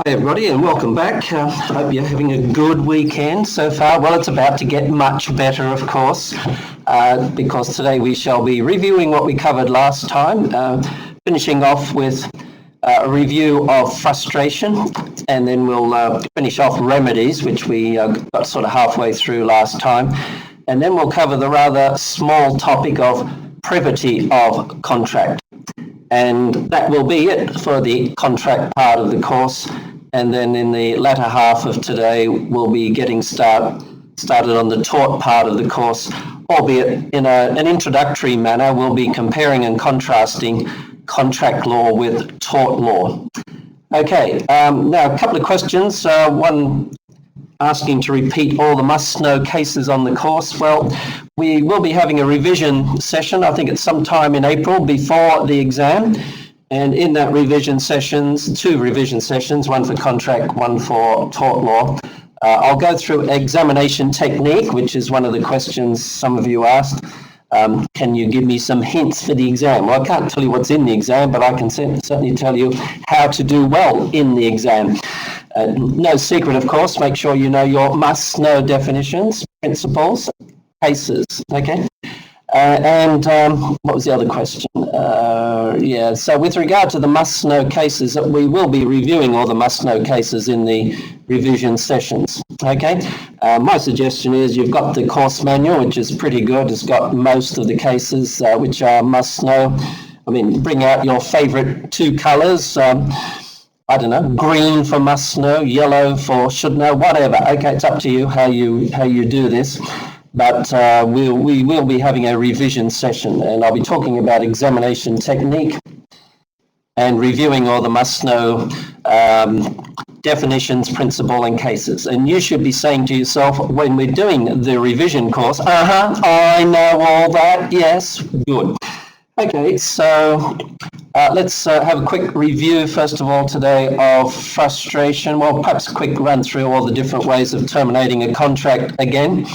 Hey everybody, and welcome back. Hope you're having a good weekend so far. Well, it's about to get much better, of course, because today we shall be reviewing what we covered last time, finishing off with a review of frustration, and then we'll finish off remedies, which we got sort of halfway through last time, and then we'll cover the rather small topic of privity of contract. And that will be it for the contract part of the course. And then in the latter half of today, we'll be getting started on the tort part of the course, albeit in an introductory manner. We'll be comparing and contrasting contract law with tort law. Okay, now a couple of questions. One asking to repeat all the must-know cases on the course. Well, we will be having a revision session, I think it's sometime in April before the exam. And in that revision sessions, two revision sessions, one for contract, one for tort law, I'll go through examination technique, which is one of the questions some of you asked. Can you give me some hints for the exam? Well, I can't tell you what's in the exam, but I can certainly tell you how to do well in the exam. No secret, of course, make sure you know your must-know definitions, principles, cases, okay? And what was the other question? So with regard to the must-know cases, we will be reviewing all the must-know cases in the revision sessions, okay? My suggestion is you've got the course manual, which is pretty good. It's got most of the cases which are must-know. I mean, bring out your favourite two colours. I don't know, green for must know, yellow for should know, whatever. Okay, it's up to you how you do this. But we will be having a revision session, and I'll be talking about examination technique and reviewing all the must know definitions, principle and cases. And you should be saying to yourself when we're doing the revision course, I know all that, yes, good. Okay, so let's have a quick review, first of all, today of frustration. Well, perhaps a quick run through all the different ways of terminating a contract again.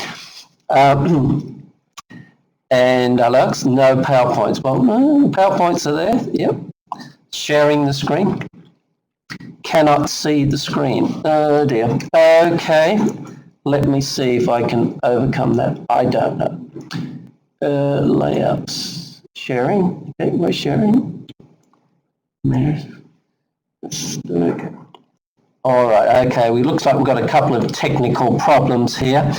And Alex, no PowerPoints. Well, no, PowerPoints are there. Yep. Sharing the screen. Cannot see the screen. Oh dear. Okay. Let me see if I can overcome that. I don't know. Layouts. Sharing. Okay, we're sharing. Okay. All right. Okay. Looks like we've got a couple of technical problems here.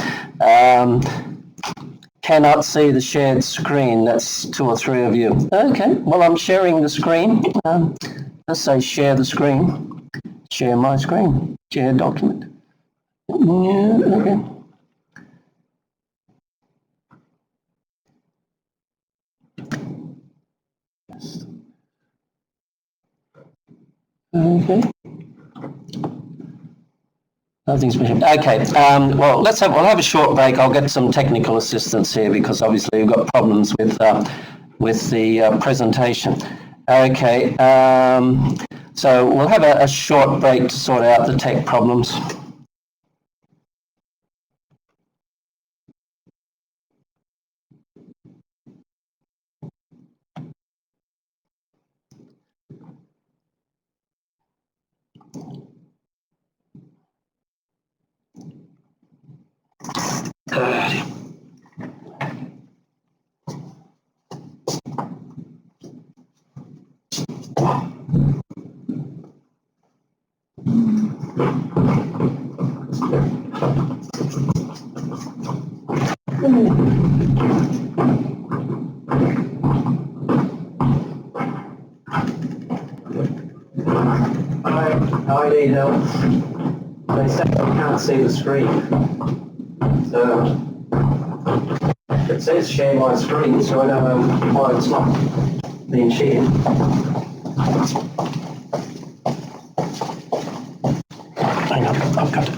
Cannot see the shared screen. That's two or three of you. Okay. Well, I'm sharing the screen. Let's say share the screen. Share my screen. Share document. Yeah. Okay. Okay. Nothing special. Okay. Well, we'll have a short break. I'll get some technical assistance here because obviously we've got problems with the presentation. Okay. So we'll have a short break to sort out the tech problems. I need help. They say I can't see the screen. So it says share my screen, so I don't know why it's not being shared. Hang on, I've got it.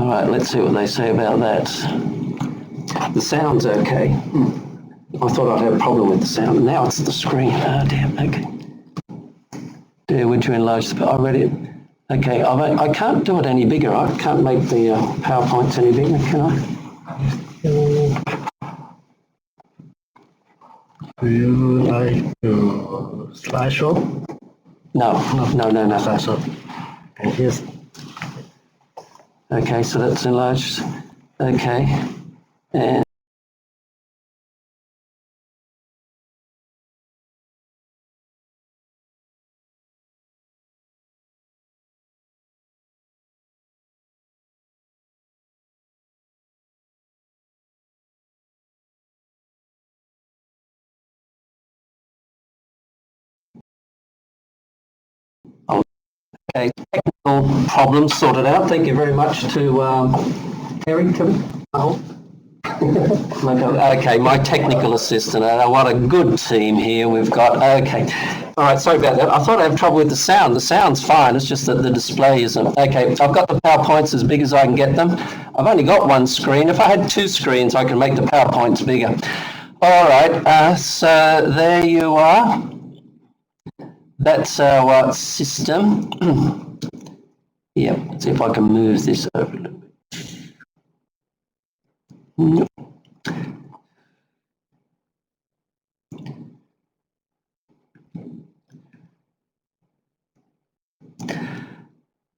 All right, let's see what they say about that. The sound's okay. I thought I'd have a problem with the sound. Now it's the screen. Oh, damn, okay. Would you enlarge the... I read it. Okay, I can't do it any bigger. I can't make the PowerPoints any bigger, can I? Do you like to slideshow? No. Slideshow. And here's... Okay, so that's enlarged. Okay. And okay, technical problems sorted out. Thank you very much to Harry. Okay, my technical assistant. What a good team here we've got. Okay. All right, sorry about that. I thought I had trouble with the sound. The sound's fine. It's just that the display isn't. Okay, I've got the PowerPoints as big as I can get them. I've only got one screen. If I had two screens, I can make the PowerPoints bigger. All right, so there you are. That's our system. Yeah, let's see if I can move this over a little bit.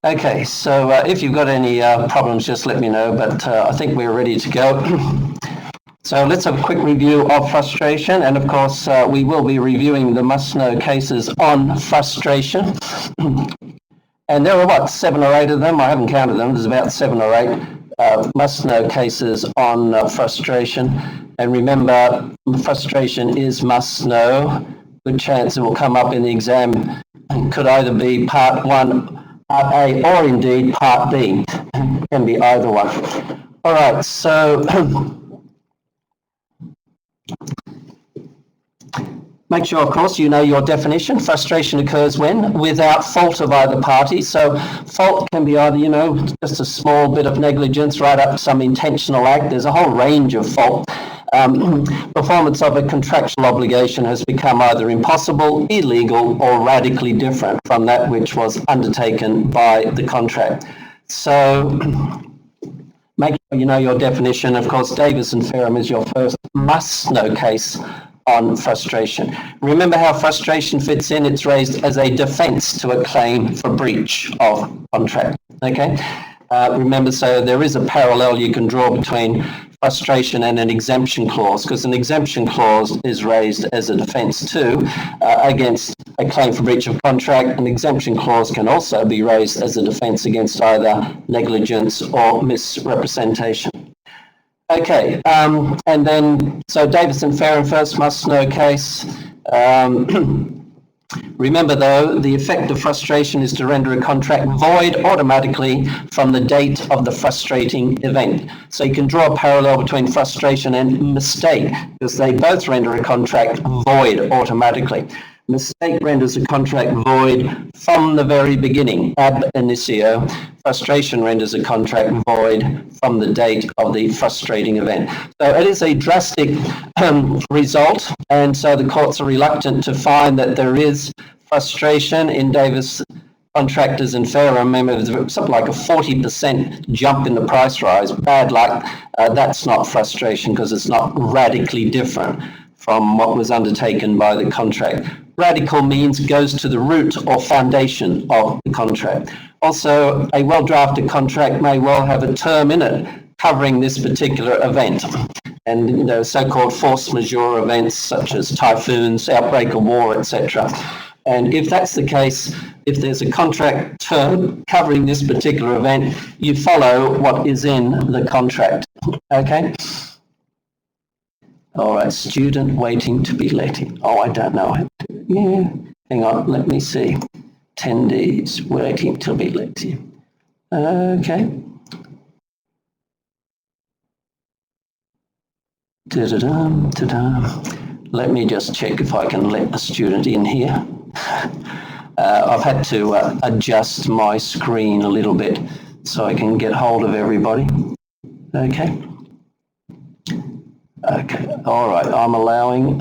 Okay, so if you've got any problems, just let me know, but I think we're ready to go. So let's have a quick review of frustration, and of course we will be reviewing the must-know cases on frustration. And there are, 7 or 8 of them? I haven't counted them. There's about 7 or 8 must-know cases on frustration. And remember, frustration is must-know. Good chance it will come up in the exam. It could either be part 1, part A, or indeed part B. It can be either one. All right, so make sure, of course, you know your definition. Frustration occurs when? Without fault of either party. So fault can be either, just a small bit of negligence right up to some intentional act. There's a whole range of fault. Performance of a contractual obligation has become either impossible, illegal, or radically different from that which was undertaken by the contract. So make sure you know your definition. Of course, Davis and Ferrum is your first must-know case on frustration. Remember how frustration fits in. It's raised as a defence to a claim for breach of contract. Okay. Remember, so there is a parallel you can draw between frustration and an exemption clause, because an exemption clause is raised as a defence too against a claim for breach of contract. An exemption clause can also be raised as a defence against either negligence or misrepresentation. Okay, and then, so Davis and Ferrum first must-know case. Remember though, the effect of frustration is to render a contract void automatically from the date of the frustrating event. So you can draw a parallel between frustration and mistake, because they both render a contract void automatically. Mistake renders a contract void from the very beginning, ab initio. Frustration renders a contract void from the date of the frustrating event. So it is a drastic result, and so the courts are reluctant to find that there is frustration in Davis Contractors and Ferrum. Remember, there's something like a 40% jump in the price rise. Bad luck. That's not frustration, because it's not radically different from what was undertaken by the contract. Radical means goes to the root or foundation of the contract. Also, a well-drafted contract may well have a term in it covering this particular event. And so-called force majeure events such as typhoons, outbreak of war, etc. And if that's the case, if there's a contract term covering this particular event, you follow what is in the contract. Okay? All right, student waiting to be letting. Oh, I don't know. Yeah, hang on, let me see. Attendees waiting to be letting. Okay. Ta-da-dum, ta-da. Let me just check if I can let a student in here. I've had to adjust my screen a little bit so I can get hold of everybody. Okay. Okay, all right, I'm allowing.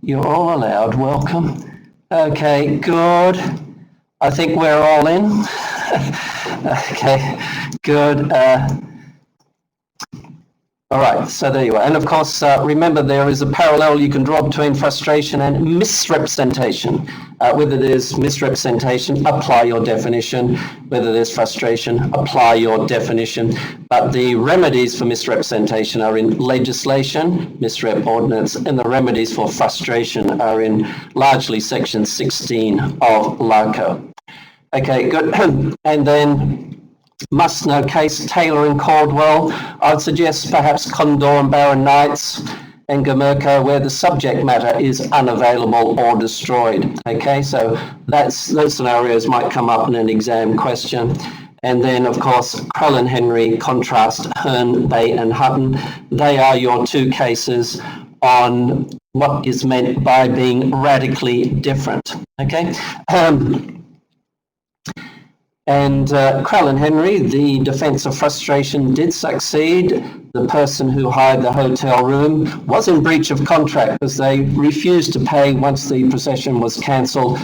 You're all allowed, welcome. Okay, good. I think we're all in. Okay, good. All right, so there you are. And of course, remember there is a parallel you can draw between frustration and misrepresentation. Whether there's misrepresentation, apply your definition. Whether there's frustration, apply your definition. But the remedies for misrepresentation are in legislation, misrep ordinance, and the remedies for frustration are in largely section 16 of LACO. Okay, good. And then must know case, Taylor and Caldwell. I would suggest perhaps Condor and Barron Knights and Gamerko, where the subject matter is unavailable or destroyed. Okay, so those scenarios might come up in an exam question. And then, of course, Krell and Henry, contrast Hearn, Bay and Hutton. They are your two cases on what is meant by being radically different. Okay. And Krell and Henry, the defence of frustration did succeed. The person who hired the hotel room was in breach of contract because they refused to pay once the procession was cancelled.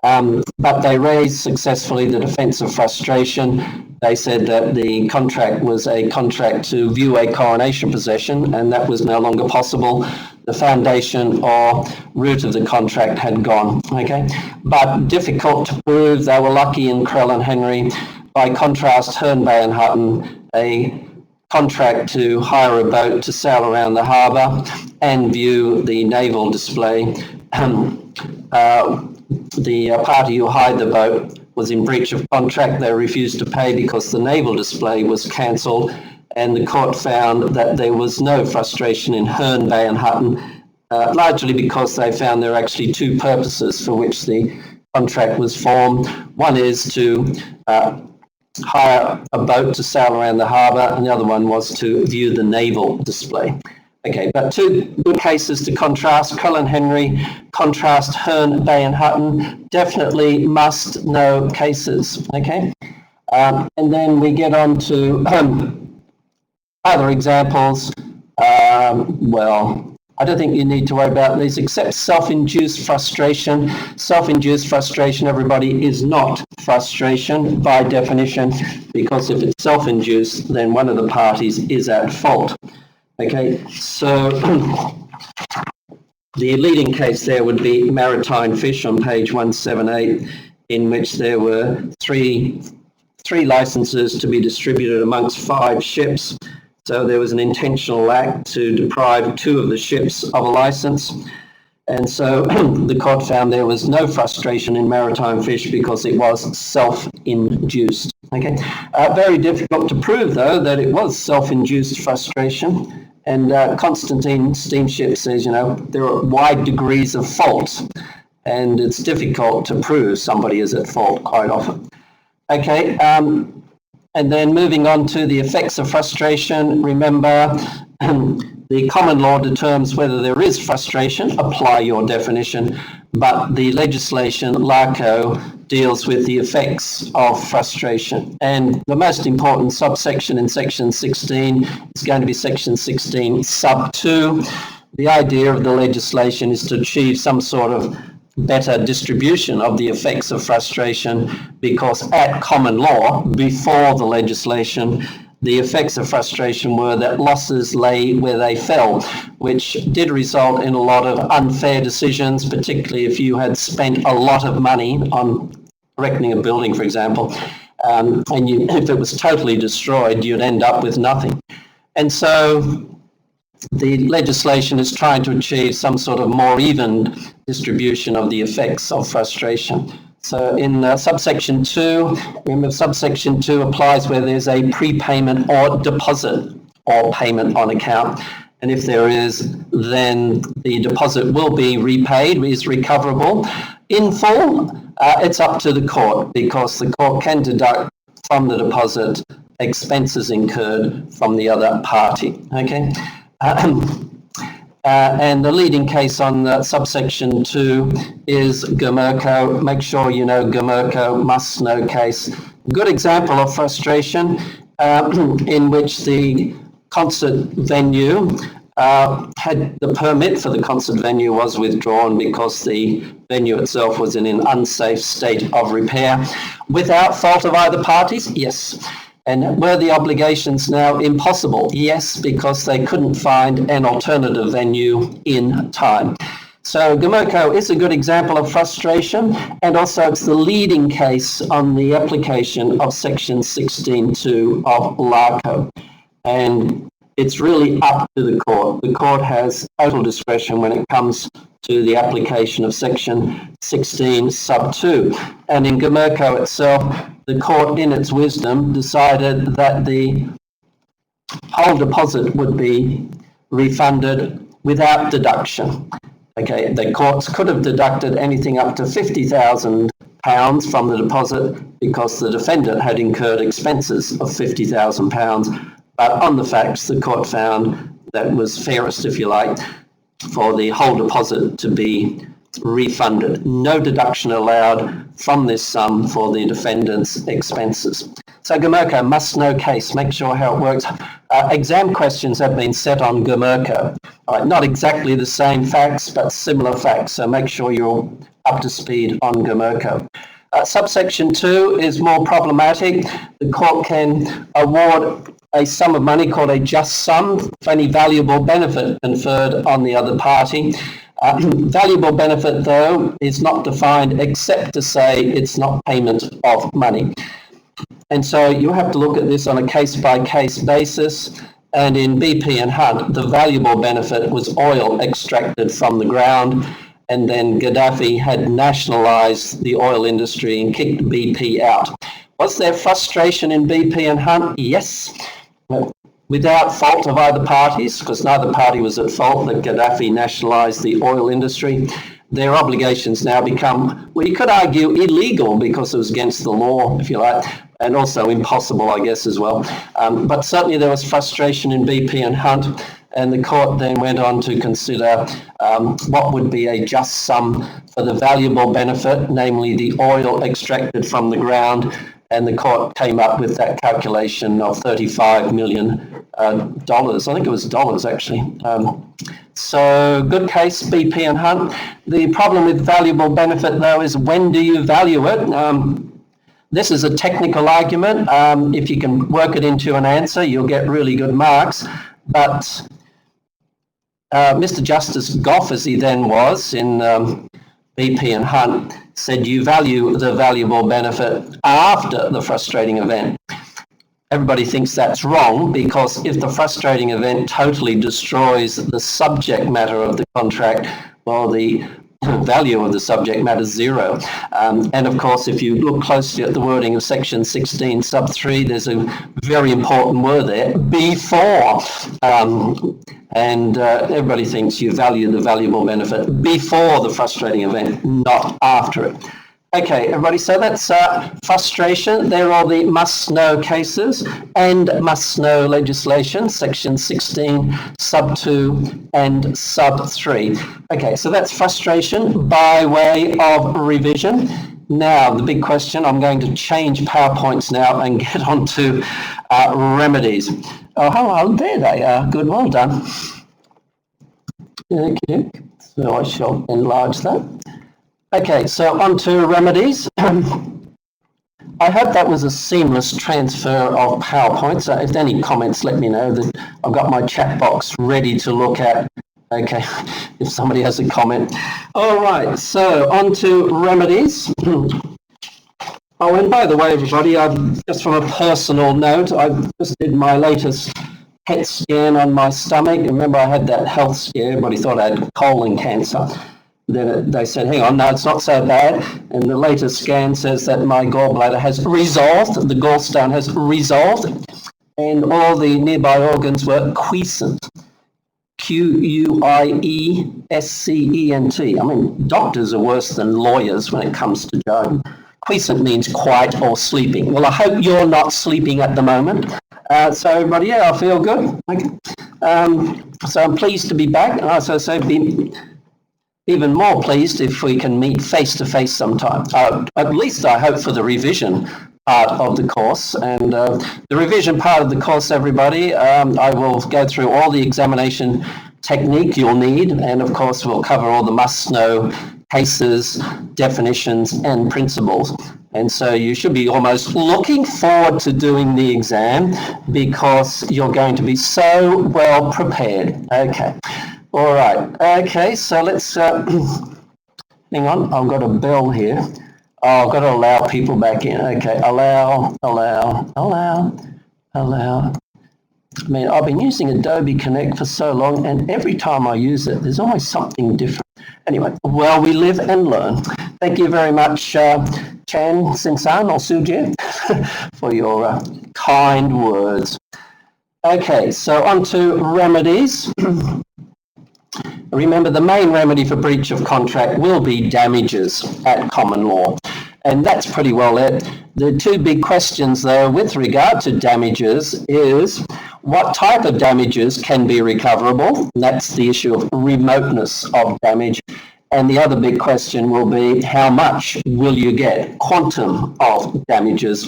But they raised successfully the defence of frustration. They said that the contract was a contract to view a coronation procession, and that was no longer possible. The foundation or root of the contract had gone, okay? But difficult to prove. They were lucky in Krell and Henry. By contrast, Hearn, Bay and Hutton, a contract to hire a boat to sail around the harbour and view the naval display. The party who hired the boat was in breach of contract. They refused to pay because the naval display was cancelled, and the court found that there was no frustration in Hearn, Bay and Hutton, largely because they found there are actually two purposes for which the contract was formed. One is to hire a boat to sail around the harbour, and the other one was to view the naval display. Okay, but two good cases to contrast. Krell and Henry, contrast Hearn, Bay and Hutton, definitely must know cases, okay? And then we get on to other examples. Well, I don't think you need to worry about these except self-induced frustration. Self-induced frustration, everybody, is not frustration by definition, because if it's self-induced, then one of the parties is at fault. Okay, so the leading case there would be Maritime Fish on page 178, in which there were three licenses to be distributed amongst 5 ships. So there was an intentional act to deprive 2 of the ships of a license. And so the court found there was no frustration in Maritime Fish because it was self-induced. Okay, very difficult to prove, though, that it was self-induced frustration. And Constantine Steamship says, you know, there are wide degrees of fault, and it's difficult to prove somebody is at fault quite often. Okay, and then moving on to the effects of frustration, remember the common law determines whether there is frustration, apply your definition, but the legislation, LACO, deals with the effects of frustration. And the most important subsection in section 16 is going to be section 16 sub 2. The idea of the legislation is to achieve some sort of better distribution of the effects of frustration, because at common law, before the legislation, the effects of frustration were that losses lay where they fell, which did result in a lot of unfair decisions, particularly if you had spent a lot of money on erecting a building, for example, and if it was totally destroyed, you'd end up with nothing. And so the legislation is trying to achieve some sort of more even distribution of the effects of frustration. So in subsection 2, remember subsection 2 applies where there's a prepayment or deposit or payment on account. And if there is, then the deposit will be repaid, is recoverable. In full, it's up to the court, because the court can deduct from the deposit expenses incurred from the other party. Okay. And the leading case on subsection 2 is Gumurko. Make sure you know Gumurko, must-know case. Good example of frustration in which the concert venue had the permit for the concert venue was withdrawn because the venue itself was in an unsafe state of repair. Without fault of either parties? Yes. And were the obligations now impossible? Yes, because they couldn't find an alternative venue in time. So Gumurko is a good example of frustration, and also it's the leading case on the application of section 16.2 of LARCO. And it's really up to the court. The court has total discretion when it comes to the application of section 16 sub 2. And in Gumurko itself, the court in its wisdom decided that the whole deposit would be refunded without deduction. Okay, the courts could have deducted anything up to £50,000 from the deposit because the defendant had incurred expenses of £50,000. But on the facts, the court found that it was fairest, if you like, for the whole deposit to be refunded. No deduction allowed from this sum for the defendant's expenses. So Gumurko, must-know case. Make sure how it works. Exam questions have been set on Gumurko. Not exactly the same facts, but similar facts. So make sure you're up to speed on Gumurko. Subsection 2 is more problematic. The court can award a sum of money called a just sum for any valuable benefit conferred on the other party. Valuable benefit, though, is not defined except to say it's not payment of money. And so you have to look at this on a case-by-case basis. And in BP and Hunt, the valuable benefit was oil extracted from the ground, and then Gaddafi had nationalised the oil industry and kicked BP out. Was there frustration in BP and Hunt? Yes. Without fault of either parties, because neither party was at fault that Gaddafi nationalised the oil industry. Their obligations now become, well, you could argue illegal because it was against the law, if you like, and also impossible, I guess, as well. But certainly there was frustration in BP and Hunt, and the court then went on to consider what would be a just sum for the valuable benefit, namely the oil extracted from the ground, and the court came up with that calculation of $35 million. I think it was dollars, actually. So good case, BP and Hunt. The problem with valuable benefit, though, is when do you value it? This is a technical argument. If you can work it into an answer, you'll get really good marks. But Mr. Justice Goff, as he then was in BP and Hunt, said you value the valuable benefit after the frustrating event. Everybody thinks that's wrong because if the frustrating event totally destroys the subject matter of the contract, well, the value of the subject matter is zero. And of course, if you look closely at the wording of section 16 sub 3, there's a very important word there, before. And everybody thinks you value the valuable benefit before the frustrating event, not after it. Okay, everybody, so that's frustration. There are the must-know cases and must-know legislation, section 16, sub 2 and sub 3. Okay, so that's frustration by way of revision. Now, the big question, I'm going to change PowerPoints now and get on to remedies. Oh, there they are. Good, well done. Okay, so I shall enlarge that. Okay, so on to remedies. I hope that was a seamless transfer of PowerPoint. So if any comments, let me know. That I've got my chat box ready to look at. Okay, if somebody has a comment. All right, so on to remedies. Oh, and by the way, everybody, just from a personal note, I just did my latest PET scan on my stomach. Remember, I had that health scare. Everybody thought I had colon cancer. Then they said, hang on, no, it's not so bad. And the latest scan says that my gallbladder has resolved, the gallstone has resolved, and all the nearby organs were quiescent. Quiescent. I mean, doctors are worse than lawyers when it comes to jargon. Quiescent means quiet or sleeping. Well, I hope you're not sleeping at the moment. So everybody, yeah, I feel good. Okay. So I'm pleased to be back, and as I say, be even more pleased if we can meet face to face sometime. At least I hope for the revision part of the course. And the revision part of the course, everybody, I will go through all the examination technique you'll need, and of course we'll cover all the must-know cases, definitions, and principles. And so you should be almost looking forward to doing the exam because you're going to be so well prepared. Okay. All right. Okay, so let's, hang on, I've got a bell here. Oh, I've got to allow people back in. Okay, allow. I mean, I've been using Adobe Connect for so long, and every time I use it, there's always something different. Anyway, well, we live and learn. Thank you very much, Chan Sinsan or Sujie, for your kind words. Okay, so on to remedies. Remember, the main remedy for breach of contract will be damages at common law. And that's pretty well it. The two big questions, though, with regard to damages is what type of damages can be recoverable? That's the issue of remoteness of damage. And the other big question will be how much will you get? Quantum of damages,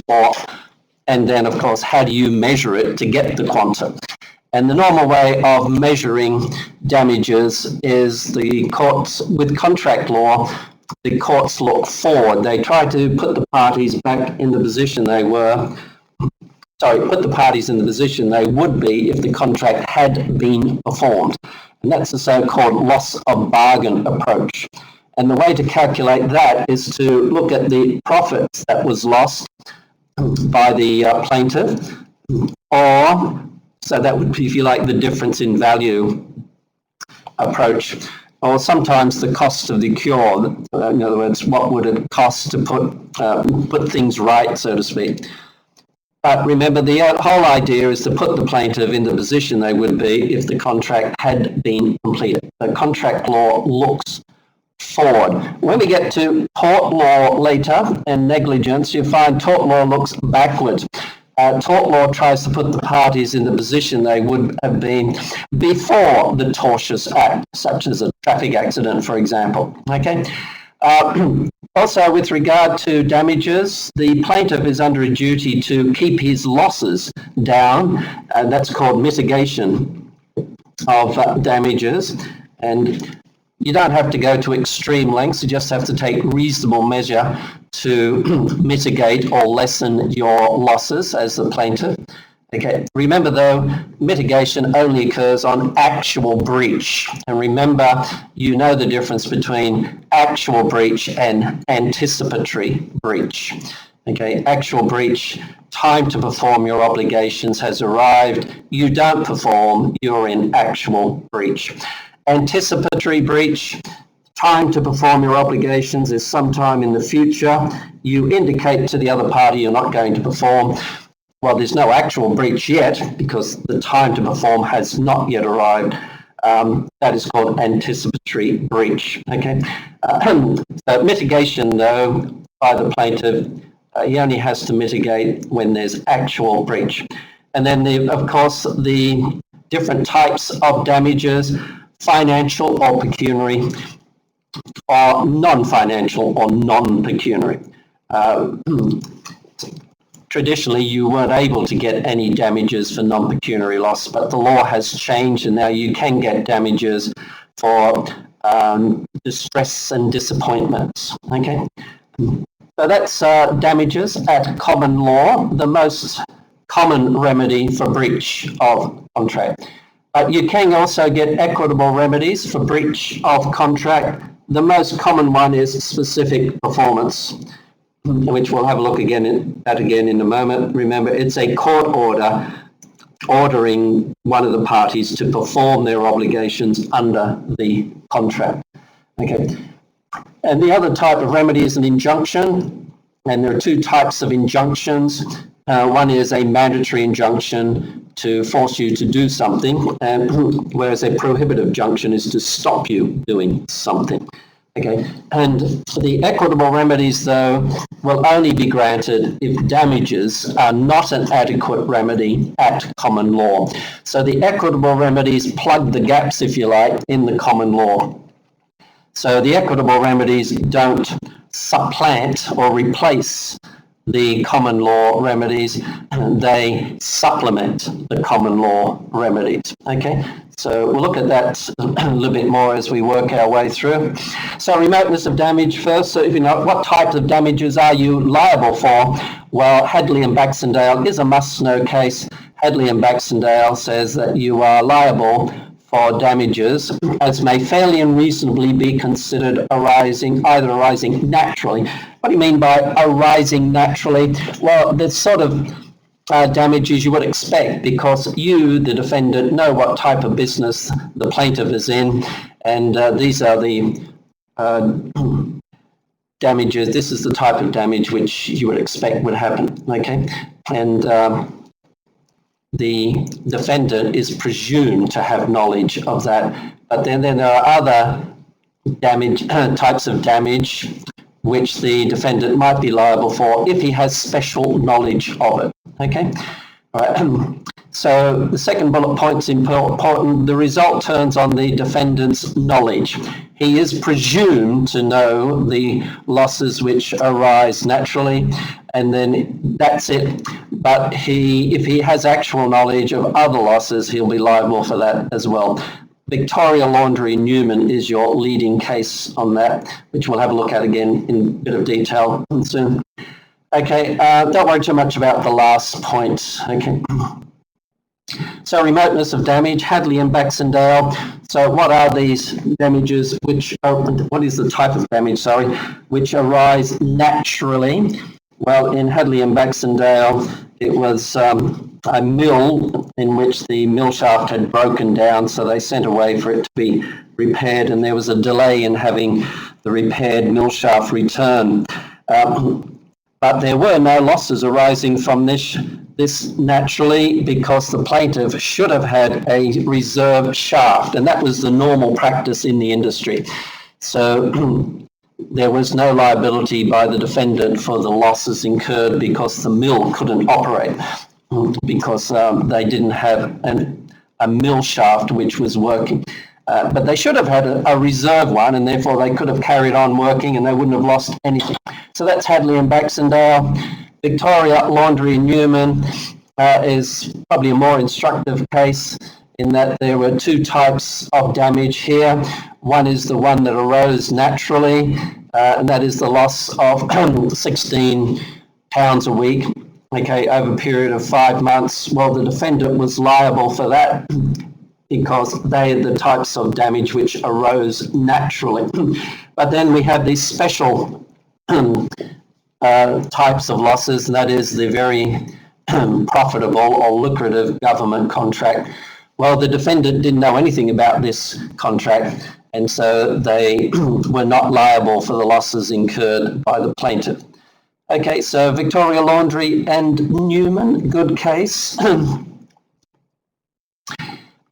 and then, of course, how do you measure it to get the quantum? And the normal way of measuring damages is the courts, with contract law, the courts look forward. They try to put the parties back in the position they were, put the parties in the position they would be if the contract had been performed. And that's the so-called loss of bargain approach. And the way to calculate that is to look at the profits that was lost by the plaintiff, or so that would be, if you like, the difference in value approach, or sometimes the cost of the cure. In other words, what would it cost to put things right, so to speak. But remember, the whole idea is to put the plaintiff in the position they would be if the contract had been completed. The contract law looks forward. When we get to tort law later and negligence, you find tort law looks backwards. Tort law tries to put the parties in the position they would have been before the tortious act, such as a traffic accident, for example. Okay. Also, with regard to damages, the plaintiff is under a duty to keep his losses down, and that's called mitigation of damages. And you don't have to go to extreme lengths, you just have to take reasonable measure to mitigate or lessen your losses as the plaintiff. Okay. Remember, though, mitigation only occurs on actual breach. And remember, you know the difference between actual breach and anticipatory breach. Okay, actual breach, time to perform your obligations has arrived. You don't perform, you're in actual breach. Anticipatory breach, time to perform your obligations is sometime in the future. You indicate to the other party you're not going to perform. Well, there's no actual breach yet because the time to perform has not yet arrived. That is called anticipatory breach. Okay. Mitigation, though, by the plaintiff, he only has to mitigate when there's actual breach. And then, of course, the different types of damages, financial or pecuniary, or non-financial or non-pecuniary. Traditionally, you weren't able to get any damages for non-pecuniary loss, but the law has changed and now you can get damages for distress and disappointments. Okay, so that's damages at common law, the most common remedy for breach of contract. But you can also get equitable remedies for breach of contract. The most common one is specific performance, which we'll have a look at again in a moment. Remember, it's a court order ordering one of the parties to perform their obligations under the contract. Okay. And the other type of remedy is an injunction, and there are two types of injunctions. One is a mandatory injunction to force you to do something, whereas a prohibitive injunction is to stop you doing something. Okay, and the equitable remedies, though, will only be granted if damages are not an adequate remedy at common law. So the equitable remedies plug the gaps, if you like, in the common law. So the equitable remedies don't supplant or replace the common law remedies, they supplement the common law remedies. Okay, so we'll look at that a little bit more as we work our way through. So remoteness of damage first. So if you know, what types of damages are you liable for? Well, Hadley and Baxendale is a must-know case. Hadley and Baxendale says that you are liable for damages as may fairly and reasonably be considered arising naturally. What do you mean by arising naturally? Well, the sort of damages you would expect because you, the defendant, know what type of business the plaintiff is in, and these are the damages. This is the type of damage which you would expect would happen, okay? And the defendant is presumed to have knowledge of that. But then there are other damage types of damage which the defendant might be liable for if he has special knowledge of it. Okay? All right. So the second bullet point's important. The result turns on the defendant's knowledge. He is presumed to know the losses which arise naturally, and then that's it. But if he has actual knowledge of other losses, he'll be liable for that as well. Victoria Laundry Newman is your leading case on that, which we'll have a look at again in a bit of detail soon. Okay, don't worry too much about the last point. Okay. So remoteness of damage, Hadley and Baxendale. So what are these damages what is the type of damage, which arise naturally? Well, in Hadley and Baxendale, it was a mill in which the mill shaft had broken down, so they sent away for it to be repaired, and there was a delay in having the repaired mill shaft return. But there were no losses arising from this naturally because the plaintiff should have had a reserve shaft, and that was the normal practice in the industry. So there was no liability by the defendant for the losses incurred because the mill couldn't operate because they didn't have a mill shaft which was working. But they should have had a reserve one, and therefore they could have carried on working and they wouldn't have lost anything. So that's Hadley and Baxendale. Victoria Laundry Newman is probably a more instructive case in that there were two types of damage here. One is the one that arose naturally, and that is the loss of £16 a week, okay, over a period of 5 months. Well, the defendant was liable for that because they are the types of damage which arose naturally. But then we have these special types of losses, and that is the very profitable or lucrative government contract. Well, the defendant didn't know anything about this contract, and so they were not liable for the losses incurred by the plaintiff. Okay, so Victoria Laundry and Newman, good case.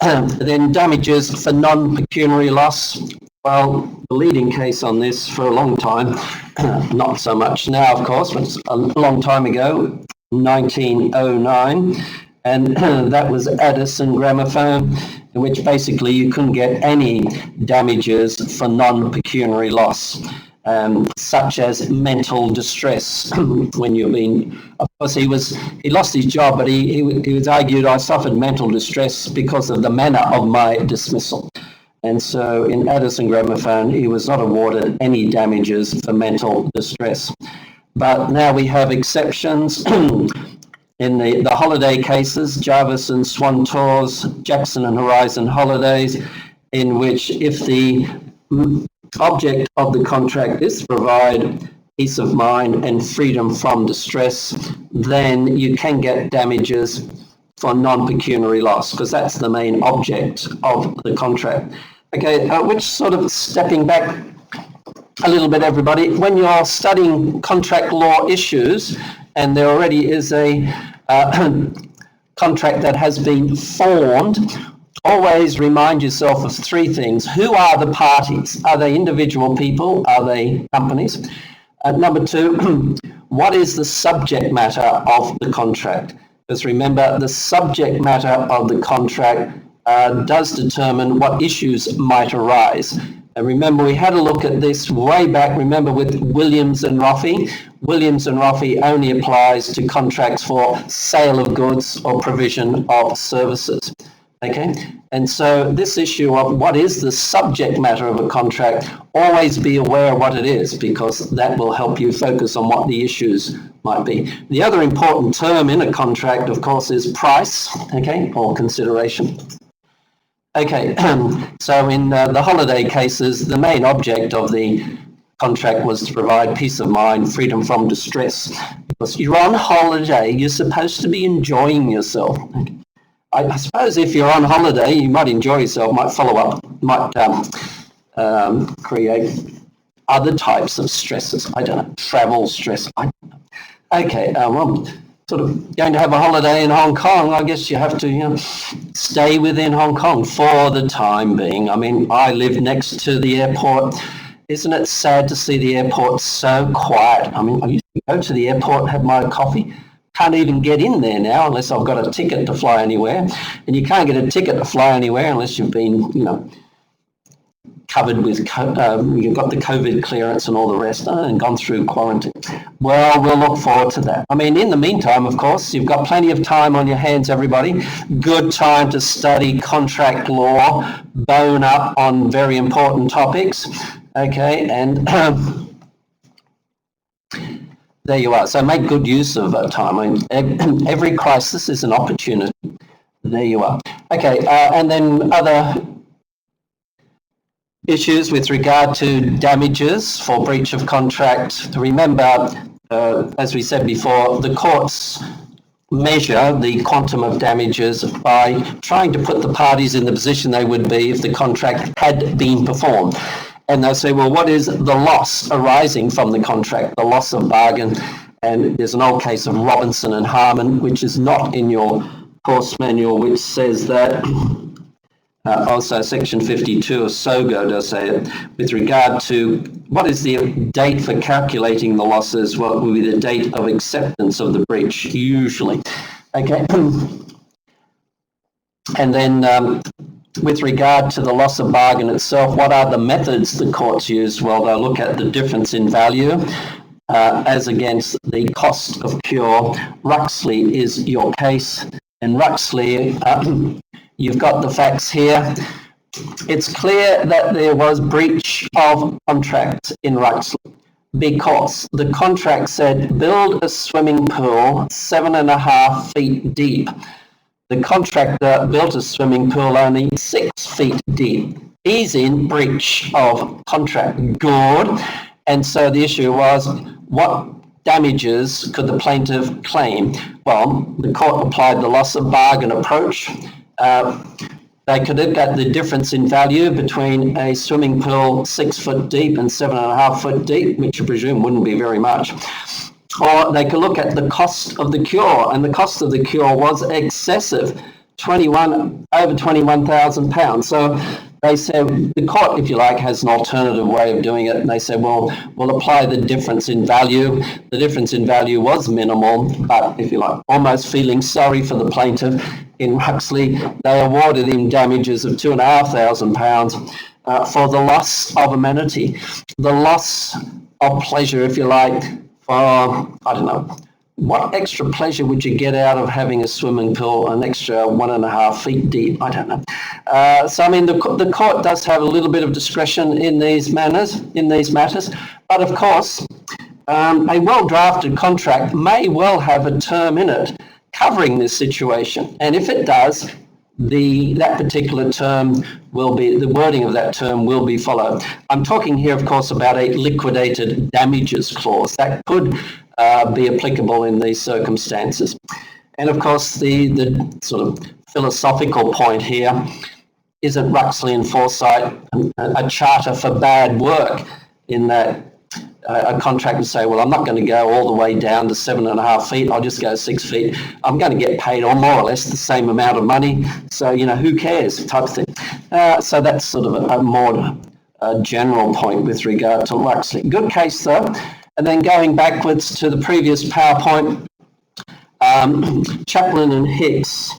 Then damages for non-pecuniary loss. Well, the leading case on this for a long time, not so much now, of course, but a long time ago, 1909, and that was Addison Gramophone, in which basically you couldn't get any damages for non-pecuniary loss, such as mental distress. When you've been, of course, he lost his job, but he was argued, I suffered mental distress because of the manner of my dismissal. And so in Addison Gramophone, he was not awarded any damages for mental distress. But now we have exceptions. In the holiday cases, Jarvis and Swan Tours, Jackson and Horizon Holidays, in which if the object of the contract is to provide peace of mind and freedom from distress, then you can get damages for non-pecuniary loss, because that's the main object of the contract. Okay, which sort of stepping back a little bit, everybody, when you're studying contract law issues and there already is a contract that has been formed, always remind yourself of three things. Who are the parties? Are they individual people? Are they companies? Number two, what is the subject matter of the contract? Because remember, the subject matter of the contract does determine what issues might arise. And remember, we had a look at this way back, remember, with Williams and Roffey. Williams and Roffey only applies to contracts for sale of goods or provision of services. Okay, and so this issue of what is the subject matter of a contract, always be aware of what it is, because that will help you focus on what the issues might be. The other important term in a contract, of course, is price, okay, or consideration. Okay, so in the holiday cases, the main object of the contract was to provide peace of mind, freedom from distress, because you're on holiday, you're supposed to be enjoying yourself. Okay. I suppose if you're on holiday, you might enjoy yourself, might follow up, might create other types of stresses. I don't know, travel stress. I don't know. Okay, well, sort of going to have a holiday in Hong Kong, I guess you have to stay within Hong Kong for the time being. I mean, I live next to the airport. Isn't it sad to see the airport so quiet? I mean, I used to go to the airport, have my coffee. Can't even get in there now unless I've got a ticket to fly anywhere. And you can't get a ticket to fly anywhere unless you've been, covered with, you've got the COVID clearance and all the rest and gone through quarantine. Well, we'll look forward to that. I mean, in the meantime, of course, you've got plenty of time on your hands, everybody. Good time to study contract law, bone up on very important topics. Okay, and there you are. So make good use of time. I mean, every crisis is an opportunity. There you are. Okay, and then other issues with regard to damages for breach of contract. Remember, as we said before, the courts measure the quantum of damages by trying to put the parties in the position they would be if the contract had been performed. And they'll say, well, what is the loss arising from the contract, the loss of bargain? And there's an old case of Robinson and Harmon, which is not in your course manual, which says that, also section 52 of SOGO does say it, with regard to what is the date for calculating the losses, what will be the date of acceptance of the breach, usually. Okay. And then with regard to the loss of bargain itself, what are the methods the courts use? Well, they'll look at the difference in value as against the cost of cure. Ruxley is your case, and Ruxley, you've got the facts here. It's clear that there was breach of contract in Ruxley because the contract said build a swimming pool 7.5 feet deep. The contractor built a swimming pool only 6 feet deep. He's in breach of contract. Good. And so the issue was, what damages could the plaintiff claim? Well, the court applied the loss of bargain approach. They could look at the difference in value between a swimming pool 6 foot deep and 7.5 foot deep, which I presume wouldn't be very much. Or they could look at the cost of the cure, and the cost of the cure was excessive, over £21,000. So they said, the court, if you like, has an alternative way of doing it, and they said, well, we'll apply the difference in value. The difference in value was minimal, but if you like, almost feeling sorry for the plaintiff in Huxley, they awarded him damages of £2,500 for the loss of amenity, the loss of pleasure, if you like. I don't know, what extra pleasure would you get out of having a swimming pool an extra 1.5 feet deep? I don't know. So I mean, the court does have a little bit of discretion in these matters, but of course, a well-drafted contract may well have a term in it covering this situation, and if it does, that particular term will be, the wording of that term will be followed. I'm talking here, of course, about a liquidated damages clause that could be applicable in these circumstances. And of course, the sort of philosophical point here, isn't Ruxley and Forsyth a charter for bad work, in that a contractor say, well, I'm not going to go all the way down to 7.5 feet. I'll just go 6 feet. I'm going to get paid or more or less the same amount of money. So, who cares type of thing. So that's sort of a more general point with regard to Luxley. Good case though. And then going backwards to the previous PowerPoint, Chaplin and Hicks,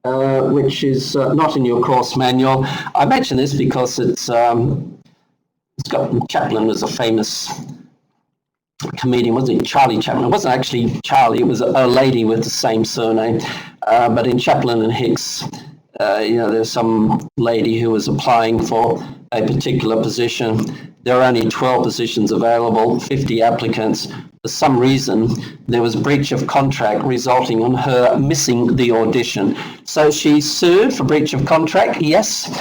which is not in your course manual. I mention this because it's got, Chaplin was a famous comedian, wasn't he? Charlie Chaplin. It wasn't actually Charlie, it was a lady with the same surname. But in Chaplin and Hicks, there's some lady who was applying for a particular position. There are only 12 positions available, 50 applicants. For some reason, there was breach of contract resulting in her missing the audition. So she sued for breach of contract, yes.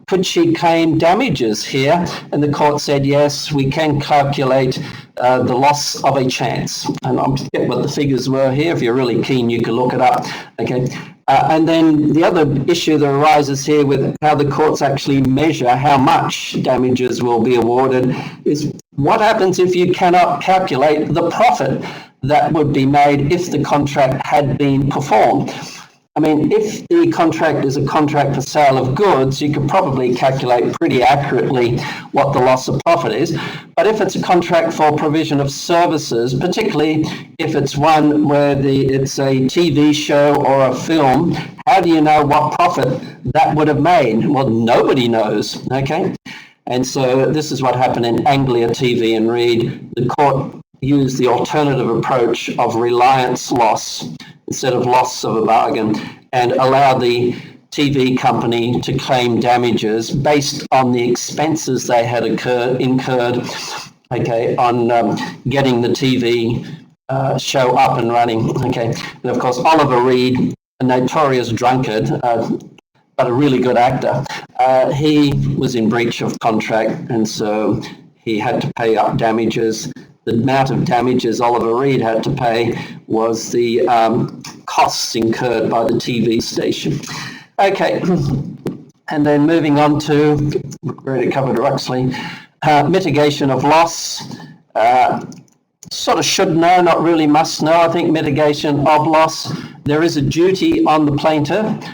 Could she claim damages here? And the court said, yes, we can calculate the loss of a chance. And I'll forget what the figures were here. If you're really keen, you can look it up. Okay. And then the other issue that arises here with how the courts actually measure how much damages will be awarded is what happens if you cannot calculate the profit that would be made if the contract had been performed. I mean, if the contract is a contract for sale of goods, you could probably calculate pretty accurately what the loss of profit is. But if it's a contract for provision of services, particularly if it's one where it's a TV show or a film, how do you know what profit that would have made? Well, nobody knows, okay? And so this is what happened in Anglia TV and Reed. The court used the alternative approach of reliance loss instead of loss of a bargain, and allow the TV company to claim damages based on the expenses they had incurred, okay, on getting the TV show up and running, okay. And of course, Oliver Reed, a notorious drunkard, but a really good actor, he was in breach of contract, and so he had to pay up damages. The amount of damages Oliver Reed had to pay was the costs incurred by the TV station. Okay, and then moving on to, already covered Ruxley, mitigation of loss. Sort of should know, not really must know. I think mitigation of loss, there is a duty on the plaintiff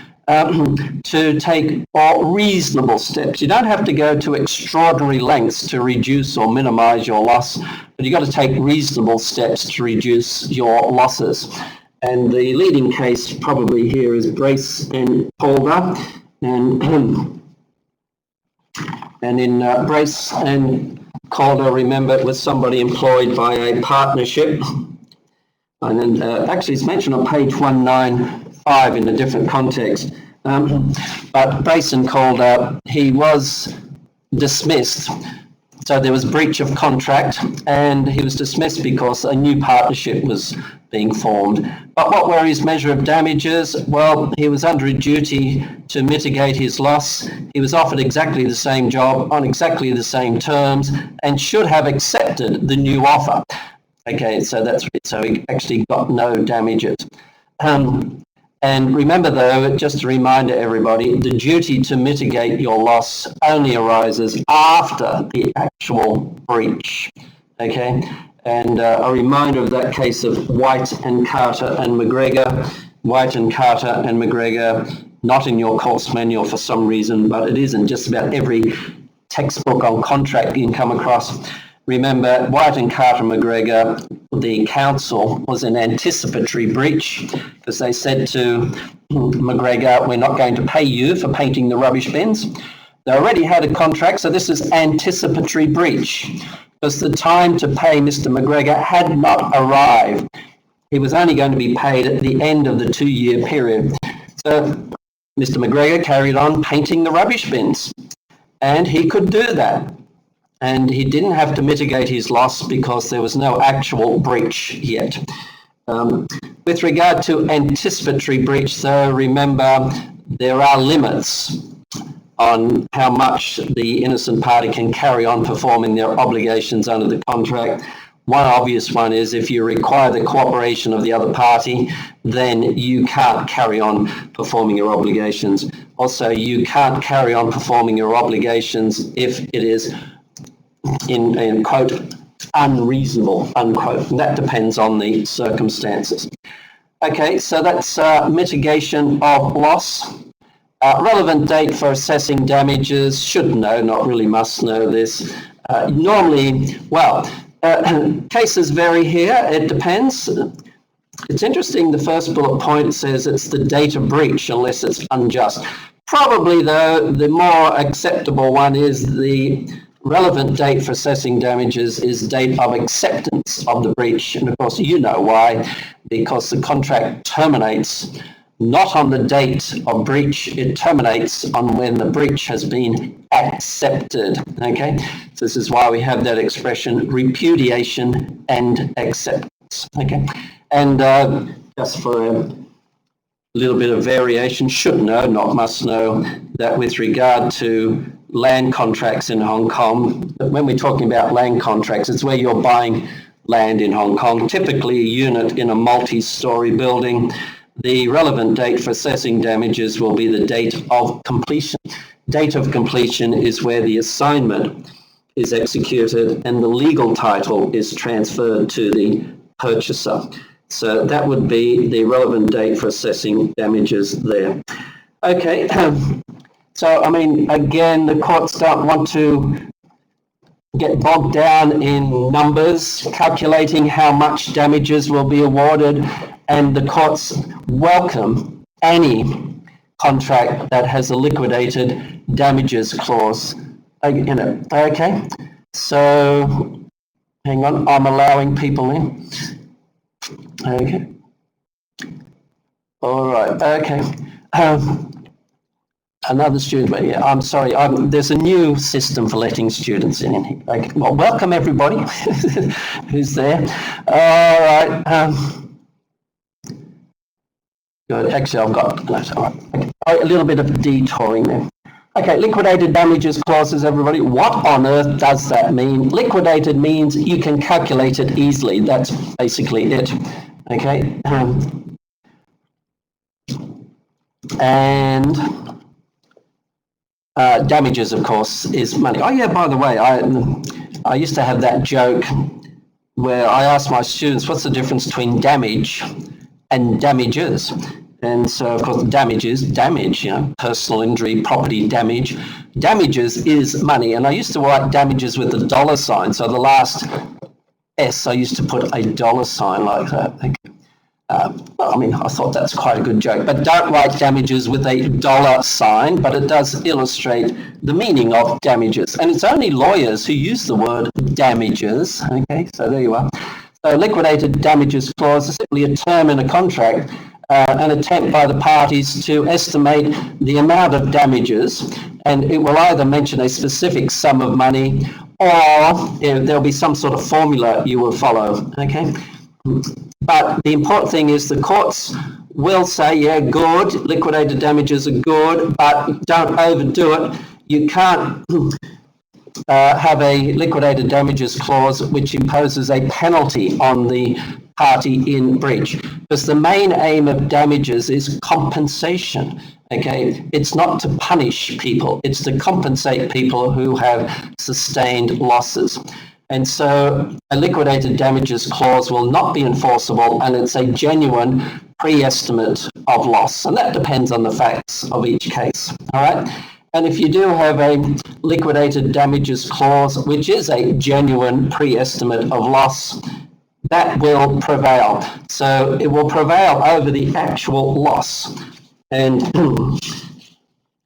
to take all reasonable steps. You don't have to go to extraordinary lengths to reduce or minimize your loss, but you've got to take reasonable steps to reduce your losses. And the leading case probably here is Brace and Calder. And in Brace and Calder, remember, it was somebody employed by a partnership. And then, actually, it's mentioned on page 195 in a different context. But Brace and Calder, he was dismissed. So there was breach of contract, and he was dismissed because a new partnership was being formed. But what were his measure of damages? Well, he was under a duty to mitigate his loss. He was offered exactly the same job on exactly the same terms and should have accepted the new offer. Okay, so that's it. So he actually got no damages. And remember, though, just a reminder, everybody, the duty to mitigate your loss only arises after the actual breach, okay? And a reminder of that case of White and Carter and McGregor. White and Carter and McGregor, not in your course manual for some reason, but it is in just about every textbook on contract you can come across. Remember, White and Carter McGregor, the council was an anticipatory breach because they said to McGregor, we're not going to pay you for painting the rubbish bins. They already had a contract, so this is anticipatory breach because the time to pay Mr. McGregor had not arrived. He was only going to be paid at the end of the 2-year period. So Mr. McGregor carried on painting the rubbish bins, and he could do that. And he didn't have to mitigate his loss because there was no actual breach yet. With regard to anticipatory breach, though, remember there are limits on how much the innocent party can carry on performing their obligations under the contract. One obvious one is if you require the cooperation of the other party, then you can't carry on performing your obligations. Also, you can't carry on performing your obligations if it is in quote, unreasonable, unquote. And that depends on the circumstances. Okay, so that's mitigation of loss. Relevant date for assessing damages, should know, not really must know this. Normally, well, cases vary here, it depends. It's interesting, the first bullet point says it's the date of breach unless it's unjust. Probably, though, the more acceptable one is the relevant date for assessing damages is date of acceptance of the breach. And of course, you know why, because the contract terminates not on the date of breach, it terminates on when the breach has been accepted, okay? So this is why we have that expression, repudiation and acceptance, okay? And just for a little bit of variation, should know, not must know, that with regard to land contracts in Hong Kong, when we're talking about land contracts, it's where you're buying land in Hong Kong, typically a unit in a multi-story building. The relevant date for assessing damages will be the date of completion. Date of completion is where the assignment is executed and the legal title is transferred to the purchaser. So that would be the relevant date for assessing damages there. Okay, so I mean, again, the courts don't want to get bogged down in numbers, calculating how much damages will be awarded, and the courts welcome any contract that has a liquidated damages clause. Okay, so hang on, I'm allowing people in. Okay. All right, okay. Another student, but yeah, I'm sorry, there's a new system for letting students in here. Okay. Well, welcome everybody who's there. All right. Good. Actually, I've got a little bit of detouring there. Okay, liquidated damages clauses, everybody. What on earth does that mean? Liquidated means you can calculate it easily. That's basically it. Okay. And damages, of course, is money. Oh yeah, by the way, I used to have that joke where I asked my students, what's the difference between damage and damages? And so, of course, damage is damage, personal injury, property damage. Damages is money. And I used to write damages with a dollar sign. So the last S, I used to put a dollar sign like that. Well, I mean, I thought that's quite a good joke. But don't write damages with a dollar sign, but it does illustrate the meaning of damages. And it's only lawyers who use the word damages. Okay, so there you are. So liquidated damages clause is simply a term in a contract, an attempt by the parties to estimate the amount of damages, and it will either mention a specific sum of money or there'll be some sort of formula you will follow, okay? But the important thing is the courts will say, yeah, good, liquidated damages are good, but don't overdo it. You can't have a liquidated damages clause which imposes a penalty on the party in breach, because the main aim of damages is compensation. Okay, it's not to punish people, it's to compensate people who have sustained losses. And so a liquidated damages clause will not be enforceable, and it's a genuine pre-estimate of loss, and that depends on the facts of each case. All right. And if you do have a liquidated damages clause, which is a genuine pre-estimate of loss, that will prevail. So it will prevail over the actual loss. And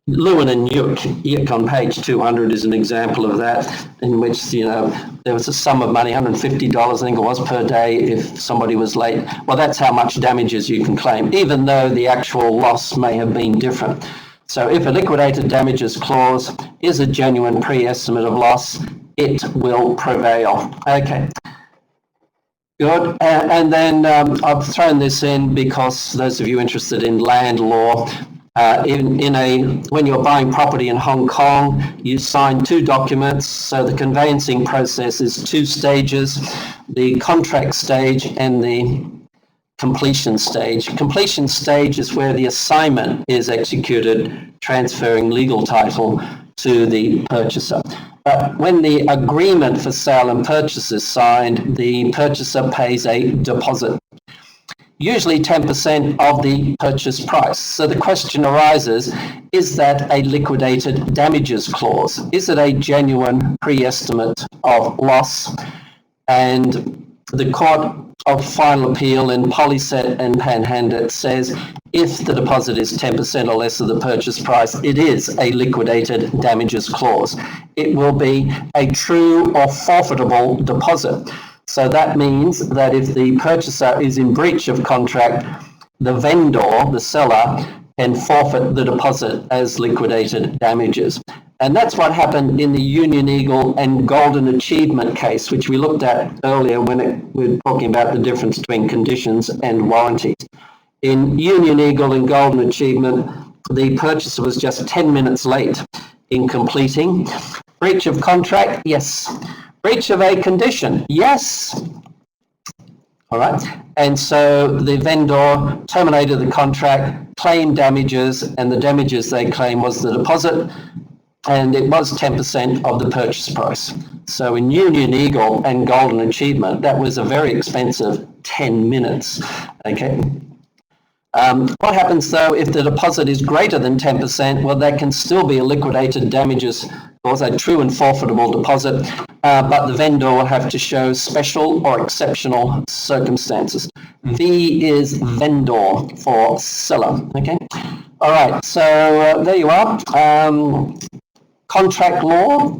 Lewin and Yuk on page 200 is an example of that, in which, there was a sum of money, $150, I think it was, per day if somebody was late. Well, that's how much damages you can claim, even though the actual loss may have been different. So if a liquidated damages clause is a genuine pre-estimate of loss, it will prevail. Okay. Good. And then I've thrown this in because those of you interested in land law, when you're buying property in Hong Kong, you sign two documents. So the conveyancing process is two stages, the contract stage and the completion stage. Completion stage is where the assignment is executed, transferring legal title to the purchaser. But when the agreement for sale and purchase is signed, the purchaser pays a deposit, usually 10% of the purchase price. So the question arises, is that a liquidated damages clause? Is it a genuine pre-estimate of loss? And the Court of Final Appeal in Polyset and Panhandit says if the deposit is 10% or less of the purchase price, it is a liquidated damages clause. It will be a true or forfeitable deposit. So that means that if the purchaser is in breach of contract, the vendor, the seller, can forfeit the deposit as liquidated damages. And that's what happened in the Union Eagle and Golden Achievement case, which we looked at earlier when we were talking about the difference between conditions and warranties. In Union Eagle and Golden Achievement, the purchaser was just 10 minutes late in completing. Breach of contract, yes. Breach of a condition, yes. All right. And so the vendor terminated the contract, claimed damages, and the damages they claimed was the deposit, and it was 10% of the purchase price. So in Union Eagle and Golden Achievement, that was a very expensive 10 minutes. Okay. What happens though if the deposit is greater than 10%? Well, that can still be a liquidated damages clause, a true and forfeitable deposit, but the vendor will have to show special or exceptional circumstances. V is vendor for seller. Okay. All right. So there you are. Contract law.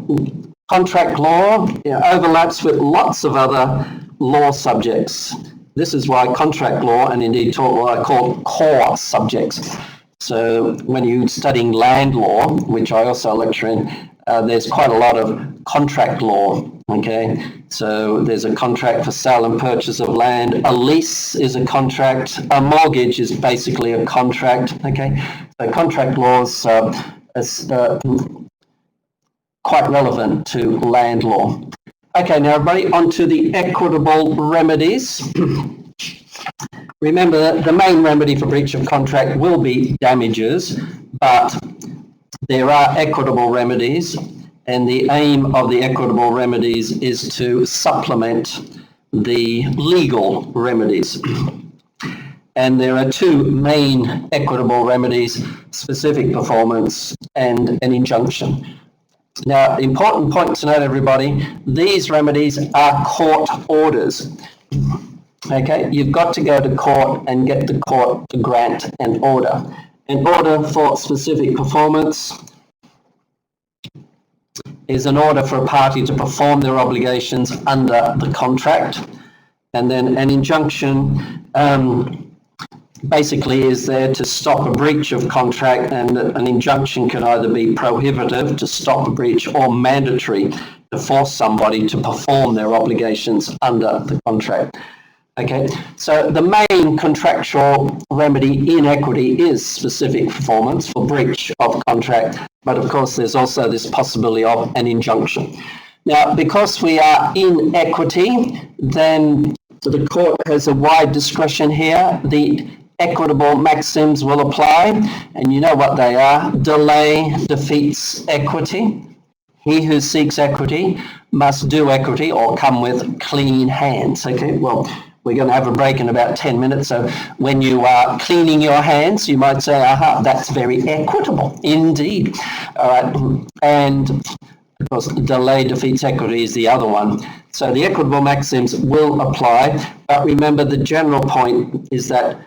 Contract law overlaps with lots of other law subjects. This is why contract law, and indeed what I call core subjects. So when you're studying land law, which I also lecture in, there's quite a lot of contract law, okay? So there's a contract for sale and purchase of land. A lease is a contract. A mortgage is basically a contract, okay? So contract law is quite relevant to land law. Okay, now everybody, on to the equitable remedies. Remember that the main remedy for breach of contract will be damages, but there are equitable remedies, and the aim of the equitable remedies is to supplement the legal remedies. And there are two main equitable remedies: specific performance and an injunction. Now, important point to note, everybody, these remedies are court orders. Okay, you've got to go to court and get the court to grant an order. An order for specific performance is an order for a party to perform their obligations under the contract. And then an injunction basically is there to stop a breach of contract, and an injunction can either be prohibitive to stop a breach or mandatory to force somebody to perform their obligations under the contract. Okay, so the main contractual remedy in equity is specific performance for breach of contract, but of course there's also this possibility of an injunction. Now, because we are in equity, then the court has a wide discretion here. The equitable maxims will apply, and you know what they are. Delay defeats equity. He who seeks equity must do equity or come with clean hands. Okay, well, we're going to have a break in about 10 minutes, so when you are cleaning your hands, you might say, aha, that's very equitable indeed. All right, and of course, delay defeats equity is the other one. So the equitable maxims will apply, but remember the general point is that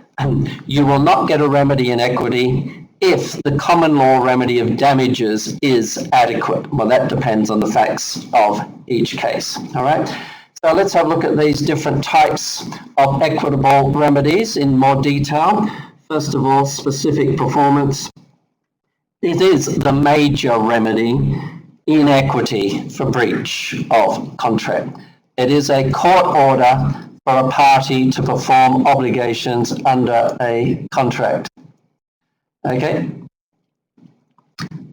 you will not get a remedy in equity if the common law remedy of damages is adequate. Well, that depends on the facts of each case. All right. So let's have a look at these different types of equitable remedies in more detail. First of all, specific performance. It is the major remedy in equity for breach of contract. It is a court order for a party to perform obligations under a contract. Okay.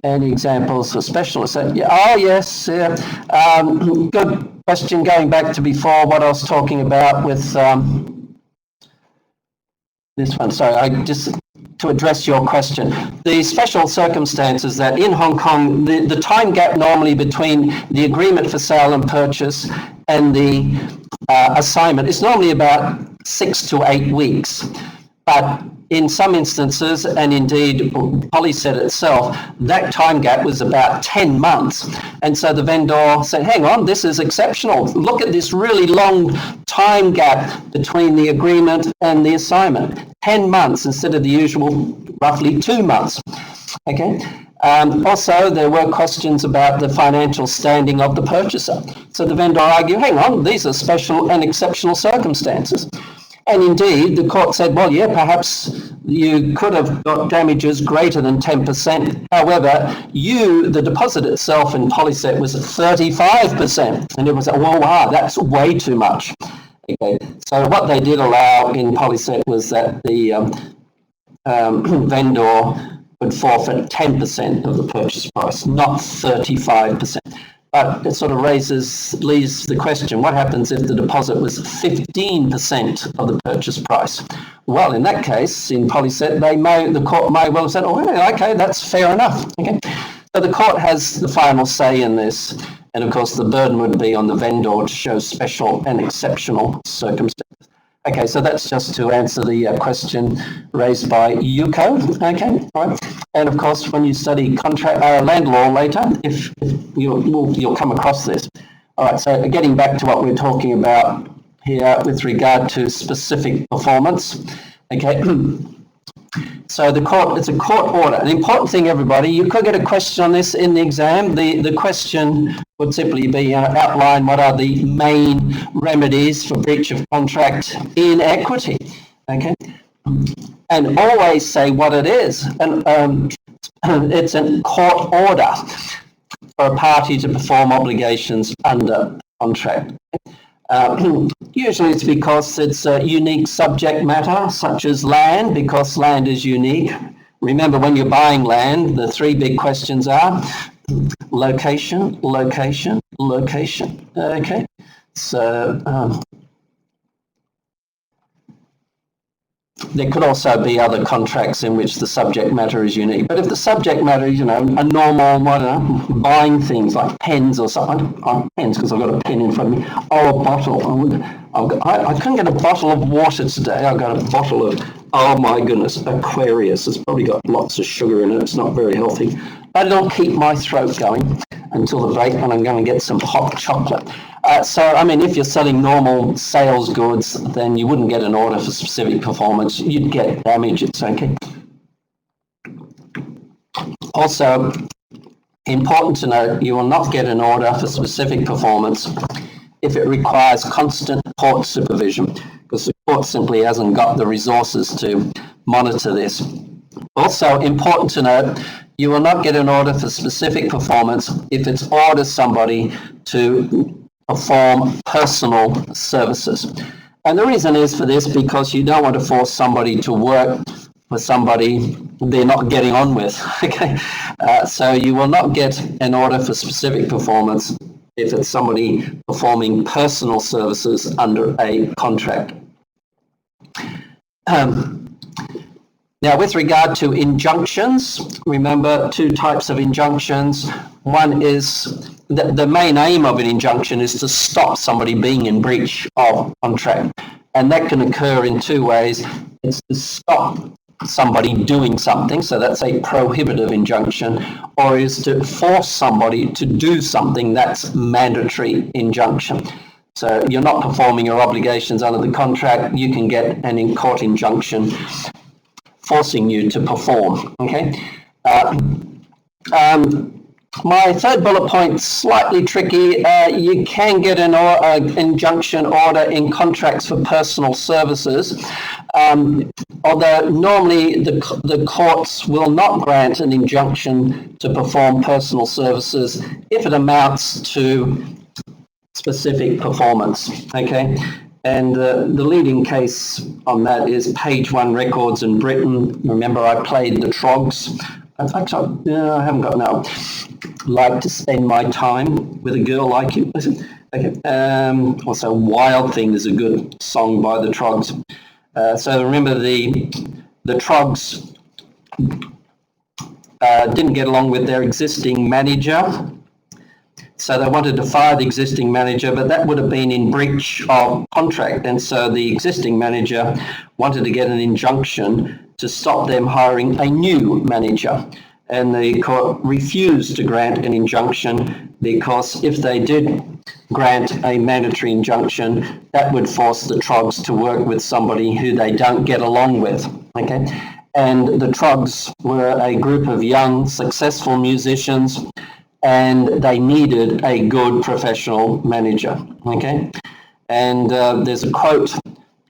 Any examples for specialists? Yeah. Oh, yes. Good question. Going back to before, what I was talking about with this one. Sorry, I just to address your question, the special circumstances that in Hong Kong, the time gap normally between the agreement for sale and purchase and the assignment is normally about 6 to 8 weeks. But in some instances, and indeed Polyset itself, that time gap was about 10 months. And so the vendor said, hang on, this is exceptional. Look at this really long time gap between the agreement and the assignment. 10 months instead of the usual roughly 2 months. Okay. Also, there were questions about the financial standing of the purchaser. So the vendor argued, hang on, these are special and exceptional circumstances. And indeed, the court said, well, yeah, perhaps you could have got damages greater than 10%. However, the deposit itself in Polyset was 35%. And it was, well, wow, that's way too much. Okay. So what they did allow in Polyset was that the vendor would forfeit 10% of the purchase price, not 35%. But it sort of leaves the question, what happens if the deposit was 15% of the purchase price? Well, in that case, in Polyset, the court may well have said, oh, yeah, okay, that's fair enough. Okay. So the court has the final say in this. And of course, the burden would be on the vendor to show special and exceptional circumstances. Okay, so that's just to answer the question raised by Yuko. Okay, all right. And of course, when you study land law later, if you'll come across this. All right, so getting back to what we're talking about here with regard to specific performance. Okay, so it's a court order. An important thing, everybody, you could get a question on this in the exam. The question would simply be outline what are the main remedies for breach of contract in equity. Okay, and always say what it is. And it's a court order for a party to perform obligations under contract. Usually it's because it's a unique subject matter, such as land, because land is unique. Remember, when you're buying land, the three big questions are location, location, location. Okay, so there could also be other contracts in which the subject matter is unique. But if the subject matter is, a normal, I don't know, buying things like pens or something, pens because I've got a pen in front of me, or a bottle. I couldn't get a bottle of water today. I got a bottle of, oh my goodness, Aquarius. It's probably got lots of sugar in it. It's not very healthy. But it'll keep my throat going until the break when I'm going to get some hot chocolate. If you're selling normal sales goods, then you wouldn't get an order for specific performance. You'd get damages, okay? Also, important to note, you will not get an order for specific performance if it requires constant court supervision, because the court simply hasn't got the resources to monitor this. Also, important to note, you will not get an order for specific performance if it's orders somebody to perform personal services. And the reason is for this because you don't want to force somebody to work for somebody they're not getting on with. Okay, so you will not get an order for specific performance if it's somebody performing personal services under a contract. Now, with regard to injunctions, remember two types of injunctions. One is the main aim of an injunction is to stop somebody being in breach of contract. And that can occur in two ways. It's to stop somebody doing something, so that's a prohibitive injunction, or is to force somebody to do something, that's mandatory injunction. So you're not performing your obligations under the contract, you can get an in-court injunction forcing you to perform, okay? My third bullet point, slightly tricky. You can get an injunction order in contracts for personal services, although normally the courts will not grant an injunction to perform personal services if it amounts to specific performance, okay? And the leading case on that is Page One Records in Britain. Remember, I played the Trogs. In fact, I haven't got now. Like to spend my time with a girl like you. Okay. Also, Wild Thing is a good song by the Trogs. So remember, the Trogs didn't get along with their existing manager. So they wanted to fire the existing manager, but that would have been in breach of contract. And so the existing manager wanted to get an injunction to stop them hiring a new manager. And the court refused to grant an injunction because if they did grant a mandatory injunction, that would force the Trogs to work with somebody who they don't get along with. Okay? And the Trogs were a group of young, successful musicians, and they needed a good professional manager, okay? And there's a quote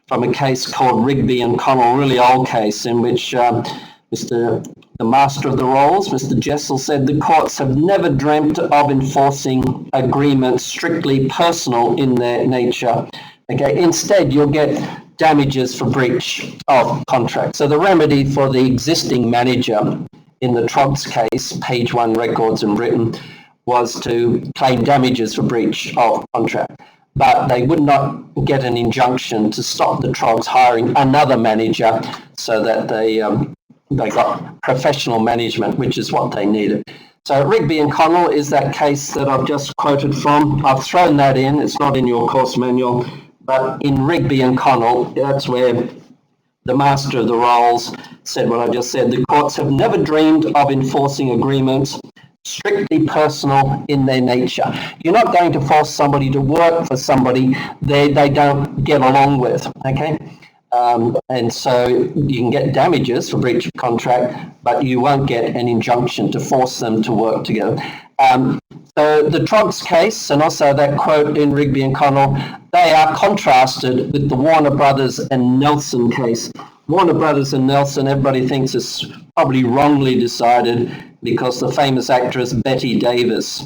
from a case called Rigby and Connell, really old case, in which the master of the rolls, Mr. Jessel, said the courts have never dreamt of enforcing agreements strictly personal in their nature. Okay, instead you'll get damages for breach of contract. So the remedy for the existing manager in the Trogs case, page 1 records in Britain, was to claim damages for breach of contract. But they would not get an injunction to stop the Trogs hiring another manager so that they got professional management, which is what they needed. So Rigby and Connell is that case that I've just quoted from. I've thrown that in. It's not in your course manual. But in Rigby and Connell, that's where the master of the rolls said what I just said. The courts have never dreamed of enforcing agreements strictly personal in their nature. You're not going to force somebody to work for somebody they don't get along with, okay? And so you can get damages for breach of contract, but you won't get an injunction to force them to work together. So the Trogs case, and also that quote in Rigby and Connell, they are contrasted with the Warner Brothers and Nelson case. Warner Brothers and Nelson, everybody thinks is probably wrongly decided because the famous actress Betty Davis,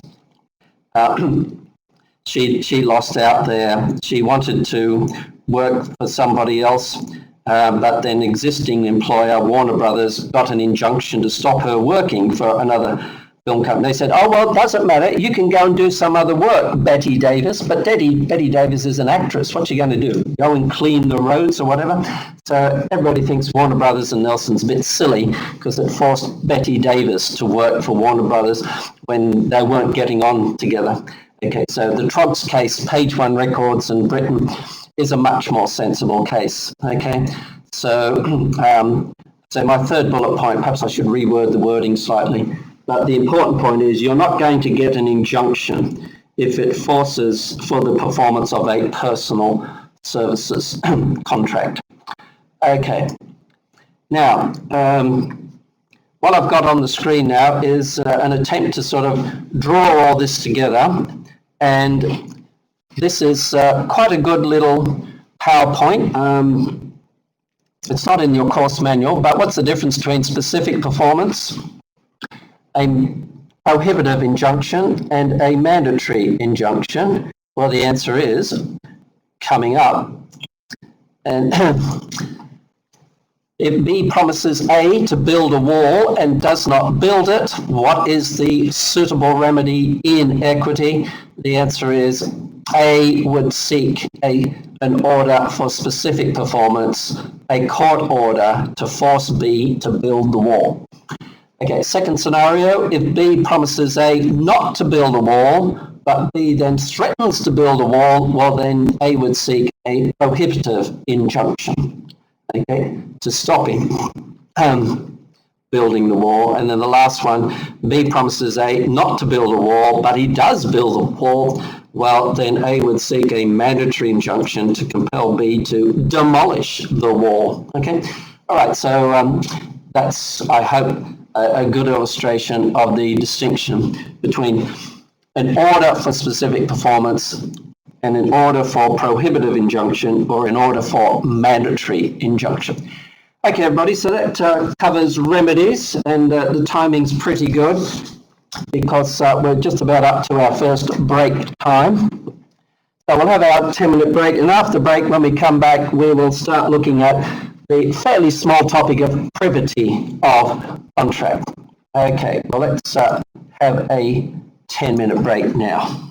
she lost out there. She wanted to work for somebody else, but then existing employer, Warner Brothers, got an injunction to stop her working for another film company. They said, oh, well, it doesn't matter. You can go and do some other work, Betty Davis. But Betty Davis is an actress. What's she going to do? Go and clean the roads or whatever? So everybody thinks Warner Brothers and Nelson's a bit silly because it forced Betty Davis to work for Warner Brothers when they weren't getting on together. Okay, so the Trogs case, page 1 records in Britain, is a much more sensible case. Okay, so so my third bullet point, perhaps I should reword the wording slightly, but the important point is you're not going to get an injunction if it forces for the performance of a personal services contract. Okay, now what I've got on the screen now is an attempt to sort of draw all this together, and this is quite a good little PowerPoint. It's not in your course manual, but what's the difference between specific performance, a prohibitive injunction, and a mandatory injunction? Well, the answer is coming up. And if B promises A to build a wall and does not build it, what is the suitable remedy in equity? The answer is A would seek an order for specific performance, a court order to force B to build the wall. Okay, second scenario, if B promises A not to build a wall, but B then threatens to build a wall, well then A would seek a prohibitive injunction, okay, to stop him building the wall. And then the last one, B promises A not to build a wall, but he does build a wall, well then A would seek a mandatory injunction to compel B to demolish the wall, okay? All right, so that's, I hope, a good illustration of the distinction between an order for specific performance and an order for prohibitive injunction or an order for mandatory injunction. Okay, everybody, so that covers remedies, and the timing's pretty good because we're just about up to our first break time. So we'll have our 10-minute break, and after break, when we come back, we will start looking at the fairly small topic of privity of contract. Okay, well, let's have a 10-minute break now.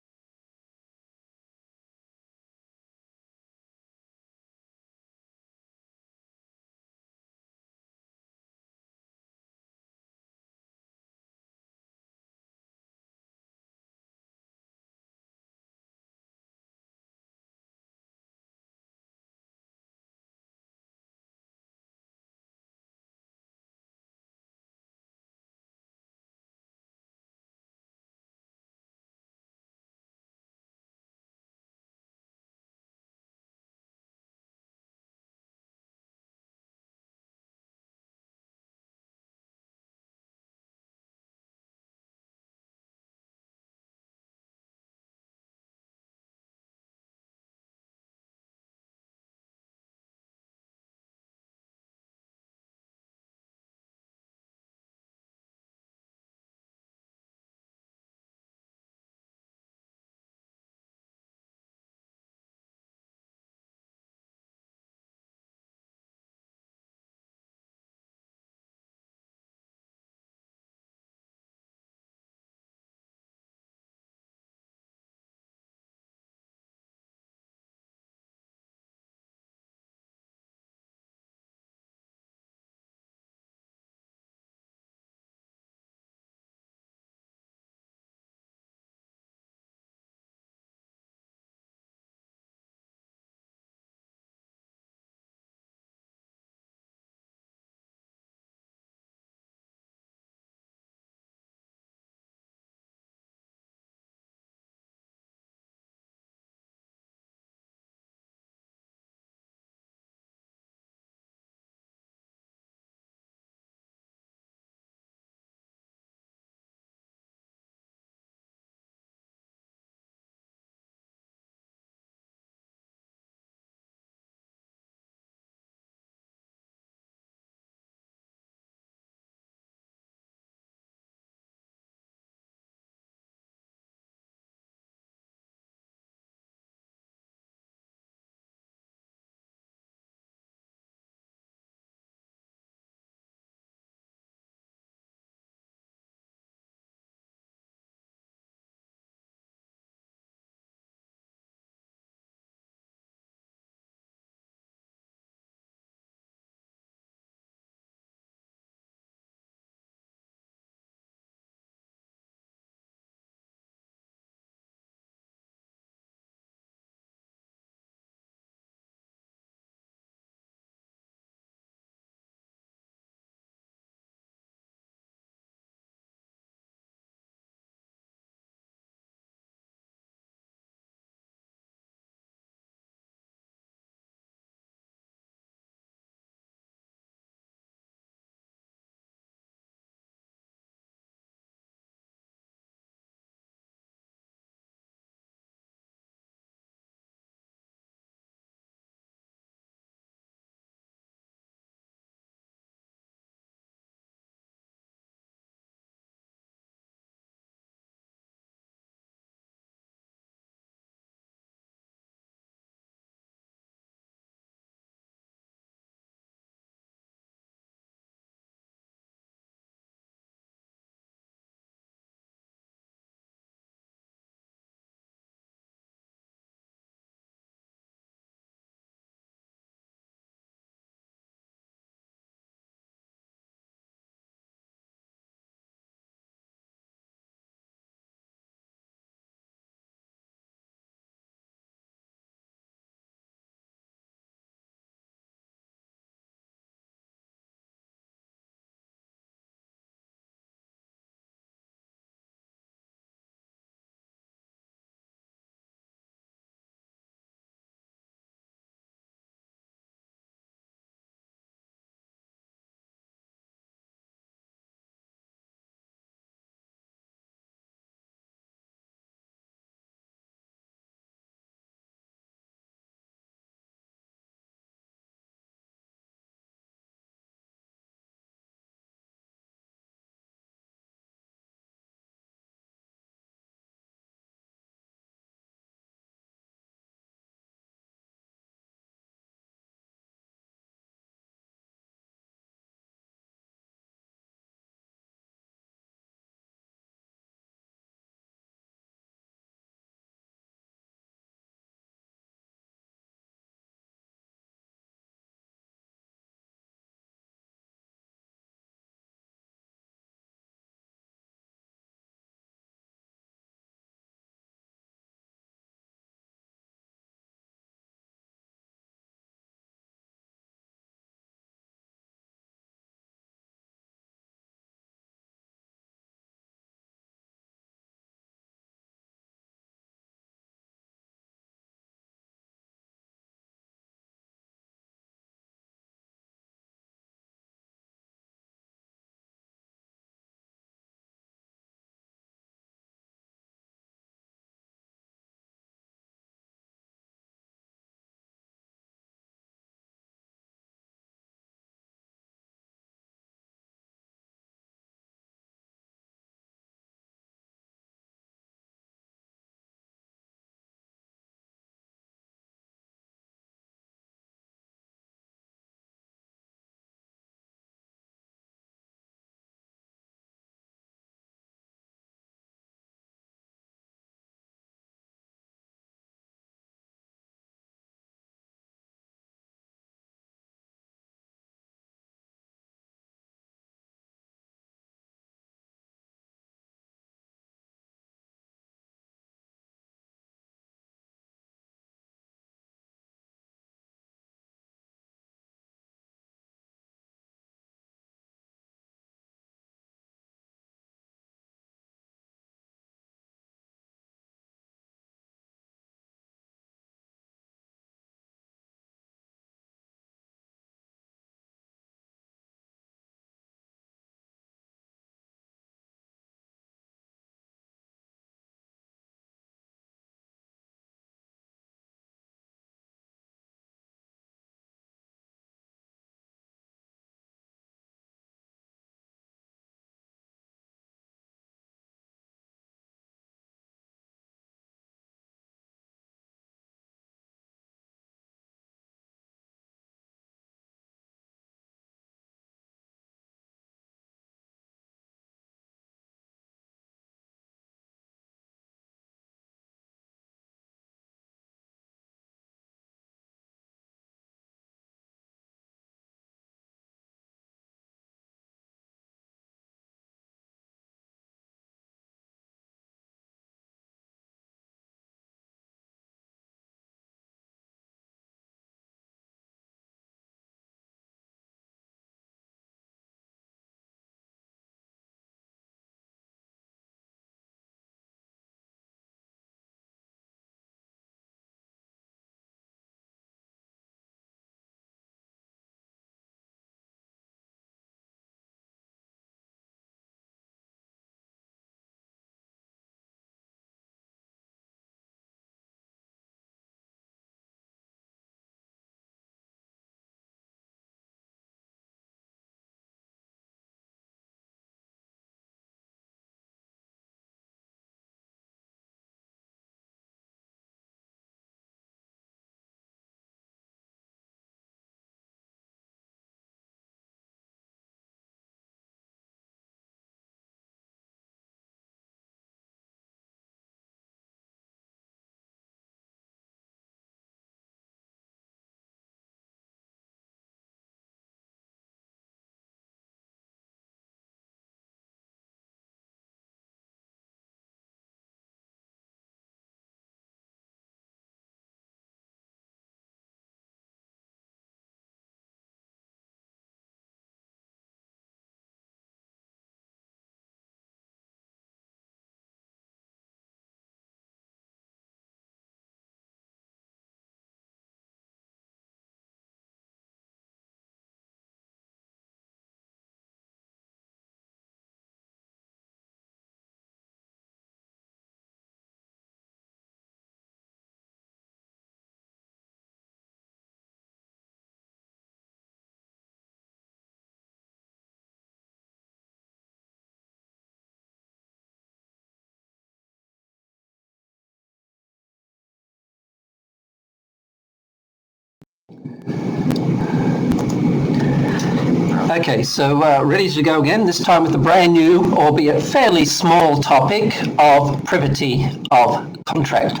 Okay, so ready to go again, this time with a brand new, albeit fairly small topic of privity of contract.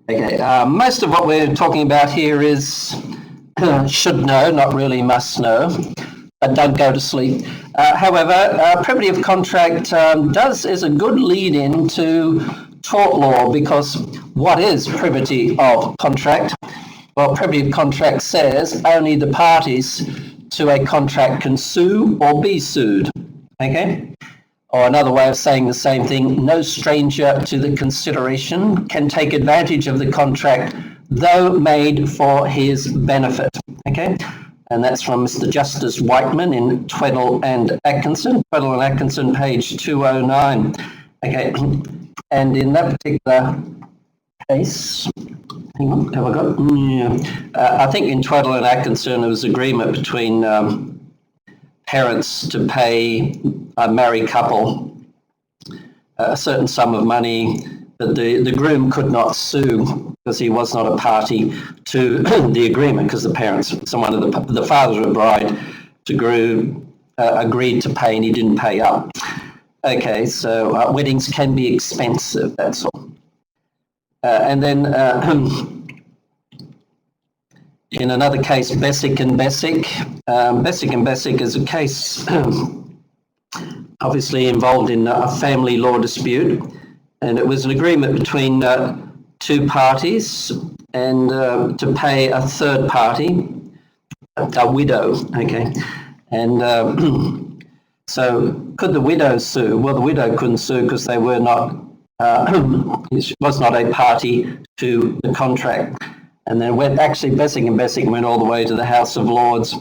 Okay, most of what we're talking about here is should know, not really must know, but don't go to sleep. However, privity of contract is a good lead-in to tort law, because what is privity of contract? Well, privity of contract says only the parties to a contract can sue or be sued, okay? Or another way of saying the same thing, no stranger to the consideration can take advantage of the contract, though made for his benefit, okay? And that's from Mr. Justice Whiteman in Tweddle and Atkinson, page 209, okay? And in that particular case, hang on, have I got? I think in Tweddle and Atkinson there was agreement between parents to pay a married couple a certain sum of money that the groom could not sue because he was not a party to the agreement, because the parents, the father of the bride, agreed to pay and he didn't pay up. Okay, so weddings can be expensive, that's all. And then in another case, Bessick and Bessick. Bessick and Bessick is a case obviously involved in a family law dispute, and it was an agreement between two parties and to pay a third party, a widow, okay? And so could the widow sue? Well, the widow couldn't sue because they were not was not a party to the contract. And then Bessick and Bessick went all the way to the House of Lords.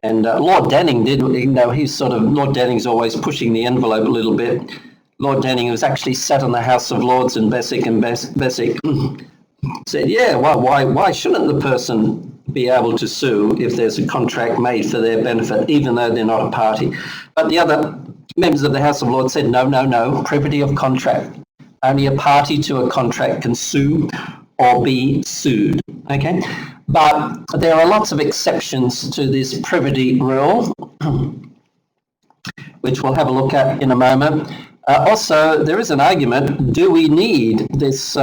And Lord Denning did, Lord Denning's always pushing the envelope a little bit. Lord Denning was actually sat on the House of Lords, and Bessick said, yeah, well, why shouldn't the person be able to sue if there's a contract made for their benefit, even though they're not a party? But the other members of the House of Lords said, no, privity of contract. Only a party to a contract can sue or be sued, okay? But there are lots of exceptions to this privity rule, which we'll have a look at in a moment. Also, there is an argument, do we need this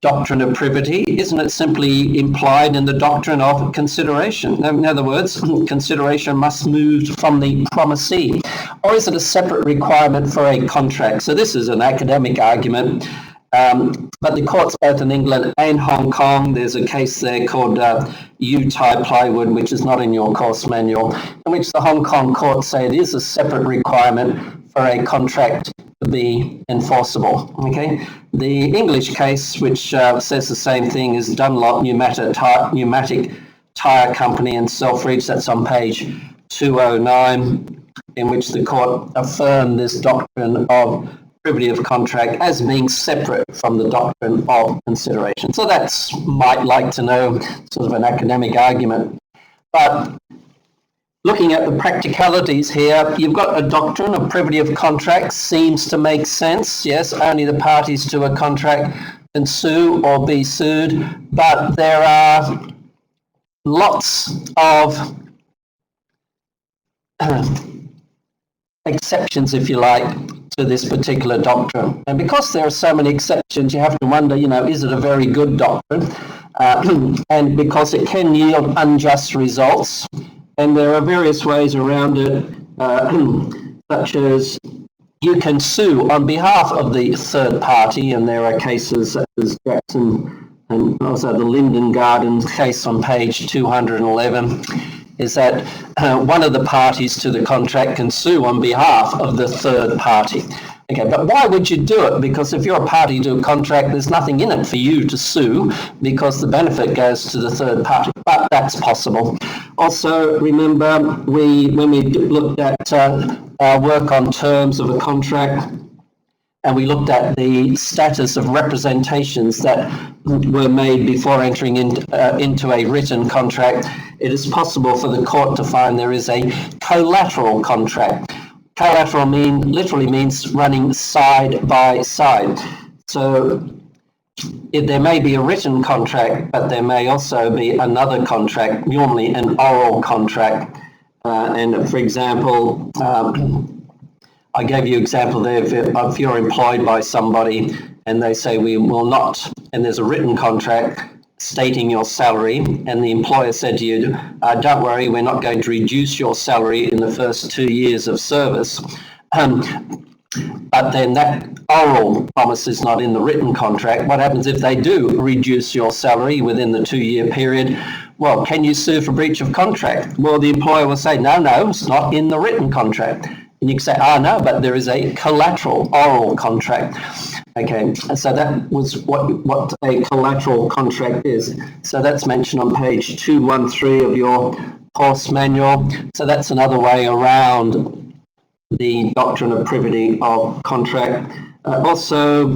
doctrine of privity? Isn't it simply implied in the doctrine of consideration? In other words, consideration must move from the promisee. Or is it a separate requirement for a contract? So this is an academic argument. But the courts both in England and Hong Kong, there's a case there called U-tie plywood, which is not in your course manual, in which the Hong Kong courts say it is a separate requirement for a contract to be enforceable. Okay, the English case, which says the same thing, is Dunlop Pneumatic Tyre Company and Selfridge. That's on page 209, in which the court affirmed this doctrine of privity of contract as being separate from the doctrine of consideration. So that's, might like to know, sort of an academic argument. But looking at the practicalities here, you've got a doctrine of privity of contract, seems to make sense. Yes, only the parties to a contract can sue or be sued, but there are lots of exceptions, if you like, to this particular doctrine. And because there are so many exceptions, you have to wonder, is it a very good doctrine? And because it can yield unjust results, and there are various ways around it, such as you can sue on behalf of the third party, and there are cases such as Jackson and also the Linden Gardens case on page 211, is that one of the parties to the contract can sue on behalf of the third party. Okay, but why would you do it? Because if you're a party to a contract, there's nothing in it for you to sue because the benefit goes to the third party, but that's possible. Also, remember, when we looked at our work on terms of a contract, and we looked at the status of representations that were made before entering into a written contract, it is possible for the court to find there is a collateral contract. Collateral literally means running side by side. So there may be a written contract, but there may also be another contract, normally an oral contract. And for example, I gave you an example there, if you're employed by somebody and they say we will not, and there's a written contract stating your salary, and the employer said to you, don't worry, we're not going to reduce your salary in the first 2 years of service. But then that oral promise is not in the written contract. What happens if they do reduce your salary within the 2-year period? Well, can you sue for breach of contract? Well, the employer will say, no, it's not in the written contract. And you can say, no, but there is a collateral oral contract. Okay, so that was what a collateral contract is. So that's mentioned on page 213 of your course manual. So that's another way around the doctrine of privity of contract. Also,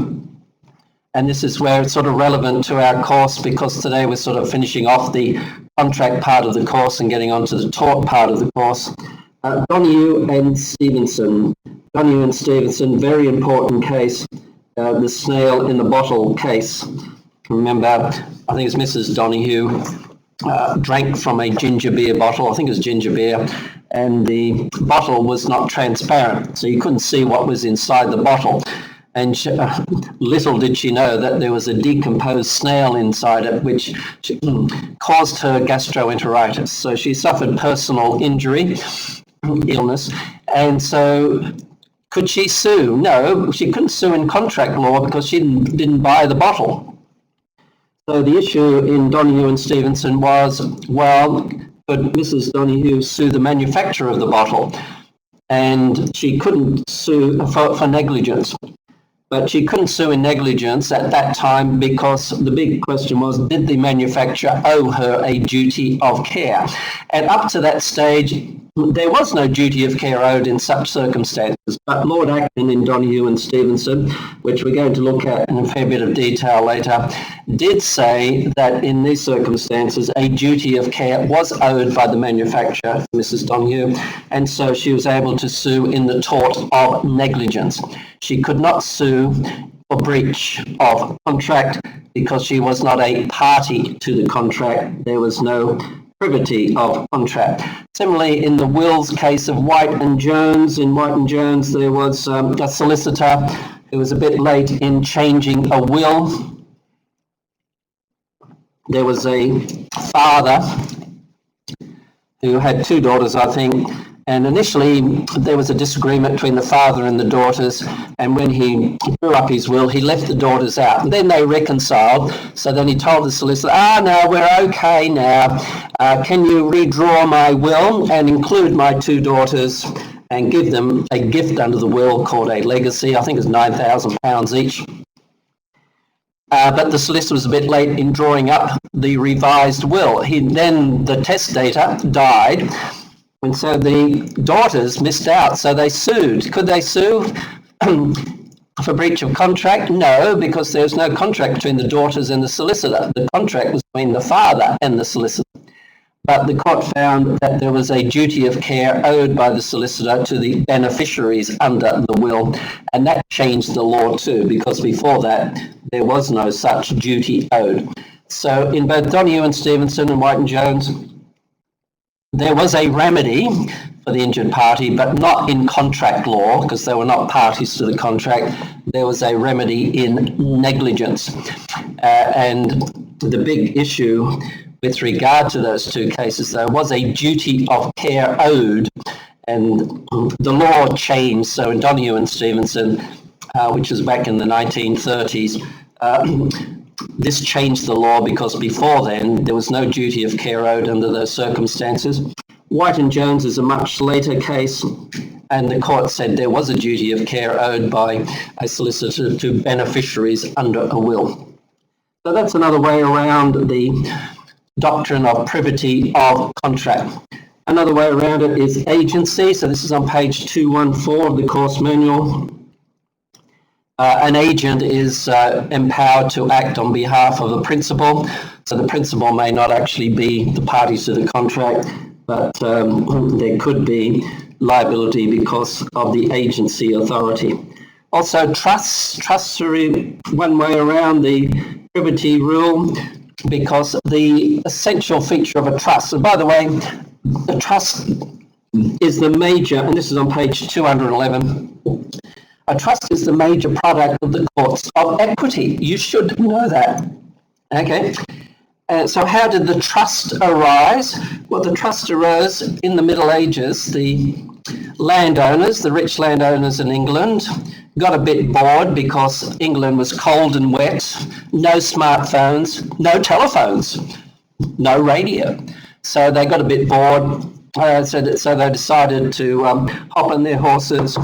and this is where it's sort of relevant to our course, because today we're sort of finishing off the contract part of the course and getting onto the tort part of the course. Donoghue and Stevenson. Donoghue and Stevenson, very important case, the snail in the bottle case. Remember, I think it's Mrs. Donoghue drank from a ginger beer bottle, I think it was ginger beer, and the bottle was not transparent, so you couldn't see what was inside the bottle. And little did she know that there was a decomposed snail inside it, which caused her gastroenteritis. So she suffered personal injury, illness, and so could she sue? No, she couldn't sue in contract law because she didn't buy the bottle. So the issue in Donoghue and Stevenson was, well, could Mrs. Donoghue sue the manufacturer of the bottle? And she couldn't sue for negligence. But she couldn't sue in negligence at that time because the big question was, did the manufacturer owe her a duty of care? And up to that stage, there was no duty of care owed in such circumstances. But Lord Acton in Donoghue and Stevenson, which we're going to look at in a fair bit of detail later, did say that in these circumstances, a duty of care was owed by the manufacturer, Mrs. Donoghue, and so she was able to sue in the tort of negligence. She could not sue for breach of contract because she was not a party to the contract. There was no privity of contract. Similarly, in the wills case of White and Jones, in White and Jones, there was a solicitor who was a bit late in changing a will. There was a father who had 2 daughters, I think, and initially there was a disagreement between the father and the daughters, and when he drew up his will, he left the daughters out. And then they reconciled, so then he told the solicitor, no, we're okay now. Can you redraw my will and include my 2 daughters and give them a gift under the will called a legacy? I think it's £9,000 each. But the solicitor was a bit late in drawing up the revised will. Then the testator died, and so the daughters missed out, so they sued. Could they sue for breach of contract? No, because there was no contract between the daughters and the solicitor. The contract was between the father and the solicitor. But the court found that there was a duty of care owed by the solicitor to the beneficiaries under the will, and that changed the law too, because before that there was no such duty owed. So in both Donoghue and Stevenson and White and Jones, there was a remedy for the injured party, but not in contract law, because they were not parties to the contract. There was a remedy in negligence. And the big issue with regard to those 2 cases, there was a duty of care owed, and the law changed. So in Donoghue and Stevenson, which was back in the 1930s, this changed the law because before then there was no duty of care owed under those circumstances. White and Jones is a much later case, and the court said there was a duty of care owed by a solicitor to beneficiaries under a will. So that's another way around the doctrine of privity of contract. Another way around it is agency. So this is on page 214 of the course manual. An agent is empowered to act on behalf of the principal. So the principal may not actually be the party to the contract, but there could be liability because of the agency authority. Also, trusts are one way around the privity rule, because the essential feature of a trust, and by the way, the trust is the major, and this is on page 211, a trust is the major product of the courts of equity. You should know that. Okay. So how did the trust arise? Well, the trust arose in the Middle Ages. The landowners, the rich landowners in England, got a bit bored because England was cold and wet, no smartphones, no telephones, no radio. So they got a bit bored, so they decided to hop on their horses,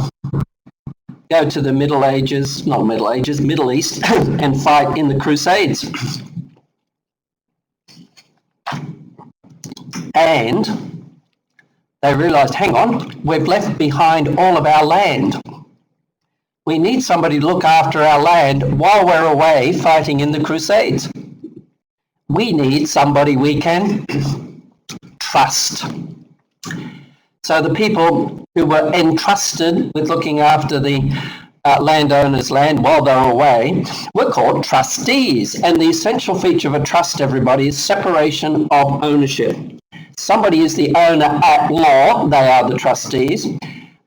go to the Middle East, and fight in the Crusades. And they realised, hang on, we've left behind all of our land. We need somebody to look after our land while we're away fighting in the Crusades. We need somebody we can trust. So the people who were entrusted with looking after the landowners' land while they were away were called trustees. And the essential feature of a trust, everybody, is separation of ownership. Somebody is the owner at law, they are the trustees,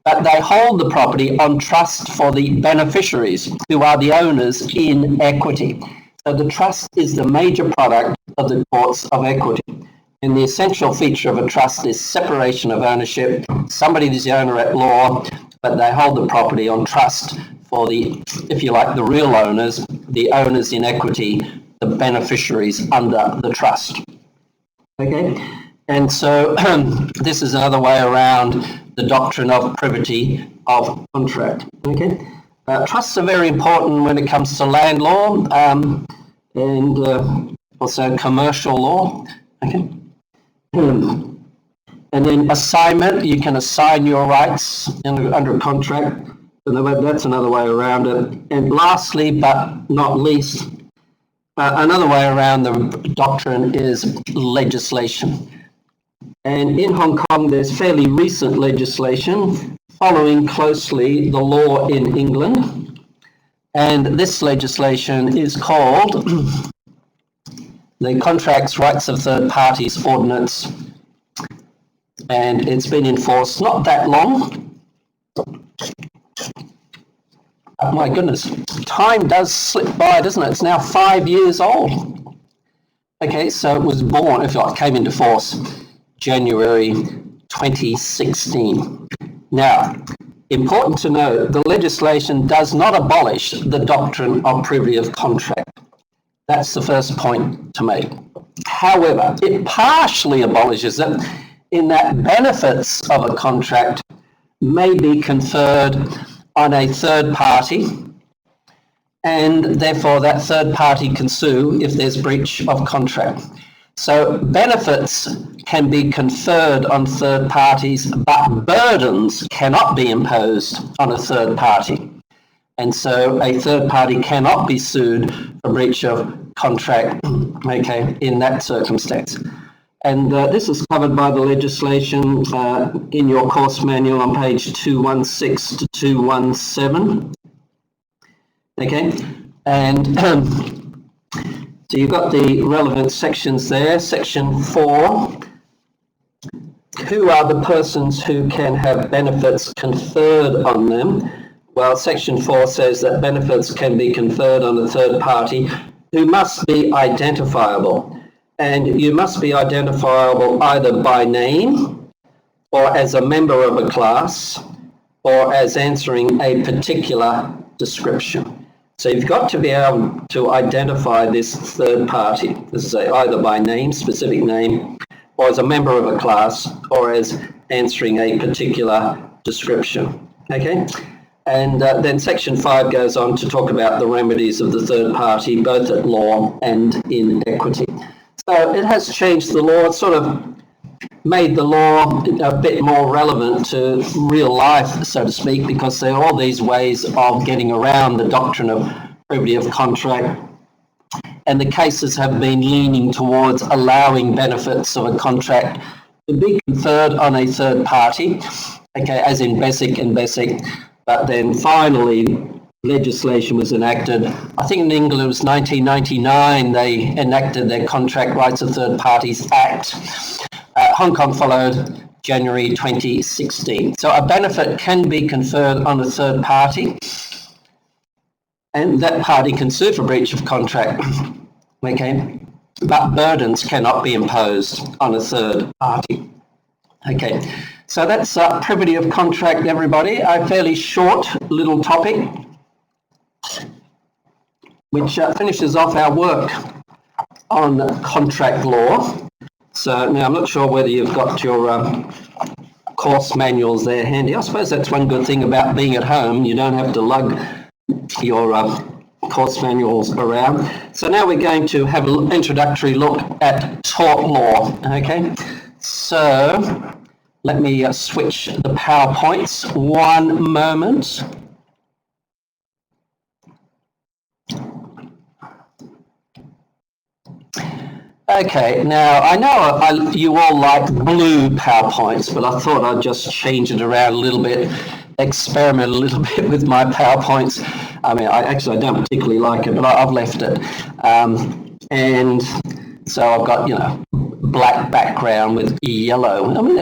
but they hold the property on trust for the beneficiaries, who are the owners in equity. So the trust is the major product of the courts of equity. And the essential feature of a trust is separation of ownership. Somebody is the owner at law, but they hold the property on trust for the, if you like, the real owners, the owners in equity, the beneficiaries under the trust. Okay? And so this is another way around the doctrine of privity of contract. Okay? Trusts are very important when it comes to land law and also commercial law. Okay? And then assignment, you can assign your rights under a contract. And that's another way around it. And lastly, but not least, another way around the doctrine is legislation. And in Hong Kong, there's fairly recent legislation following closely the law in England. And this legislation is called the Contracts, Rights of Third Parties Ordinance. And it's been enforced not that long. Oh my goodness, time does slip by, doesn't it? It's now 5 years old. Okay, so it was born, if you like, came into force January 2016. Now, important to note, the legislation does not abolish the doctrine of privity of contract. That's the first point to make. However, it partially abolishes it in that benefits of a contract may be conferred on a third party, and therefore that third party can sue if there's breach of contract. So benefits can be conferred on third parties, but burdens cannot be imposed on a third party. And so a third party cannot be sued for breach of contract, okay, in that circumstance. And this is covered by the legislation in your course manual on page 216 to 217. Okay, and so you've got the relevant sections there. Section 4, who are the persons who can have benefits conferred on them? Well, section 4 says that benefits can be conferred on a third party who must be identifiable. And you must be identifiable either by name or as a member of a class or as answering a particular description. So you've got to be able to identify this third party, this is either by name, specific name, or as a member of a class or as answering a particular description. Okay? And then section 5 goes on to talk about the remedies of the third party, both at law and in equity. So it has changed the law. It's sort of made the law a bit more relevant to real life, so to speak, because there are all these ways of getting around the doctrine of privity of contract. And the cases have been leaning towards allowing benefits of a contract to be conferred on a third party, okay, as in basic and basic. But then finally, legislation was enacted. I think in England it was 1999 they enacted their Contract Rights of Third Parties Act. Hong Kong followed January 2016. So a benefit can be conferred on a third party, and that party can sue for breach of contract, okay? But burdens cannot be imposed on a third party. Okay, so that's privity of contract, everybody. A fairly short little topic, which finishes off our work on contract law. So now I'm not sure whether you've got your course manuals there handy. I suppose that's one good thing about being at home. You don't have to lug your course manuals around. So now we're going to have an introductory look at tort law. Okay, so let me switch the PowerPoints one moment. Okay, now I know you all like blue PowerPoints, but I thought I'd just change it around a little bit, experiment a little bit with my PowerPoints. I mean, I don't particularly like it, but I've left it. And so I've got, black background with yellow. I mean,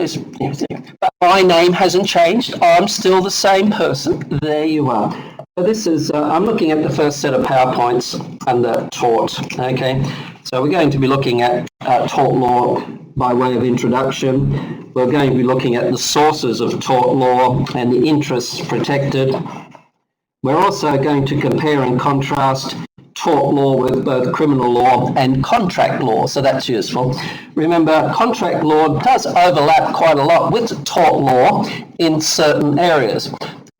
but my name hasn't changed. I'm still the same person. There you are. So this is, I'm looking at the first set of PowerPoints under tort, okay? So we're going to be looking at tort law by way of introduction. We're going to be looking at the sources of tort law and the interests protected. We're also going to compare and contrast tort law with both criminal law and contract law, so that's useful. Remember, contract law does overlap quite a lot with tort law in certain areas.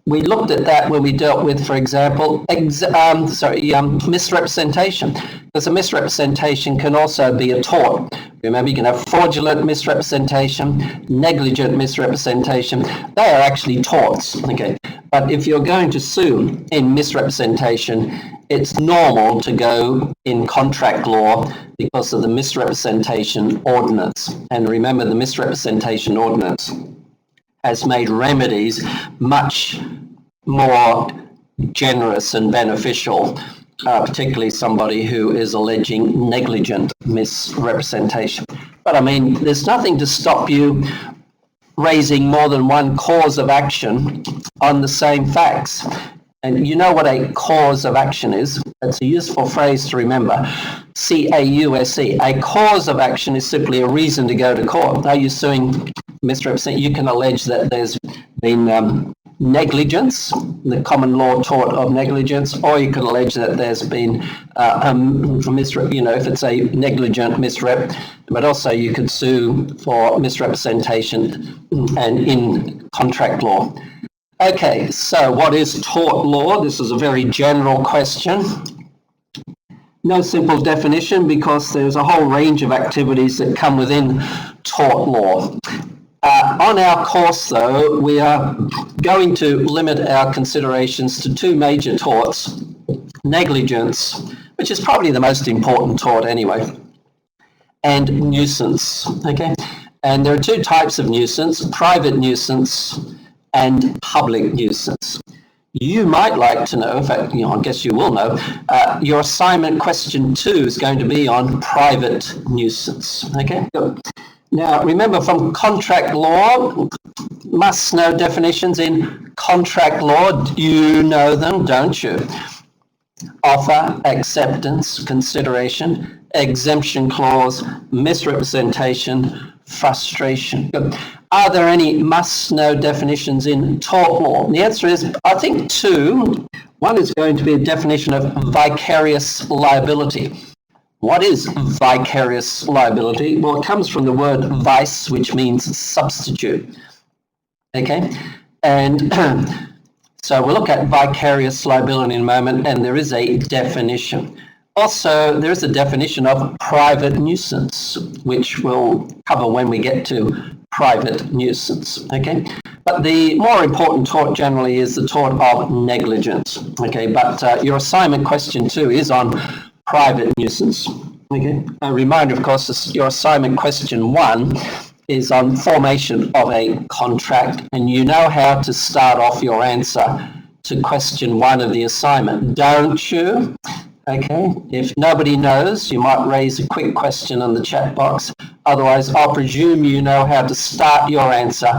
We looked at that when we dealt with, for example, misrepresentation, because a misrepresentation can also be a tort. Remember, you can have fraudulent misrepresentation, negligent misrepresentation. They are actually torts, okay? But if you're going to sue in misrepresentation, it's normal to go in contract law because of the misrepresentation ordinance. And remember, the misrepresentation ordinance has made remedies much more generous and beneficial, particularly somebody who is alleging negligent misrepresentation. But I mean, there's nothing to stop you raising more than one cause of action on the same facts. And you know what a cause of action is? It's a useful phrase to remember. C-A-U-S-E. A cause of action is simply a reason to go to court. Are you suing misrepresent? You can allege that there's been negligence, the common law tort of negligence, or you can allege that there's been if it's a negligent misrep, but also you could sue for misrepresentation and in contract law. Okay, so what is tort law? This is a very general question. No simple definition because there's a whole range of activities that come within tort law. On our course, though, we are going to limit our considerations to two major torts: negligence, which is probably the most important tort anyway, and nuisance, okay? And there are two types of nuisance: private nuisance and public nuisance. You might like to know, in fact, I guess you will know, your assignment question 2 is going to be on private nuisance, okay? Good. Now, remember from contract law, must know definitions in contract law. You know them, don't you? Offer, acceptance, consideration, exemption clause, misrepresentation, frustration. Good. Are there any must-know definitions in tort law? The answer is, I think 2. One is going to be a definition of vicarious liability. What is vicarious liability? Well, it comes from the word vice, which means substitute. Okay? And so we'll look at vicarious liability in a moment, and there is a definition. Also, there is a definition of private nuisance, which we'll cover when we get to private nuisance, okay? But the more important tort generally is the tort of negligence, okay? But your assignment question 2 is on private nuisance, okay? A reminder, of course, your assignment question 1 is on formation of a contract, and you know how to start off your answer to question 1 of the assignment, don't you? Okay, if nobody knows, you might raise a quick question on the chat box. Otherwise, I'll presume you know how to start your answer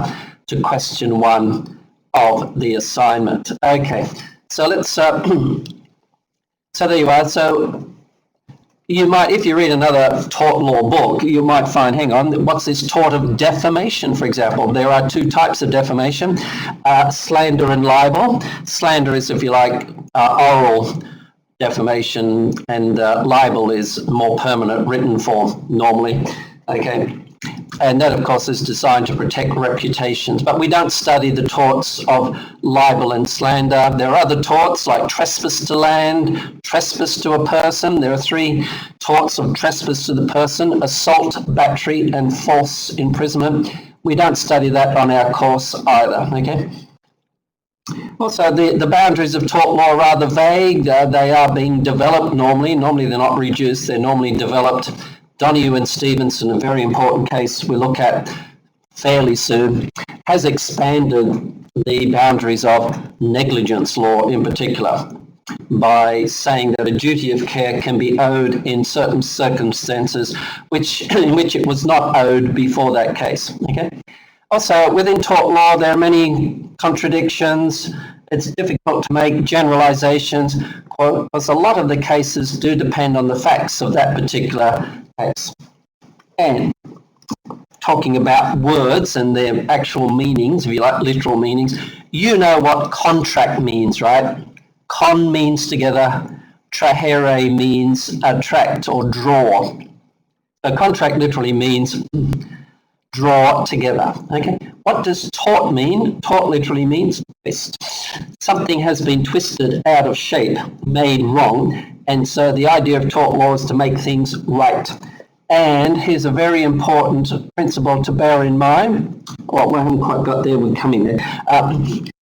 to question 1 of the assignment. Okay, so let's, so there you are. So you might, if you read another tort law book, you might find, hang on, what's this tort of defamation, for example? There are 2 types of defamation, slander and libel. Slander is, if you like, oral defamation, and libel is more permanent, written form normally. Okay, and that of course is designed to protect reputations, but we don't study the torts of libel and slander. There are other torts like trespass to land, trespass to a person. There are 3 torts of trespass to the person: assault, battery, and false imprisonment. We don't study that on our course either. Okay. Also, the boundaries of tort law are rather vague. They are being developed normally. Normally they're not reduced, they're normally developed. Donoghue and Stevenson, a very important case we look at fairly soon, has expanded the boundaries of negligence law in particular by saying that a duty of care can be owed in certain circumstances in which it was not owed before that case. Okay. Also, within tort law, there are many contradictions. It's difficult to make generalizations because a lot of the cases do depend on the facts of that particular case. And talking about words and their actual meanings, if you like, literal meanings, you know what contract means, right? Con means together, trahere means attract or draw. So contract literally means draw together. Okay. What does tort mean? Tort literally means twist. Something has been twisted out of shape, made wrong, and so the idea of tort law is to make things right. And here's a very important principle to bear in mind. Well, we haven't quite got there, we're coming there.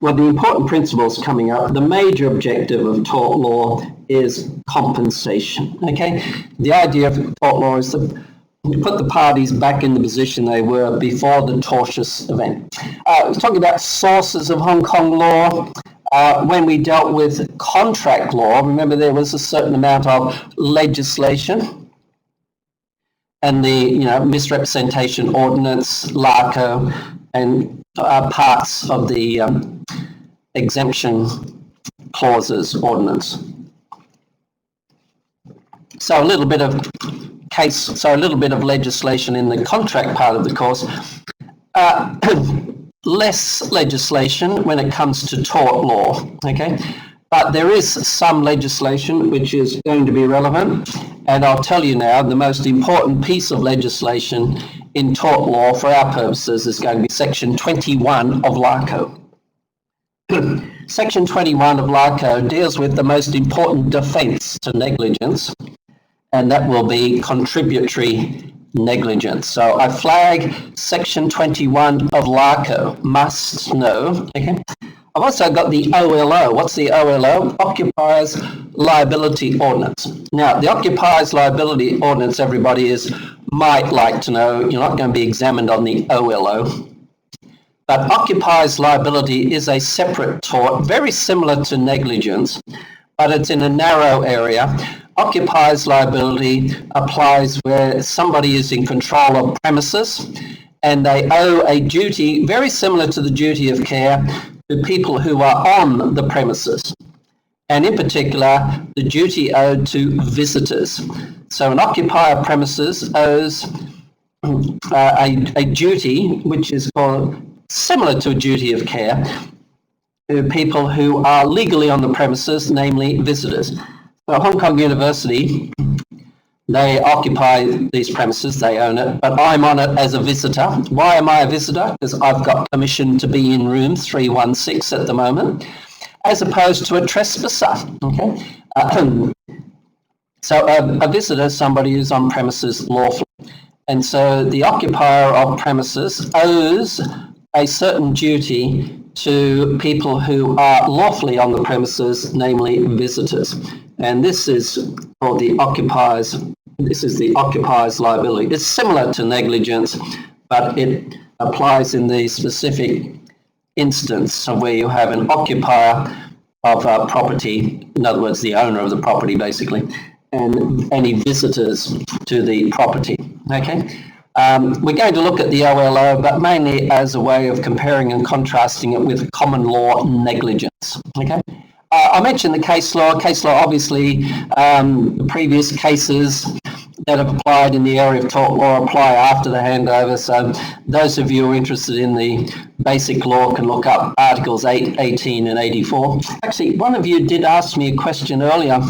Well, the important principles coming up, the major objective of tort law is compensation. Okay. The idea of tort law is to put the parties back in the position they were before the tortious event. I was talking about sources of Hong Kong law. When we dealt with contract law, remember there was a certain amount of legislation, and the misrepresentation ordinance, LARCO, and parts of the exemption clauses ordinance. So a little bit of legislation in the contract part of the course. Less legislation when it comes to tort law, okay? But there is some legislation which is going to be relevant, and I'll tell you now, the most important piece of legislation in tort law for our purposes is going to be Section 21 of LARCO. Section 21 of LARCO deals with the most important defence to negligence, and that will be contributory negligence. So I flag Section 21 of LARCO, must know. Okay. I've also got the OLO. What's the OLO? Occupiers Liability Ordinance. Now, the Occupiers Liability Ordinance, everybody might like to know, you're not going to be examined on the OLO. But occupiers liability is a separate tort, very similar to negligence, but it's in a narrow area. Occupiers liability applies where somebody is in control of premises and they owe a duty very similar to the duty of care to people who are on the premises, and in particular the duty owed to visitors. So an occupier of premises owes a duty which is called similar to a duty of care to people who are legally on the premises, namely visitors. So Hong Kong University, they occupy these premises, they own it, but I'm on it as a visitor. Why am I a visitor? Because I've got permission to be in room 316 at the moment, as opposed to a trespasser. Okay. So a visitor is somebody who's on premises lawfully. And so the occupier of premises owes a certain duty to people who are lawfully on the premises, namely visitors. And this is called the occupiers. This is the occupiers liability. It's similar to negligence, but it applies in the specific instance of where you have an occupier property, in other words, the owner of the property, basically, and any visitors to the property. Okay. We're going to look at the OLO, but mainly as a way of comparing and contrasting it with common law negligence. Okay. I mentioned the case law. Case law, obviously, the previous cases that have applied in the area of tort law apply after the handover. So those of you who are interested in the basic law can look up Articles 8, 18 and 84. Actually, one of you did ask me a question earlier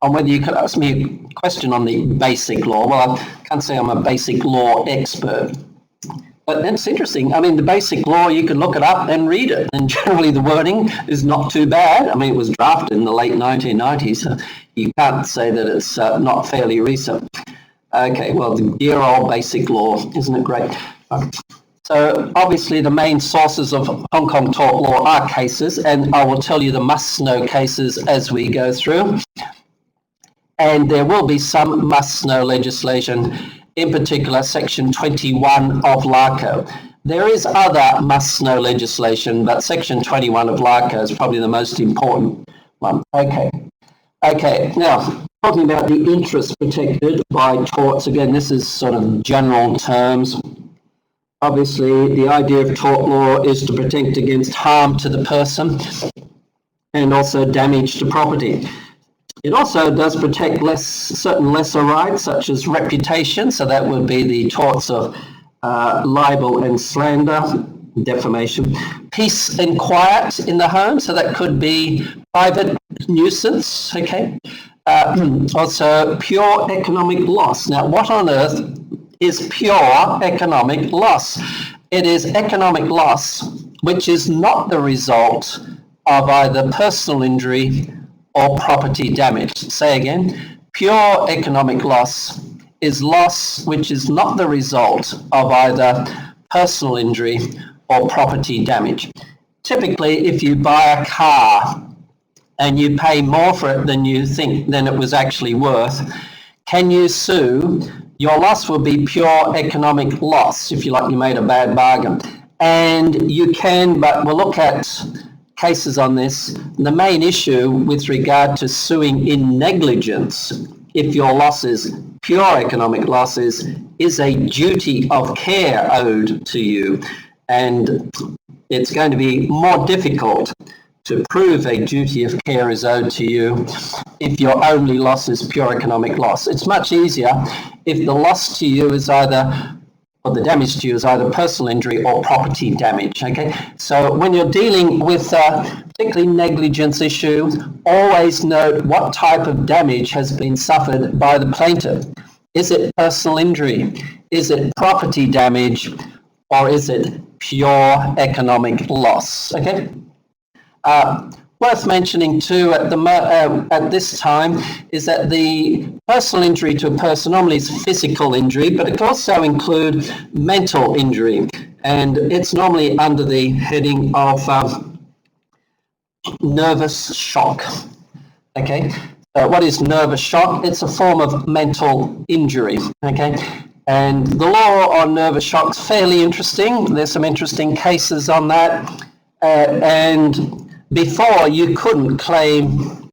on whether you could ask me a question on the basic law. Well, I can't say I'm a basic law expert. But that's interesting. I mean, the basic law, you can look it up and read it. And generally the wording is not too bad. I mean, it was drafted in the late 1990s. So you can't say that it's not fairly recent. Okay, well, the dear old basic law, isn't it great? So obviously the main sources of Hong Kong tort law are cases, and I will tell you the must-know cases as we go through. And there will be some must-know legislation, in particular Section 21 of LACO. There is other must-know legislation, but Section 21 of LACO is probably the most important one. Okay, now talking about the interests protected by torts, again, this is sort of general terms. Obviously, the idea of tort law is to protect against harm to the person and also damage to property. It also does protect certain lesser rights, such as reputation, so that would be the torts of libel and slander, defamation. Peace and quiet in the home, so that could be private nuisance, okay? Also, pure economic loss. Now, what on earth is pure economic loss? It is economic loss which is not the result of either personal injury or property damage. Say again, pure economic loss is loss which is not the result of either personal injury or property damage. Typically, if you buy a car and you pay more for it than you think than it was actually worth, can you sue? Your loss will be pure economic loss, if you like, you made a bad bargain. And you can, but we'll look at cases on this. The main issue with regard to suing in negligence, if your loss is pure economic losses, is a duty of care owed to you. And it's going to be more difficult to prove a duty of care is owed to you if your only loss is pure economic loss. It's much easier if the loss to you is either, or the damage to you is either personal injury or property damage, okay? So when you're dealing with a particularly negligence issue, always note what type of damage has been suffered by the plaintiff. Is it personal injury? Is it property damage? Or is it pure economic loss, okay? Worth mentioning too at this time is that the personal injury to a person normally is physical injury, but it can also include mental injury, and it's normally under the heading of nervous shock. Okay, what is nervous shock? It's a form of mental injury. Okay, and the law on nervous shock is fairly interesting. There's some interesting cases on that, and before, you couldn't claim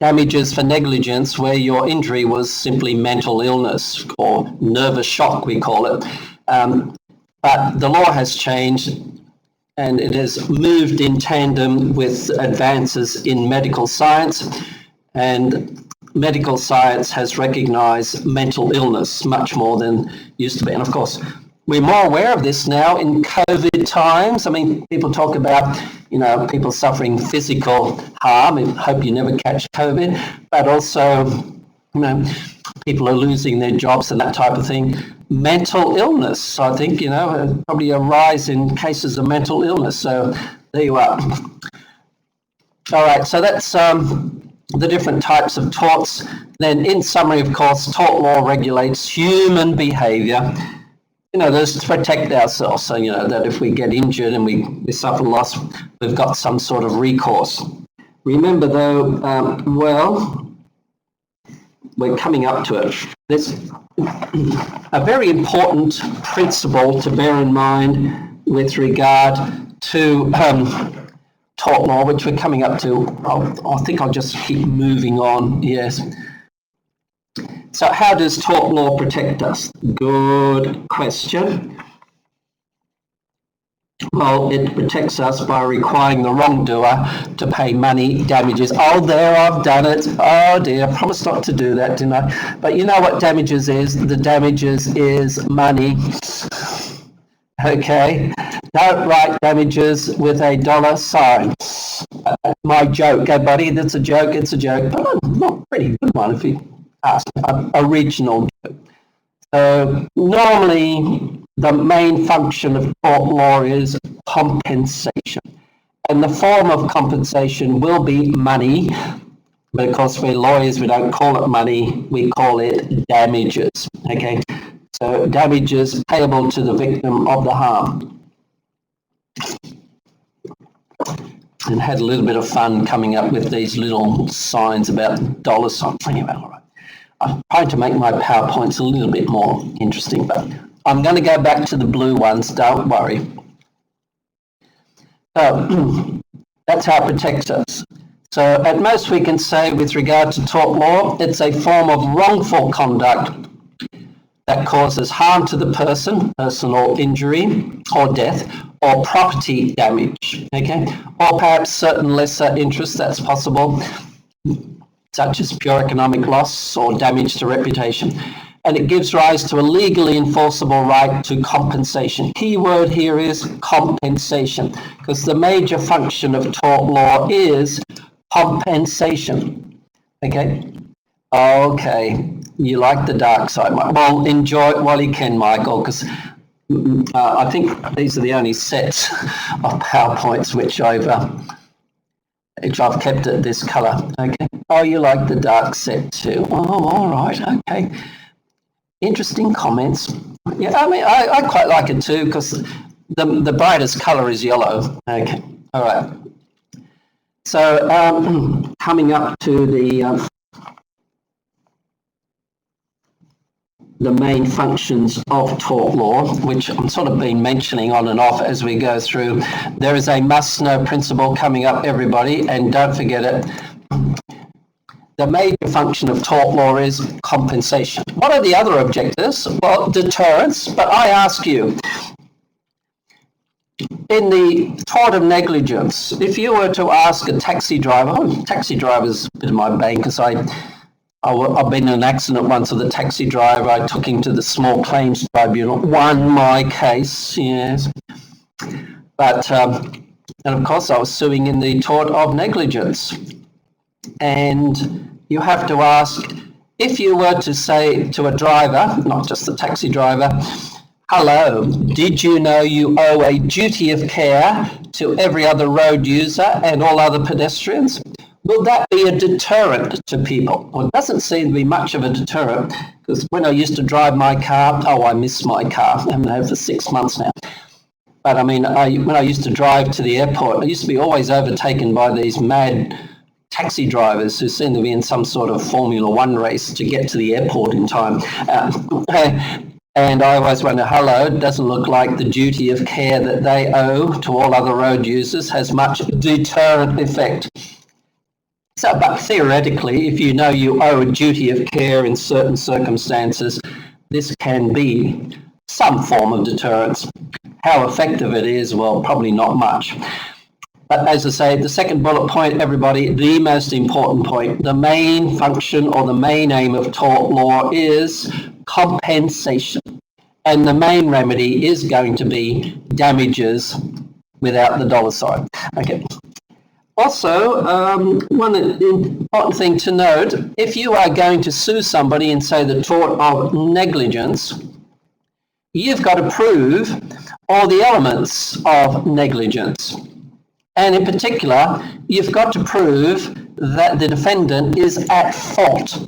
damages for negligence where your injury was simply mental illness or nervous shock, we call it. But the law has changed and it has moved in tandem with advances in medical science, and medical science has recognized mental illness much more than used to be. And of course, we're more aware of this now in COVID times. I mean, people talk about, people suffering physical harm. I hope you never catch COVID, but also, people are losing their jobs and that type of thing. Mental illness, I think, probably a rise in cases of mental illness. So there you are. All right, so that's the different types of torts. Then in summary, of course, tort law regulates human behavior. There's to protect ourselves, so that if we get injured and we suffer loss, we've got some sort of recourse. Remember though, we're coming up to it. There's a very important principle to bear in mind with regard to tort law, which we're coming up to. I think I'll just keep moving on. Yes. So how does tort law protect us? Good question. Well, it protects us by requiring the wrongdoer to pay money damages. Oh, there, I've done it. Oh dear, I promised not to do that, didn't I? But you know what damages is? The damages is money. Okay? Don't write damages with a dollar sign. My joke, okay, buddy, that's a joke, it's a joke. But not a pretty good one if you ask. Original joke. So normally the main function of tort law is compensation. And the form of compensation will be money. But of course, we're lawyers, we don't call it money, we call it damages. Okay? So damages payable to the victim of the harm. And had a little bit of fun coming up with these little signs about dollar signs. Anyway, all right. I'm trying to make my PowerPoints a little bit more interesting, but I'm going to go back to the blue ones, don't worry. So that's how it protects us. So at most we can say with regard to tort law, it's a form of wrongful conduct that causes harm to the person, personal injury or death, or property damage, okay? Or perhaps certain lesser interests, that's possible, such as pure economic loss or damage to reputation. And it gives rise to a legally enforceable right to compensation. Key word here is compensation, because the major function of tort law is compensation, okay? Okay, you like the dark side. Well, enjoy it while you can, Michael, because I think these are the only sets of PowerPoints which I've kept at this colour. Okay. Oh, you like the dark set too. Oh, all right. Okay. Interesting comments. Yeah, I mean, I quite like it too because the brightest colour is yellow. Okay. All right. So coming up to the main functions of tort law, which I'm sort of been mentioning on and off as we go through. There is a must-know principle coming up, everybody, and don't forget it. The major function of tort law is compensation. What are the other objectives? Well, deterrence, but I ask you, in the tort of negligence, if you were to ask a taxi driver, taxi driver's a bit of my bane because I've been in an accident once with a taxi driver. I took him to the small claims tribunal, won my case, yes. But, and of course, I was suing in the tort of negligence. And you have to ask, if you were to say to a driver, not just the taxi driver, hello, did you know you owe a duty of care to every other road user and all other pedestrians? Will that be a deterrent to people? Well, it doesn't seem to be much of a deterrent because when I used to drive my car, I miss my car. I haven't had it for 6 months now. But I mean, when I used to drive to the airport, I used to be always overtaken by these mad taxi drivers who seem to be in some sort of Formula One race to get to the airport in time. And I always wonder, hello, it doesn't look like the duty of care that they owe to all other road users has much deterrent effect. So, but theoretically, if you know you owe a duty of care in certain circumstances, this can be some form of deterrence. How effective it is, well, probably not much. But as I say, the second bullet point, everybody, the most important point, the main function or the main aim of tort law is compensation. And the main remedy is going to be damages without the dollar sign. Okay. Also, one important thing to note, if you are going to sue somebody and say the tort of negligence, you've got to prove all the elements of negligence. And in particular, you've got to prove that the defendant is at fault.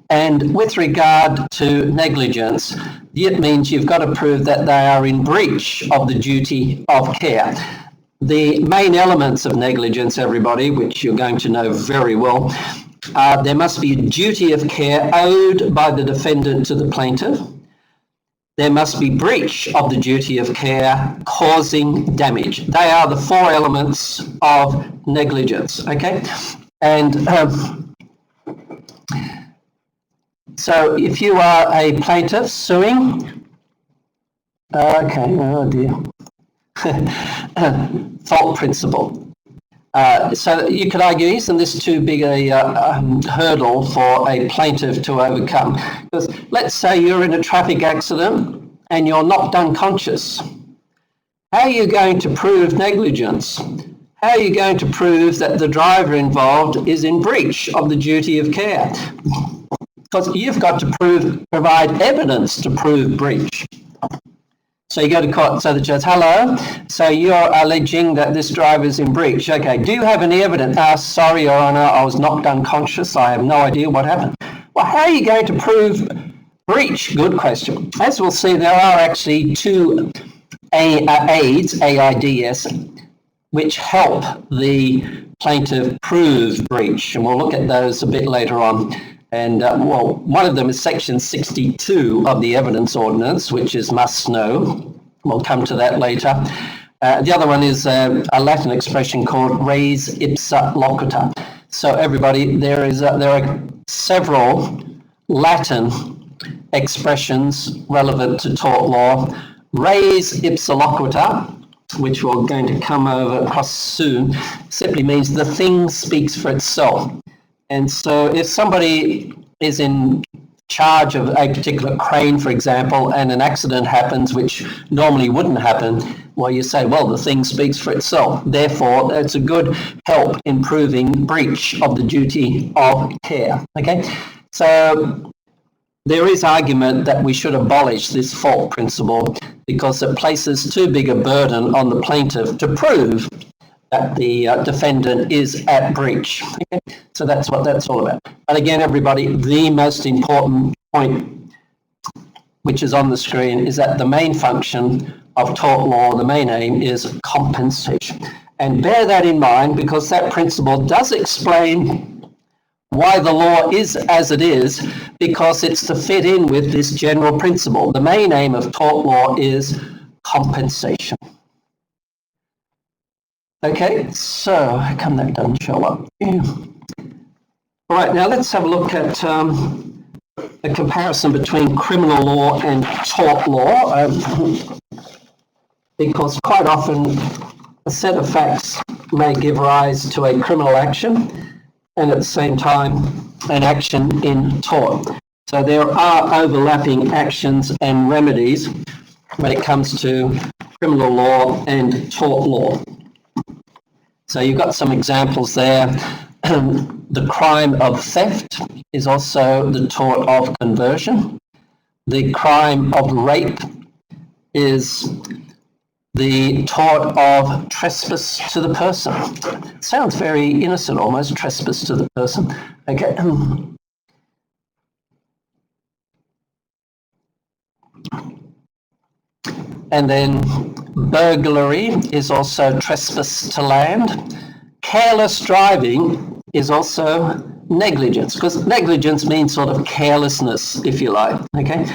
And with regard to negligence, it means you've got to prove that they are in breach of the duty of care. The main elements of negligence, everybody, which you're going to know very well, there must be a duty of care owed by the defendant to the plaintiff. there must be breach of the duty of care causing damage. They are the four elements of negligence, okay? And so if you are a plaintiff suing, okay, oh dear, fault principle. So you could argue, isn't this too big a hurdle for a plaintiff to overcome? Because let's say you're in a traffic accident and you're knocked unconscious. How are you going to prove negligence? How are you going to prove that the driver involved is in breach of the duty of care? Because you've got to provide evidence to prove breach. So you go to court, so the judge, hello, so you're alleging that this driver is in breach. Okay, do you have any evidence? Sorry, Your Honour, I was knocked unconscious. I have no idea what happened. Well, how are you going to prove breach? Good question. As we'll see, there are actually two aids, AIDS, which help the plaintiff prove breach. And we'll look at those a bit later on. And well, one of them is section 62 of the evidence ordinance, which is must know. We'll come to that later. The other one is a Latin expression called res ipsa locuta. So everybody, there are several Latin expressions relevant to tort law. Res ipsa locuta, which we're going to come over across soon, simply means the thing speaks for itself. And so if somebody is in charge of a particular crane, for example, and an accident happens, which normally wouldn't happen, well, you say, well, the thing speaks for itself. Therefore, it's a good help in proving breach of the duty of care. Okay, so there is argument that we should abolish this fault principle because it places too big a burden on the plaintiff to prove that the defendant is at breach. Okay? So that's what that's all about. But again, everybody, the most important point, which is on the screen, is that the main function of tort law, the main aim, is compensation. And bear that in mind, because that principle does explain why the law is as it is, because it's to fit in with this general principle. The main aim of tort law is compensation. Okay, so how come that doesn't show up? Yeah. All right, now let's have a look at a comparison between criminal law and tort law, because quite often a set of facts may give rise to a criminal action and at the same time an action in tort. So there are overlapping actions and remedies when it comes to criminal law and tort law. So you've got some examples there. The crime of theft is also the tort of conversion. The crime of rape is the tort of trespass to the person. It sounds very innocent, almost, trespass to the person. Okay. And then burglary is also trespass to land. Careless driving is also negligence, because negligence means sort of carelessness, if you like, okay?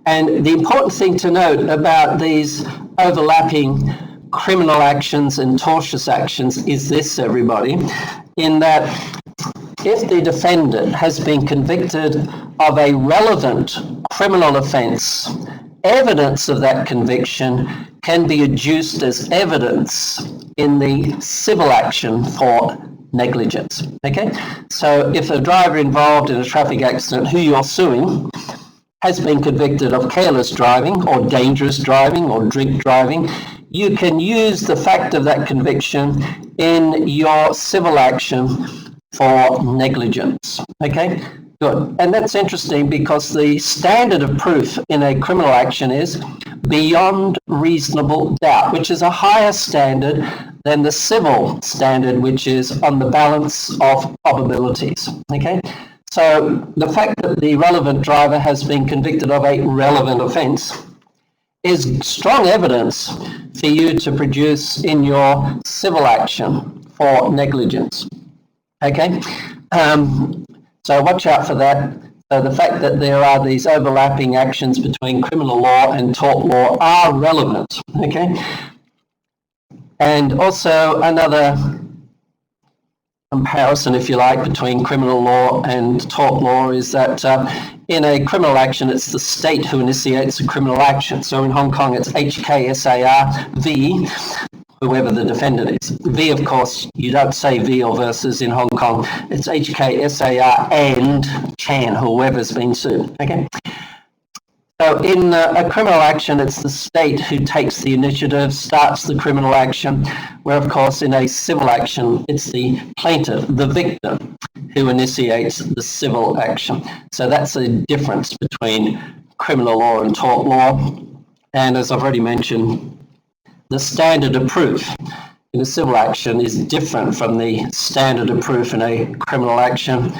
And the important thing to note about these overlapping criminal actions and tortious actions is this, everybody, in that if the defendant has been convicted of a relevant criminal offence, evidence of that conviction can be adduced as evidence in the civil action for negligence. Okay, so if a driver involved in a traffic accident who you're suing has been convicted of careless driving or dangerous driving or drink driving, you can use the fact of that conviction in your civil action for negligence. Okay, good. And that's interesting because the standard of proof in a criminal action is beyond reasonable doubt, which is a higher standard than the civil standard, which is on the balance of probabilities. Okay, so the fact that the relevant driver has been convicted of a relevant offence is strong evidence for you to produce in your civil action for negligence. Okay, so watch out for that. So the fact that there are these overlapping actions between criminal law and tort law are relevant, okay? And also another comparison, if you like, between criminal law and tort law is that in a criminal action, it's the state who initiates a criminal action. So in Hong Kong, it's HKSAR v, whoever the defendant is. V, of course, you don't say V or versus in Hong Kong. It's HKSAR and Chan, whoever's been sued. Okay. So in a criminal action, it's the state who takes the initiative, starts the criminal action, where of course in a civil action, it's the plaintiff, the victim, who initiates the civil action. So that's a difference between criminal law and tort law. And as I've already mentioned, the standard of proof in a civil action is different from the standard of proof in a criminal action.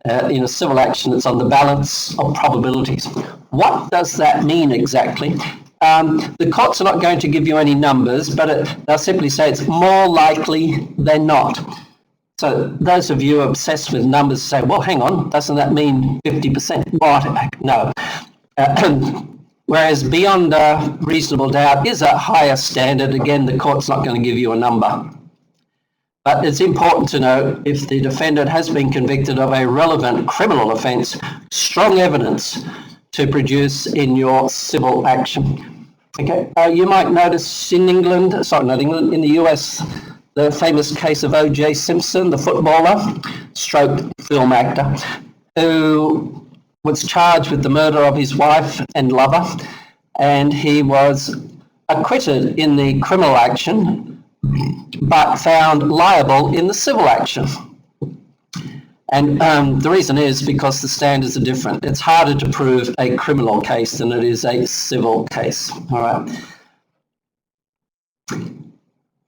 In a civil action, it's on the balance of probabilities. What does that mean exactly? The courts are not going to give you any numbers, but they'll simply say it's more likely than not. So those of you obsessed with numbers say, well, hang on, doesn't that mean 50%? What? No. Whereas beyond reasonable doubt is a higher standard. Again, the court's not going to give you a number. But it's important to note if the defendant has been convicted of a relevant criminal offence, strong evidence to produce in your civil action. Okay, you might notice in England, sorry, not England, in the US, the famous case of O.J. Simpson, the footballer, stroke film actor, who was charged with the murder of his wife and lover, and he was acquitted in the criminal action, but found liable in the civil action. And the reason is because the standards are different. It's harder to prove a criminal case than it is a civil case. All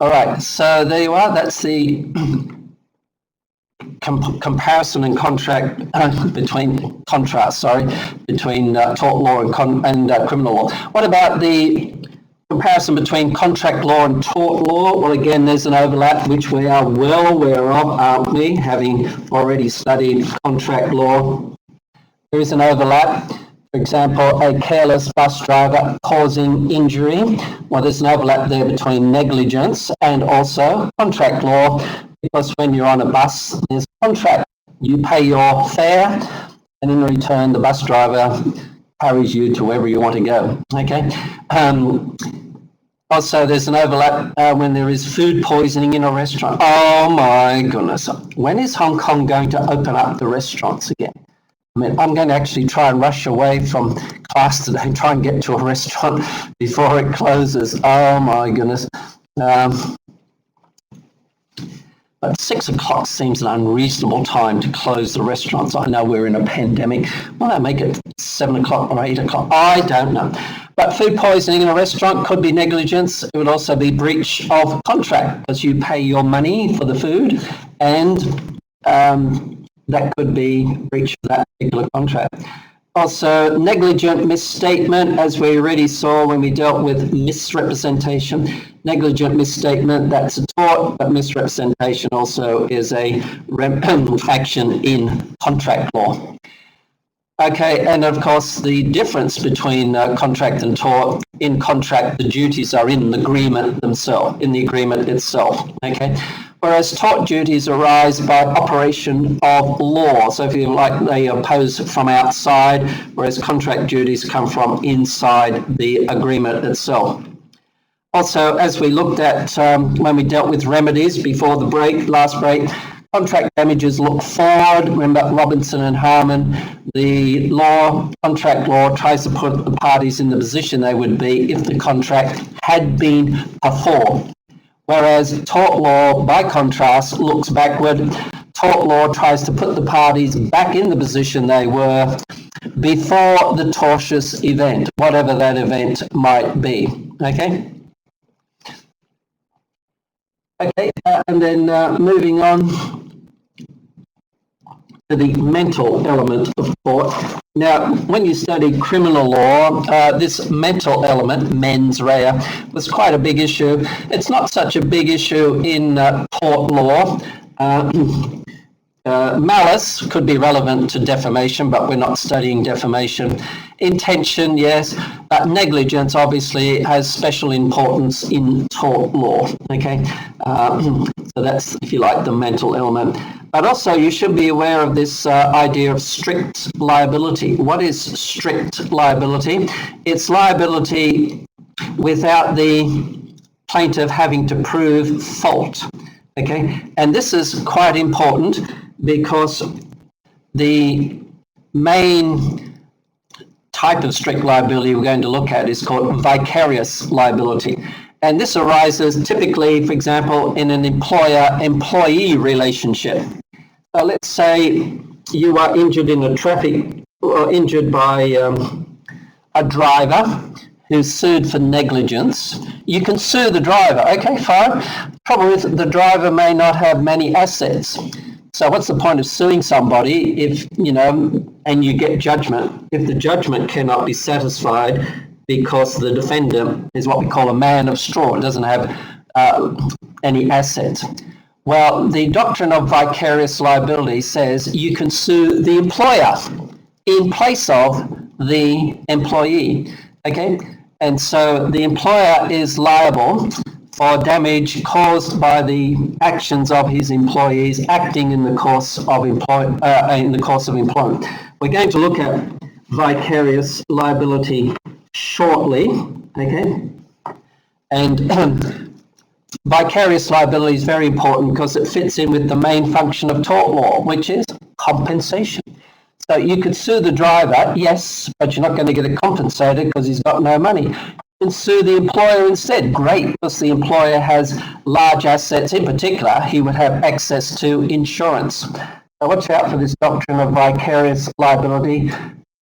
right, so there you are. That's the comparison and contrast between tort law and criminal law. What about the comparison between contract law and tort law? Well, again, there's an overlap, which we are well aware of, aren't we, having already studied contract law. There is an overlap. For example, a careless bus driver causing injury. Well, there's an overlap there between negligence and also contract law, because when you're on a bus, there's a contract. You pay your fare, and in return, the bus driver carries you to wherever you want to go. Okay. Also, there's an overlap when there is food poisoning in a restaurant. Oh my goodness. When is Hong Kong going to open up the restaurants again? I mean, I'm going to actually try and rush away from class today and try and get to a restaurant before it closes. Oh my goodness. But 6 o'clock seems an unreasonable time to close the restaurants. I know we're in a pandemic. Why not make it 7 o'clock or 8 o'clock? I don't know. But food poisoning in a restaurant could be negligence. It would also be breach of contract because you pay your money for the food, and that could be breach of that particular contract. Also, negligent misstatement, as we already saw when we dealt with misrepresentation. Negligent misstatement, that's a tort, but misrepresentation also is a action in contract law. Okay, and of course the difference between contract and tort, in contract the duties are in the agreement themselves, in the agreement itself, okay? Whereas tort duties arise by operation of law. So if you like, they oppose from outside, whereas contract duties come from inside the agreement itself. Also, as we looked at when we dealt with remedies before the break, last break, contract damages look forward. Remember Robinson and Harmon, the law, contract law tries to put the parties in the position they would be if the contract had been performed. Whereas tort law, by contrast, looks backward. Tort law tries to put the parties back in the position they were before the tortious event, whatever that event might be. Okay? Okay, and then moving on to the mental element of tort. Now, when you study criminal law, this mental element, mens rea, was quite a big issue. It's not such a big issue in tort law. Malice could be relevant to defamation, but we're not studying defamation. Intention, yes, but negligence obviously has special importance in tort law. Okay, so that's, if you like, the mental element. But also you should be aware of this idea of strict liability. What is strict liability? It's liability without the plaintiff having to prove fault. Okay, and this is quite important because the main type of strict liability we're going to look at is called vicarious liability. And this arises typically, for example, in an employer-employee relationship. So let's say you are injured in a traffic, or injured by a driver who's sued for negligence. You can sue the driver. Okay, fine. Problem is the driver may not have many assets. So what's the point of suing somebody if, and you get judgment, if the judgment cannot be satisfied because the defendant is what we call a man of straw, it doesn't have any assets. Well, the doctrine of vicarious liability says you can sue the employer in place of the employee, okay? And so the employer is liable for damage caused by the actions of his employees acting in the course of employment. We're going to look at vicarious liability shortly, okay? And vicarious liability is very important because it fits in with the main function of tort law, which is compensation. So you could sue the driver, yes, but you're not going to get it compensated because he's got no money. You can sue the employer instead. Great, because the employer has large assets. In particular, he would have access to insurance. So watch out for this doctrine of vicarious liability.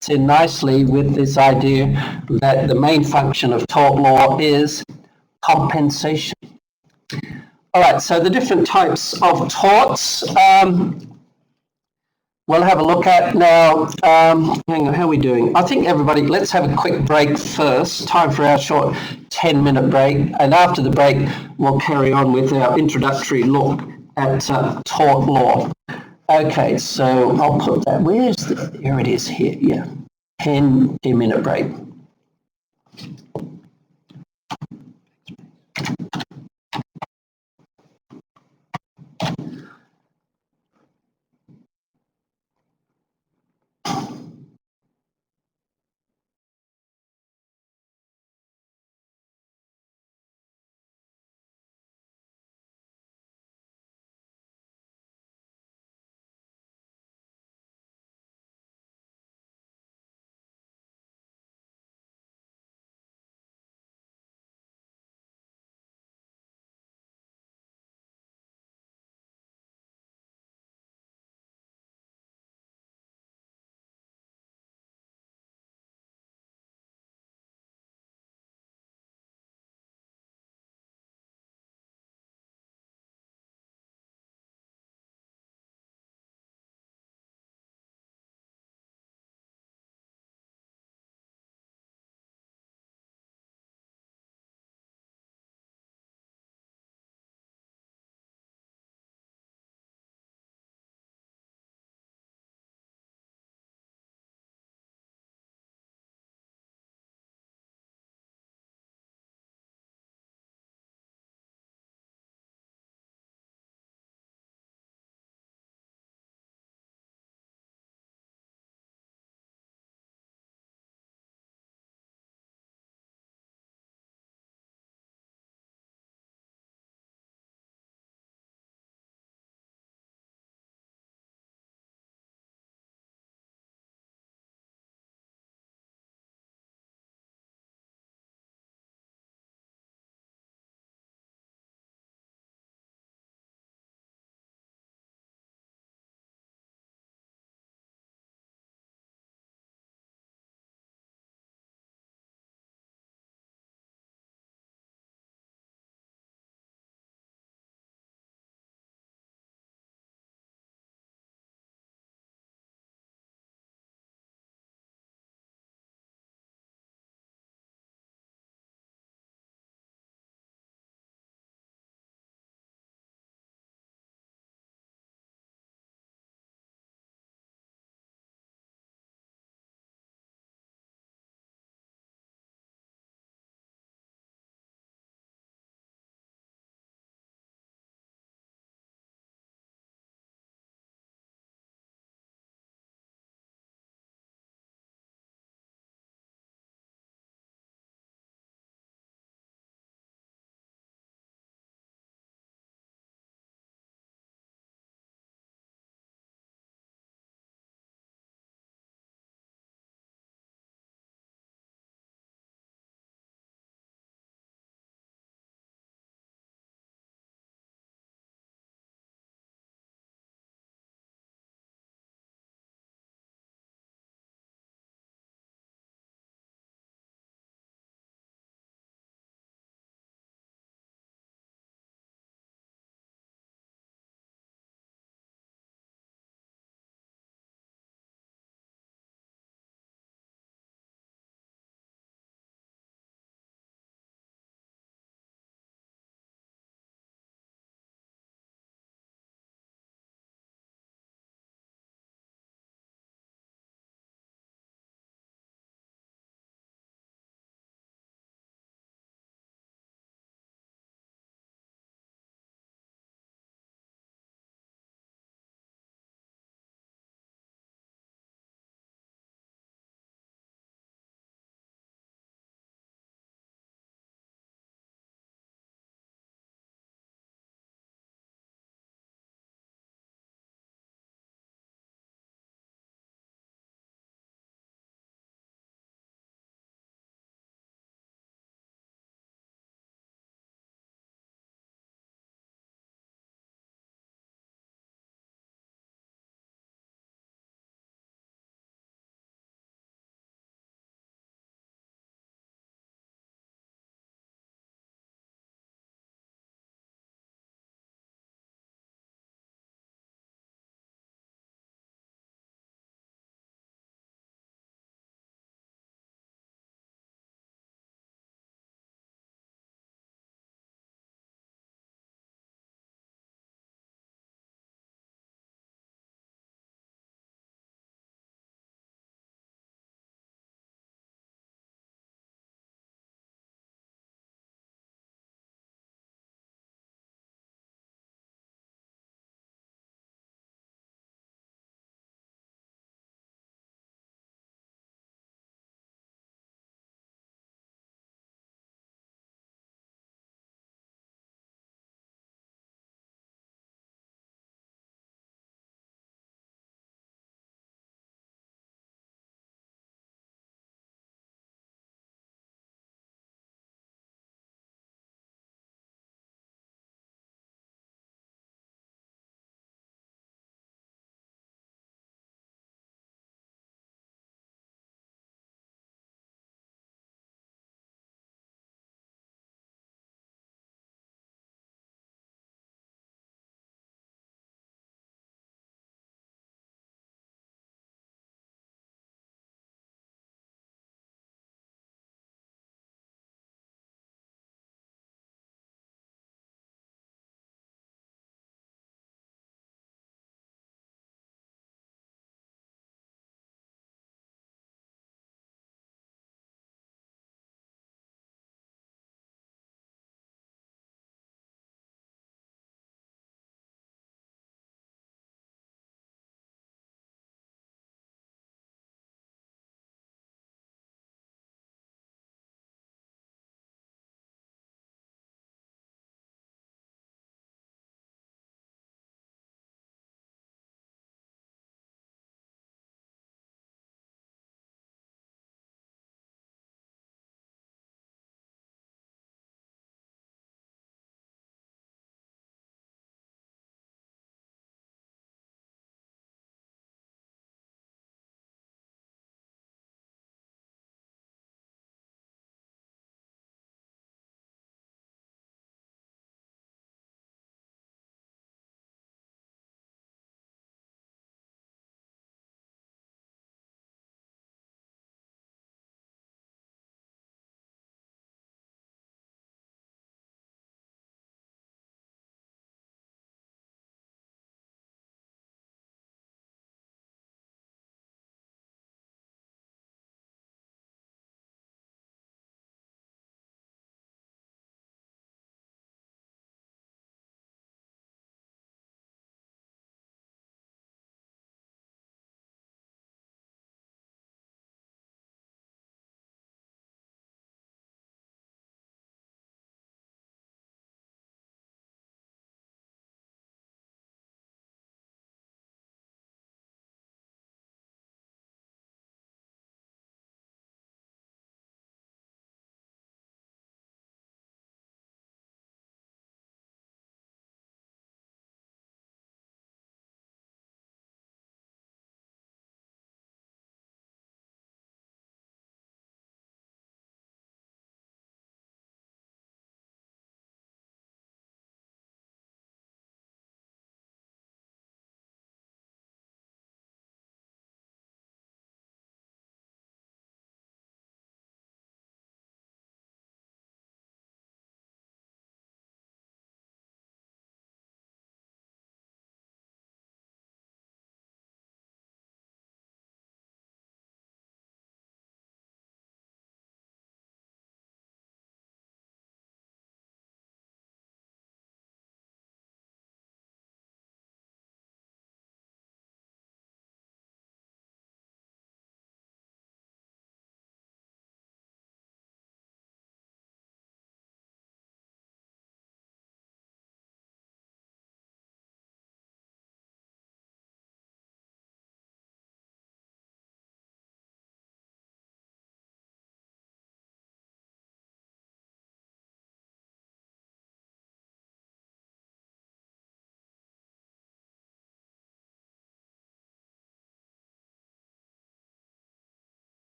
It's in nicely with this idea that the main function of tort law is compensation. All right, so the different types of torts. We'll have a look at now. Hang on, how are we doing? I think everybody, let's have a quick break first. Time for our short 10-minute break. And after the break, we'll carry on with our introductory look at tort law. Okay, so I'll put that. Here it is here. Yeah, 10-minute break.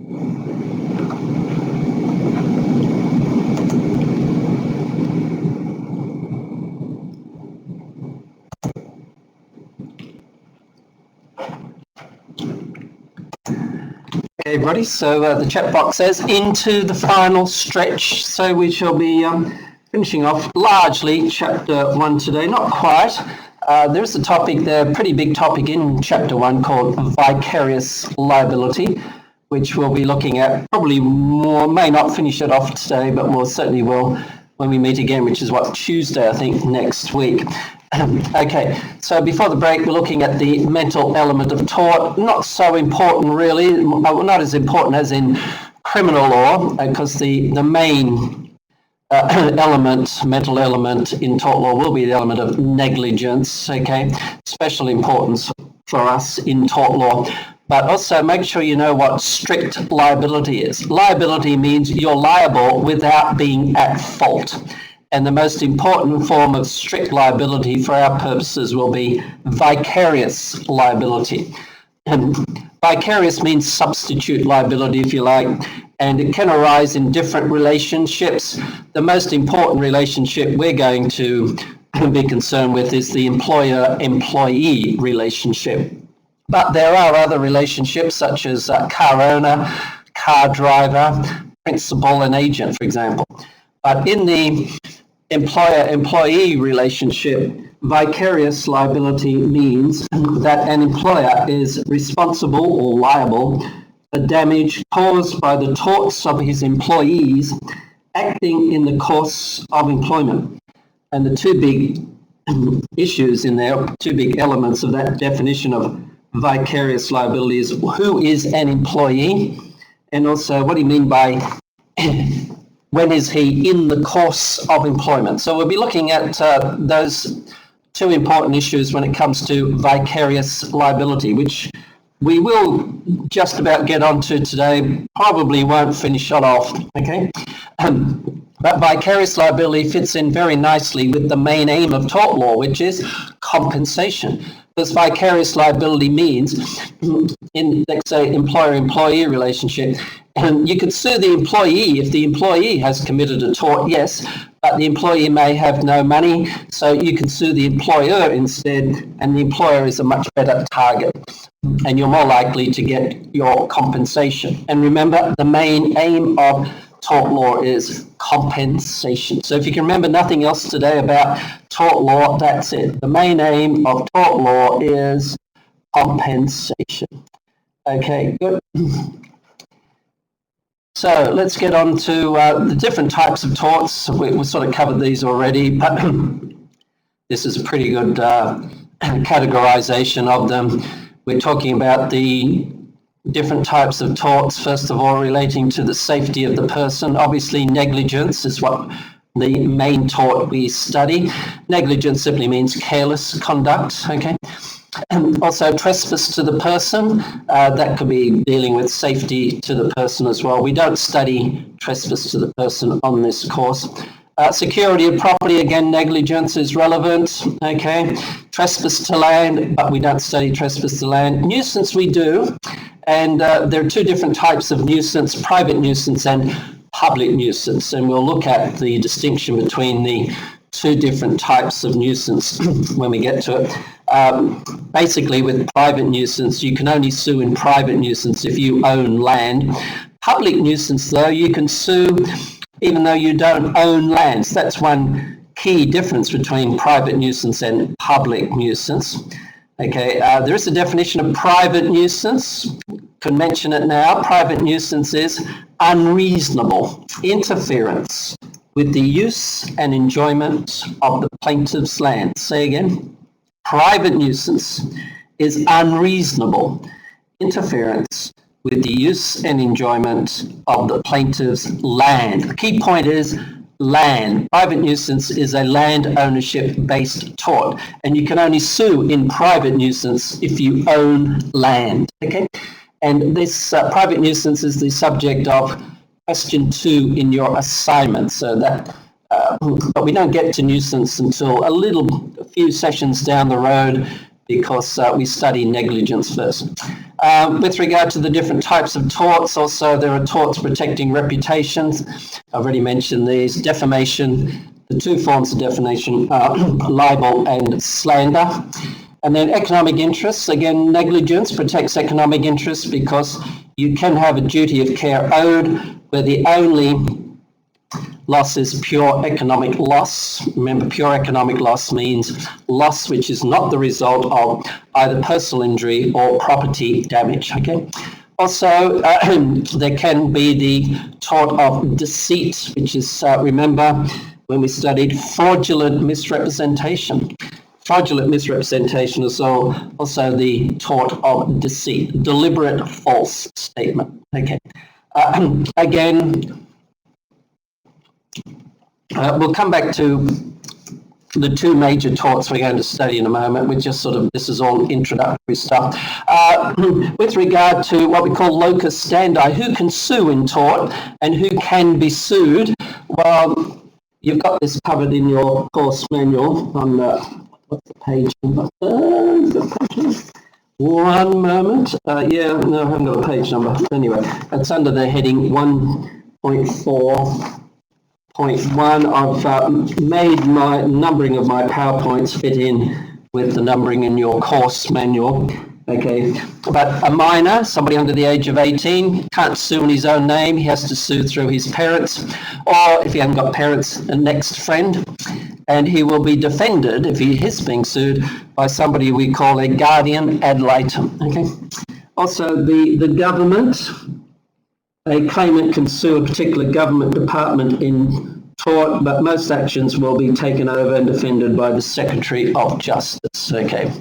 Okay, everybody, so the chat box says into the final stretch. So we shall be finishing off largely chapter 1 today, not quite. There's a topic there, pretty big topic in chapter 1 called vicarious liability, which we'll be looking at probably more, may not finish it off today, but we'll certainly will when we meet again, which is what, Tuesday, I think, next week. Okay, so before the break, we're looking at the mental element of tort. Not so important, really, not as important as in criminal law, because the main mental element in tort law will be the element of negligence, okay? Special importance for us in tort law. But also make sure you know what strict liability is. Liability means you're liable without being at fault. And the most important form of strict liability for our purposes will be vicarious liability. And vicarious means substitute liability, if you like, and it can arise in different relationships. The most important relationship we're going to be concerned with is the employer-employee relationship. But there are other relationships such as car owner, car driver, principal and agent, for example. But in the employer-employee relationship, vicarious liability means that an employer is responsible or liable for damage caused by the torts of his employees acting in the course of employment. And the two big issues in there, two big elements of that definition of vicarious liability is who is an employee, and also what do you mean by when is he in the course of employment. So we'll be looking at those two important issues when it comes to vicarious liability, which we will just about get onto today, probably won't finish it off, okay? But vicarious liability fits in very nicely with the main aim of tort law, which is compensation. Because vicarious liability means, in, let's say, employer-employee relationship, you could sue the employee if the employee has committed a tort, yes, but the employee may have no money, so you can sue the employer instead, and the employer is a much better target, and you're more likely to get your compensation. And remember, the main aim of tort law is compensation. So if you can remember nothing else today about tort law, that's it. The main aim of tort law is compensation. Okay, good. So let's get on to the different types of torts. We sort of covered these already, but this is a pretty good categorization of them. We're talking about the different types of torts, first of all, relating to the safety of the person. Obviously, negligence is what the main tort we study. Negligence simply means careless conduct, okay? And also trespass to the person, that could be dealing with safety to the person as well. We don't study trespass to the person on this course. Security of property, again, negligence is relevant, okay? Trespass to land, but we don't study trespass to land. Nuisance we do, and there are two different types of nuisance, private nuisance and public nuisance, and we'll look at the distinction between the two different types of nuisance when we get to it. Basically, with private nuisance, you can only sue in private nuisance if you own land. Public nuisance, though, you can sue even though you don't own land. So that's one key difference between private nuisance and public nuisance. Okay, there is a definition of private nuisance. Can mention it now. Private nuisance is unreasonable interference with the use and enjoyment of the plaintiff's land. Say again. Private nuisance is unreasonable interference with the use and enjoyment of the plaintiff's land. The key point is land. Private nuisance is a land ownership-based tort, and you can only sue in private nuisance if you own land. Okay, and this private nuisance is the subject of question 2 in your assignment. So that, but we don't get to nuisance until a few sessions down the road, because we study negligence first. With regard to the different types of torts, also there are torts protecting reputations. I've already mentioned these. Defamation, the two forms of defamation are libel and slander. And then economic interests, again, negligence protects economic interests because you can have a duty of care owed where the only loss is pure economic loss. Remember, pure economic loss means loss which is not the result of either personal injury or property damage. Okay. Also, there can be the tort of deceit, which is, remember, when we studied fraudulent misrepresentation. Fraudulent misrepresentation is also the tort of deceit, deliberate false statement. Okay. Again, we'll come back to the two major torts we're going to study in a moment. We're just this is all introductory stuff. With regard to what we call locus standi, who can sue in tort and who can be sued? Well, you've got this covered in your course manual on what's the page number? One moment. No, I haven't got a page number. Anyway, it's under the heading 1.4.1. I've made my numbering of my PowerPoints fit in with the numbering in your course manual. Okay, but a minor, somebody under the age of 18, can't sue in his own name. He has to sue through his parents, or if he hasn't got parents, a next friend. And he will be defended, if he is being sued, by somebody we call a guardian ad litem. Okay. Also, the government, a claimant can sue a particular government department in tort, but most actions will be taken over and defended by the Secretary of Justice. Okay.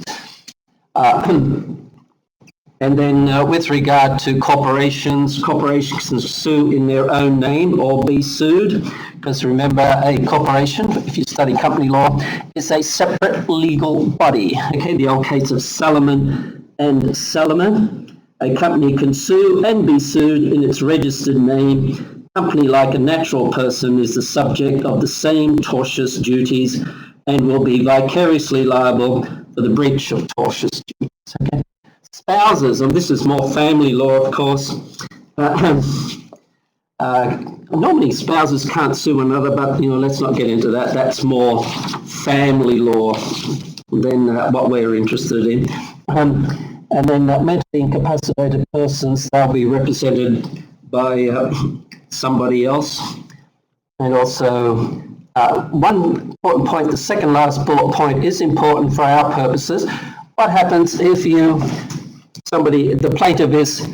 And then with regard to corporations can sue in their own name or be sued, because remember, a corporation, if you study company law, is a separate legal body. Okay, the old case of Salomon and Salomon. A company can sue and be sued in its registered name. Company, like a natural person, is the subject of the same tortious duties and will be vicariously liable for the breach of tortious duties. Okay. Spouses, and this is more family law, of course. Normally spouses can't sue another, but let's not get into that. That's more family law than what we're interested in. And then mentally incapacitated persons, they'll be represented by somebody else. And also, one important point, the second last bullet point is important for our purposes. What happens if the plaintiff is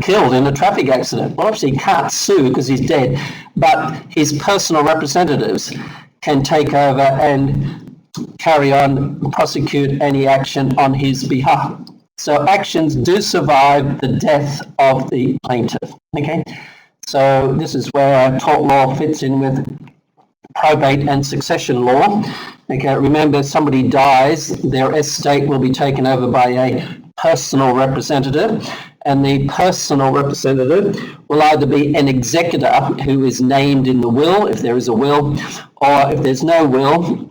killed in a traffic accident? Well, obviously he can't sue because he's dead, but his personal representatives can take over and carry on, prosecute any action on his behalf. So actions do survive the death of the plaintiff. Okay, so this is where tort law fits in with probate and succession law. Okay, remember, somebody dies, their estate will be taken over by a personal representative, and the personal representative will either be an executor who is named in the will, if there is a will, or if there's no will,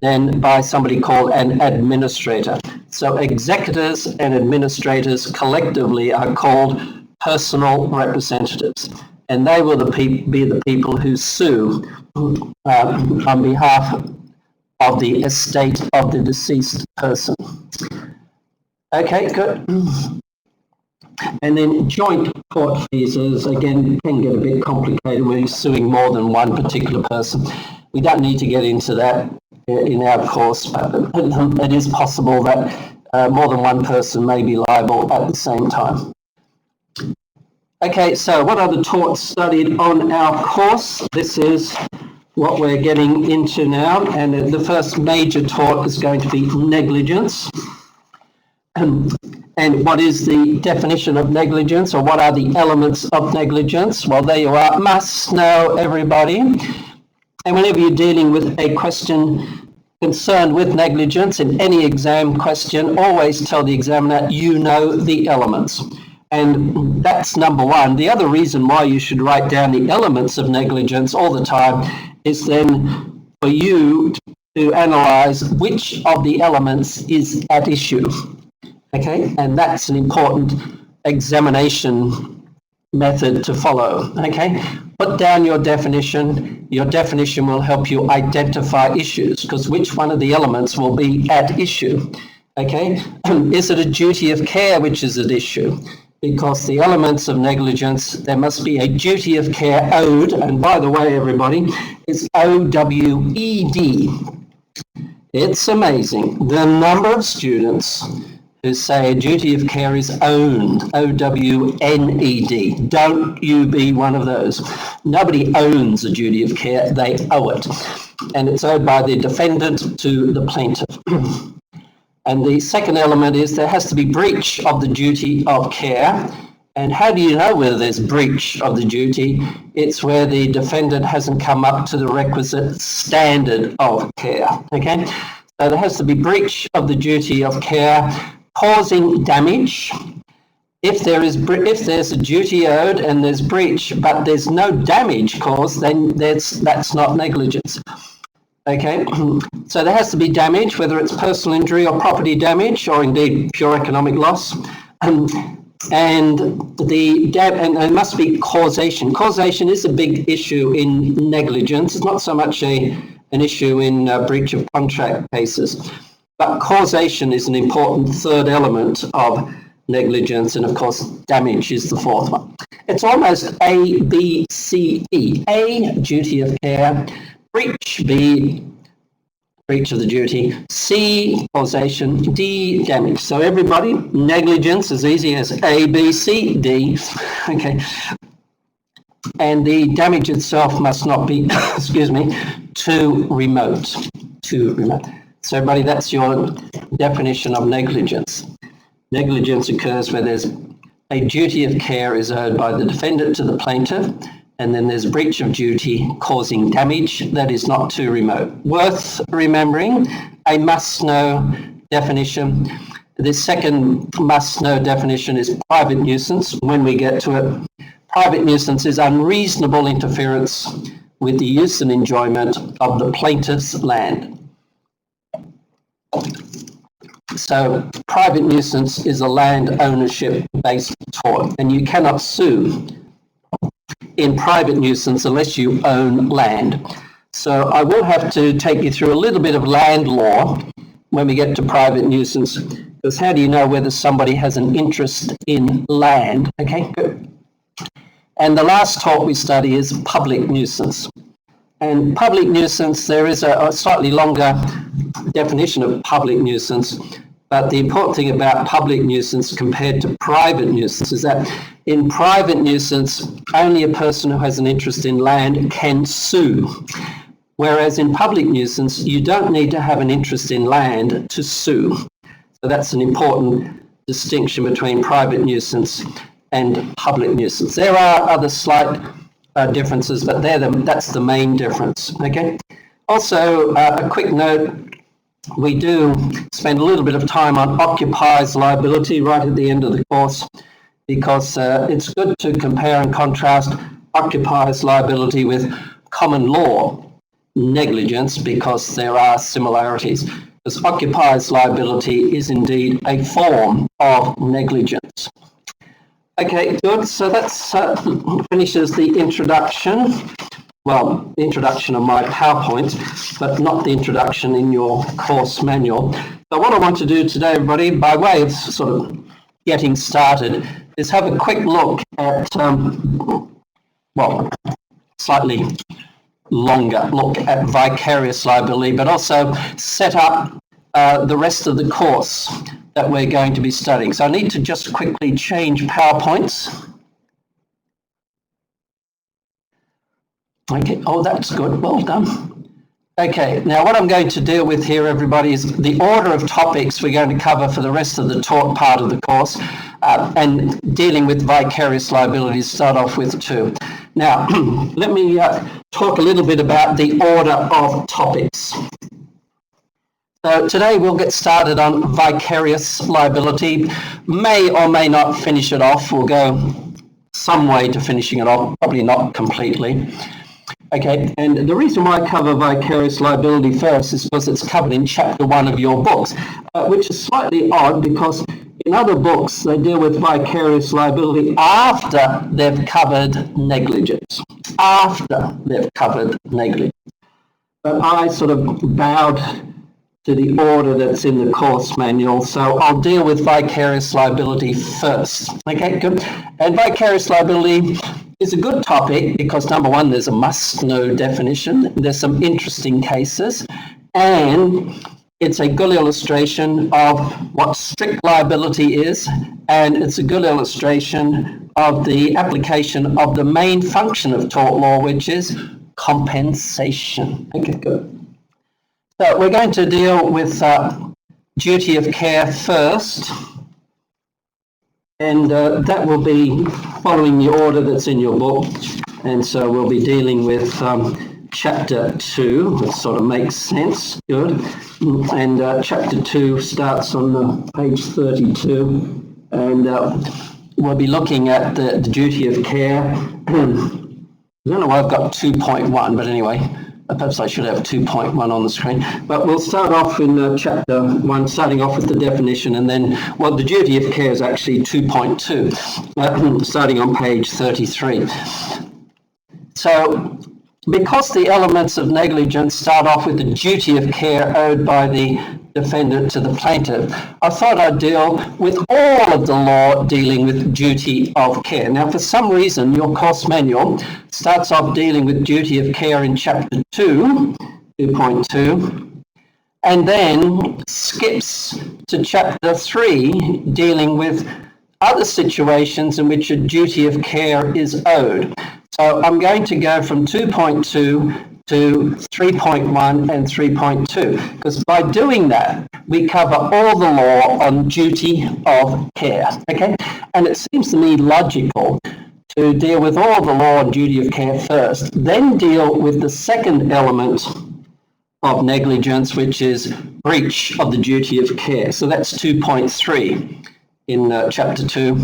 then by somebody called an administrator. So executors and administrators collectively are called personal representatives, and they will be the people who sue on behalf of the estate of the deceased person. Okay, good. And then joint court fees, again, can get a bit complicated when you're suing more than one particular person. We don't need to get into that in our course, but it is possible that more than one person may be liable at the same time. Okay, so what are the torts studied on our course? This is what we're getting into now, and the first major tort is going to be negligence. And what is the definition of negligence, or what are the elements of negligence? Well, there you are. Must know, everybody. And whenever you're dealing with a question concerned with negligence in any exam question, always tell the examiner you know the elements. And that's number one. The other reason why you should write down the elements of negligence all the time is then for you to analyze which of the elements is at issue. Okay, and that's an important examination method to follow. Okay, put down your definition. Your definition will help you identify issues, because which one of the elements will be at issue? Okay, is it a duty of care which is at issue? Because the elements of negligence, there must be a duty of care owed, and by the way, everybody, it's O-W-E-D. It's amazing the number of students who say a duty of care is owned, O-W-N-E-D. Don't you be one of those. Nobody owns a duty of care, they owe it. And it's owed by the defendant to the plaintiff. And the second element is there has to be breach of the duty of care. And how do you know whether there's breach of the duty? It's where the defendant hasn't come up to the requisite standard of care. Okay? So there has to be breach of the duty of care causing damage. If there's a duty owed and there's breach, but there's no damage caused, then that's not negligence. Okay, so there has to be damage, whether it's personal injury or property damage, or indeed pure economic loss, and there must be causation. Causation is a big issue in negligence. It's not so much an issue in breach of contract cases, but causation is an important third element of negligence, and of course damage is the fourth one. It's almost A, B, C, E. A, duty of care. Breach, B, breach of the duty, C, causation, D, damage. So everybody, negligence is easy as A, B, C, D. Okay. And the damage itself must not be, excuse me, too remote. Too remote. So everybody, that's your definition of negligence. Negligence occurs where there's a duty of care is owed by the defendant to the plaintiff, and then there's breach of duty causing damage that is not too remote. Worth remembering, a must-know definition. The second must-know definition is private nuisance. When we get to it, private nuisance is unreasonable interference with the use and enjoyment of the plaintiff's land. So private nuisance is a land ownership-based tort, and you cannot sue in private nuisance unless you own land. So I will have to take you through a little bit of land law when we get to private nuisance, because how do you know whether somebody has an interest in land? Okay, good. And the last tort we study is public nuisance. And public nuisance, there is a slightly longer definition of public nuisance, but the important thing about public nuisance compared to private nuisance is that in private nuisance, only a person who has an interest in land can sue. Whereas in public nuisance, you don't need to have an interest in land to sue. So that's an important distinction between private nuisance and public nuisance. There are other slight differences, but that's the main difference. Okay. Also, a quick note, we do spend a little bit of time on occupier's liability right at the end of the course, because it's good to compare and contrast occupier's liability with common law negligence, because there are similarities. Because occupier's liability is indeed a form of negligence. Okay, good. So that finishes the introduction. Well, the introduction of my PowerPoint, but not the introduction in your course manual. So what I want to do today, everybody, by way of sort of getting started, is have a quick look at, slightly longer look at vicarious liability, but also set up the rest of the course that we're going to be studying. So I need to just quickly change PowerPoints. Okay, oh, that's good, well done. Okay, now what I'm going to deal with here, everybody, is the order of topics we're going to cover for the rest of the taught part of the course, and dealing with vicarious liability, start off with two. Now, let me talk a little bit about the order of topics. So today we'll get started on vicarious liability. May or may not finish it off. We'll go some way to finishing it off, probably not completely. Okay, and the reason why I cover vicarious liability first is because it's covered in chapter 1 of your books, which is slightly odd because In other books, they deal with vicarious liability after they've covered negligence. After they've covered negligence. But I sort of bowed to the order that's in the course manual, so I'll deal with vicarious liability first. Okay, good. And vicarious liability is a good topic because, number one, there's a must-know definition. There's some interesting cases, and it's a good illustration of what strict liability is, and it's a good illustration of the application of the main function of tort law, which is compensation. Okay, good. So we're going to deal with duty of care first, and that will be following the order that's in your book. And so we'll be dealing with chapter 2, which sort of makes sense. Good. And chapter 2 starts on page 32, and we'll be looking at the duty of care. I don't know why I've got 2.1, but anyway, perhaps I should have 2.1 on the screen. But we'll start off in chapter 1, starting off with the definition, and then, well, the duty of care is actually 2.2, starting on page 33. So, because the elements of negligence start off with the duty of care owed by the defendant to the plaintiff, I thought I'd deal with all of the law dealing with duty of care. Now, for some reason, your course manual starts off dealing with duty of care in chapter 2, 2.2, and then skips to chapter 3, dealing with other situations in which a duty of care is owed. So I'm going to go from 2.2 to 3.1 and 3.2, because by doing that, we cover all the law on duty of care, okay? And it seems to me logical to deal with all the law on duty of care first, then deal with the second element of negligence, which is breach of the duty of care. So that's 2.3 in chapter 2.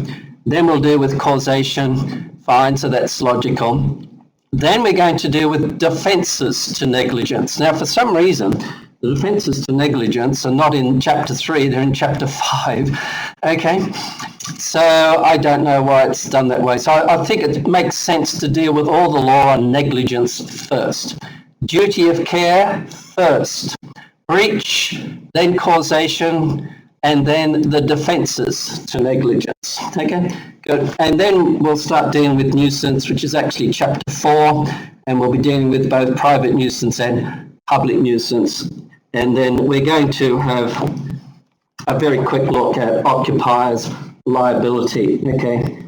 Then we'll deal with causation. Fine, so that's logical. Then we're going to deal with defences to negligence. Now, for some reason, the defences to negligence are not in chapter 3, they're in chapter 5. Okay, so I don't know why it's done that way. So I think it makes sense to deal with all the law on negligence first. Duty of care first. Breach, then causation, and then the defences to negligence. Okay, good. And then we'll start dealing with nuisance, which is actually chapter 4, and we'll be dealing with both private nuisance and public nuisance. And then we're going to have a very quick look at occupiers' liability. Okay,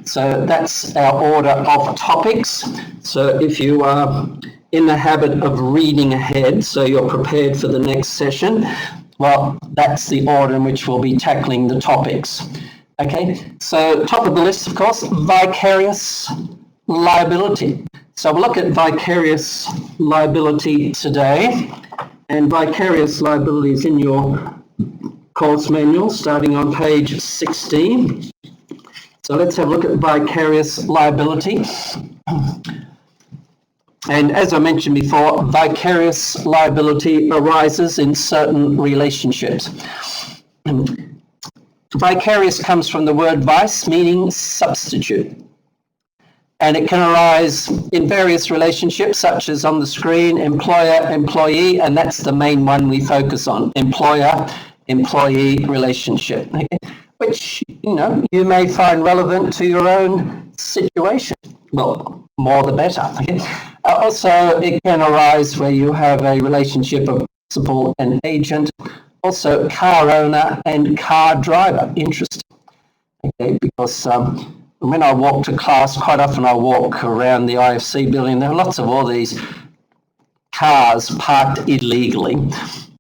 so that's our order of topics. So if you are in the habit of reading ahead, so you're prepared for the next session, well, that's the order in which we'll be tackling the topics. Okay, so top of the list, of course, vicarious liability. So we'll look at vicarious liability today, and vicarious liability is in your course manual, starting on page 16. So let's have a look at vicarious liability. And as I mentioned before, vicarious liability arises in certain relationships. Vicarious comes from the word vice, meaning substitute. And it can arise in various relationships, such as on the screen, employer-employee, and that's the main one we focus on, employer-employee relationship, okay? Which, you may find relevant to your own situation. Well, more the better. Okay? Also, it can arise where you have a relationship of principal and agent, also car owner and car driver. Interesting. Okay, because when I walk to class, quite often I walk around the IFC building. There are lots of all these cars parked illegally.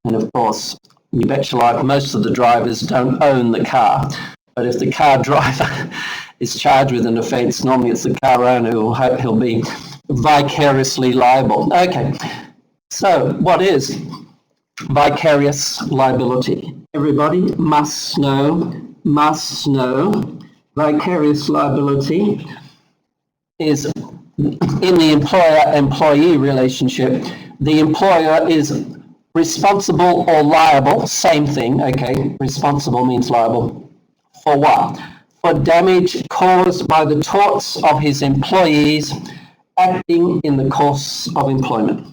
And of course, you bet your life, most of the drivers don't own the car. But if the car driver is charged with an offence, normally it's the car owner who will hope he'll be vicariously liable. Okay, so what is vicarious liability? Everybody must know. Vicarious liability is in the employer-employee relationship. The employer is responsible or liable, same thing, okay, responsible means liable, for what? For damage caused by the torts of his employees acting in the course of employment.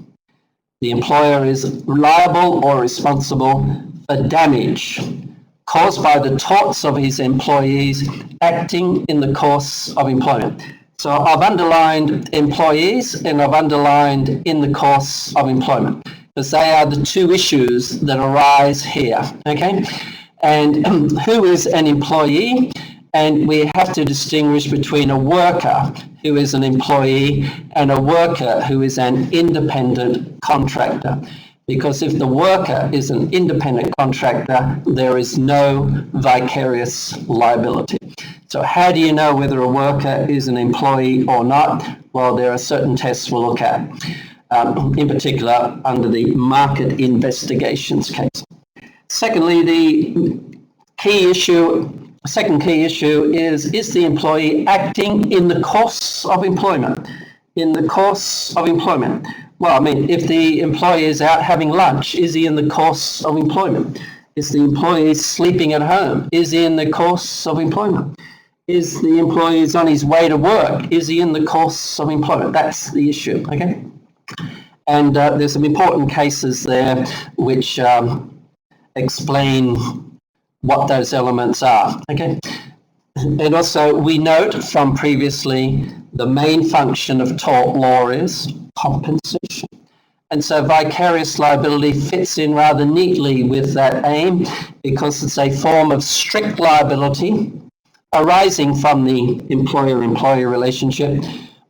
The employer is liable or responsible for damage caused by the torts of his employees acting in the course of employment. So I've underlined employees and I've underlined in the course of employment, because they are the two issues that arise here, okay? And who is an employee? And we have to distinguish between a worker who is an employee and a worker who is an independent contractor. Because if the worker is an independent contractor, there is no vicarious liability. So how do you know whether a worker is an employee or not? Well, there are certain tests we'll look at, in particular under the market investigations case. Secondly, the second key issue is the employee acting in the course of employment? In the course of employment. Well, I mean, if the employee is out having lunch, is he in the course of employment? Is the employee sleeping at home? Is he in the course of employment? Is the employee on his way to work? Is he in the course of employment? That's the issue, okay? And there's some important cases there which explain what those elements are, okay? And also we note from previously the main function of tort law is compensation. And so vicarious liability fits in rather neatly with that aim, because it's a form of strict liability arising from the employer-employee relationship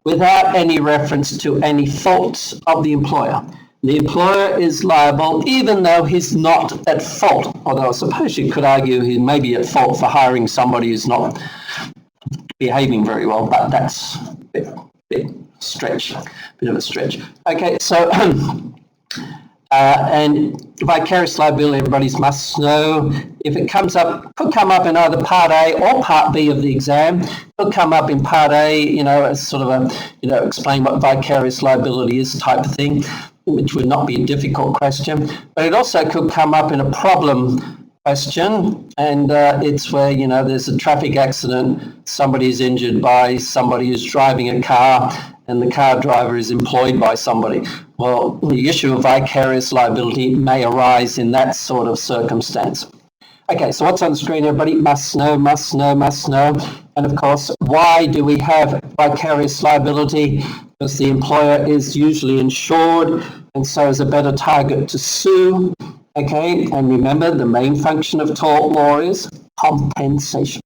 without any reference to any faults of the employer. The employer is liable even though he's not at fault, although I suppose you could argue he may be at fault for hiring somebody who's not behaving very well, but that's a bit of a stretch. Okay, so and vicarious liability, everybody must know, if it comes up, could come up in either Part A or Part B of the exam. Could come up in Part A, as sort of a, explain what vicarious liability is type of thing, which would not be a difficult question. But it also could come up in a problem question, and it's where, there's a traffic accident, somebody is injured by somebody who's driving a car, and the car driver is employed by somebody. Well, the issue of vicarious liability may arise in that sort of circumstance. Okay, so what's on the screen, everybody? Must know, must know, must know. And of course, why do we have vicarious liability? Because the employer is usually insured and so is a better target to sue. Okay, and remember, the main function of tort law is compensation.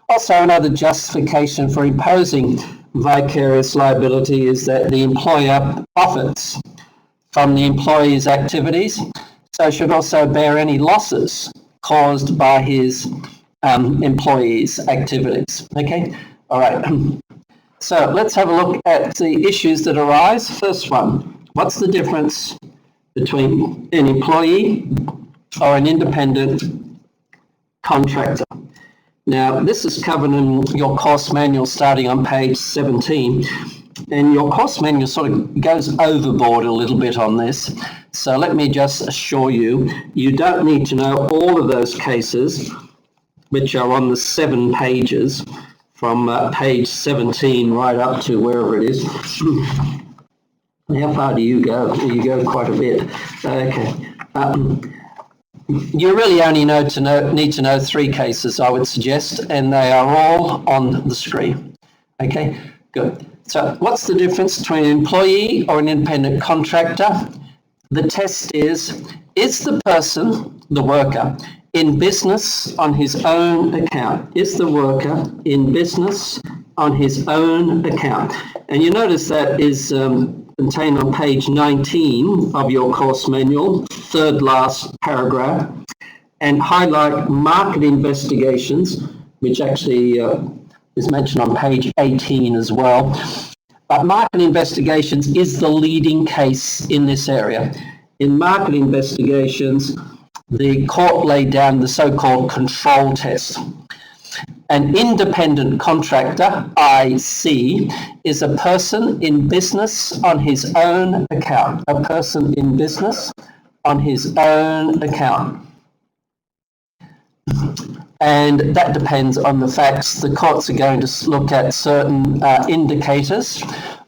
Also, another justification for imposing vicarious liability is that the employer profits from the employee's activities, so should also bear any losses caused by his employees' activities. Okay, all right. So let's have a look at the issues that arise. First one, what's the difference between an employee or an independent contractor? Now, this is covered in your course manual starting on page 17, and your course manual sort of goes overboard a little bit on this. So let me just assure you, you don't need to know all of those cases, which are on the 7 pages, from page 17 right up to wherever it is. How far do you go? You go quite a bit. Okay. You really only need to know 3 cases, I would suggest, and they are all on the screen. Okay, good. So what's the difference between an employee or an independent contractor? The test is the person, the worker, in business on his own account? Is the worker in business on his own account? And you notice that is contained on page 19 of your course manual, 3rd last paragraph, and highlight market investigations, which actually is mentioned on page 18 as well. But market investigations is the leading case in this area. In market investigations, the court laid down the so-called control test. An independent contractor, IC, is a person in business on his own account. A person in business on his own account. And that depends on the facts. The courts are going to look at certain indicators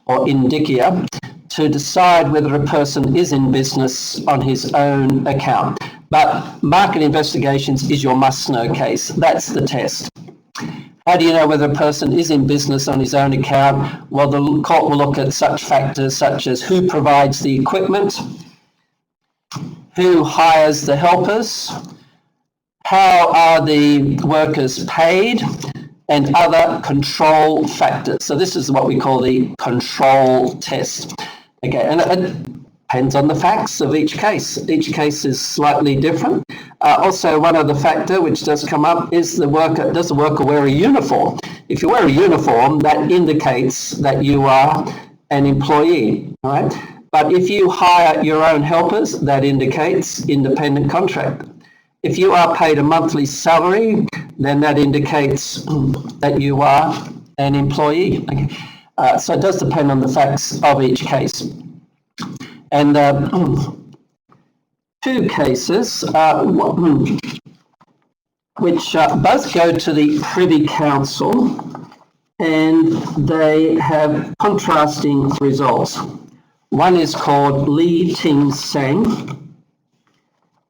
or indicia to decide whether a person is in business on his own account. But market investigations is your must-know case. That's the test. How do you know whether a person is in business on his own account? Well, the court will look at such factors such as who provides the equipment, who hires the helpers, how are the workers paid, and other control factors. So this is what we call the control test. Okay, and it depends on the facts of each case. Each case is slightly different. Also, one other factor which does come up is does the worker wear a uniform? If you wear a uniform, that indicates that you are an employee, all right? But if you hire your own helpers, that indicates independent contractor. If you are paid a monthly salary, then that indicates that you are an employee. Okay. So it does depend on the facts of each case. And two cases which both go to the Privy Council, and they have contrasting results. One is called Lee Ting Seng.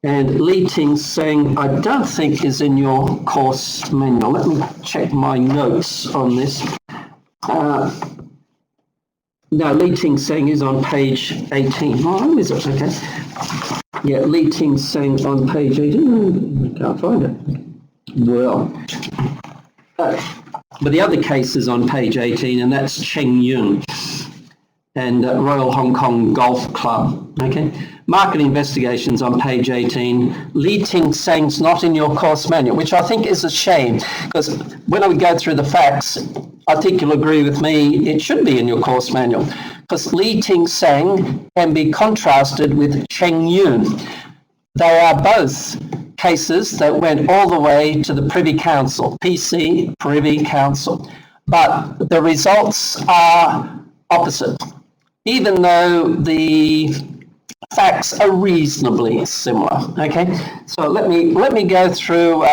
And Lee Ting Seng, I don't think is in your course manual. Let me check my notes on this. No, Lee Ting Seng is on page 18. Oh, is it? Okay. Yeah, Lee Ting Seng on page 18. I can't find it. Well, but the other case is on page 18, and that's Cheng Yun and Royal Hong Kong Golf Club. Okay. Market investigations on page 18. Lee Ting Seng's not in your course manual, which I think is a shame, because when I go through the facts, I think you'll agree with me, it should be in your course manual, because Lee Ting Seng can be contrasted with Cheng Yun. They are both cases that went all the way to the Privy Council, PC, Privy Council, but the results are opposite, even though the facts are reasonably similar. Okay, so let me go through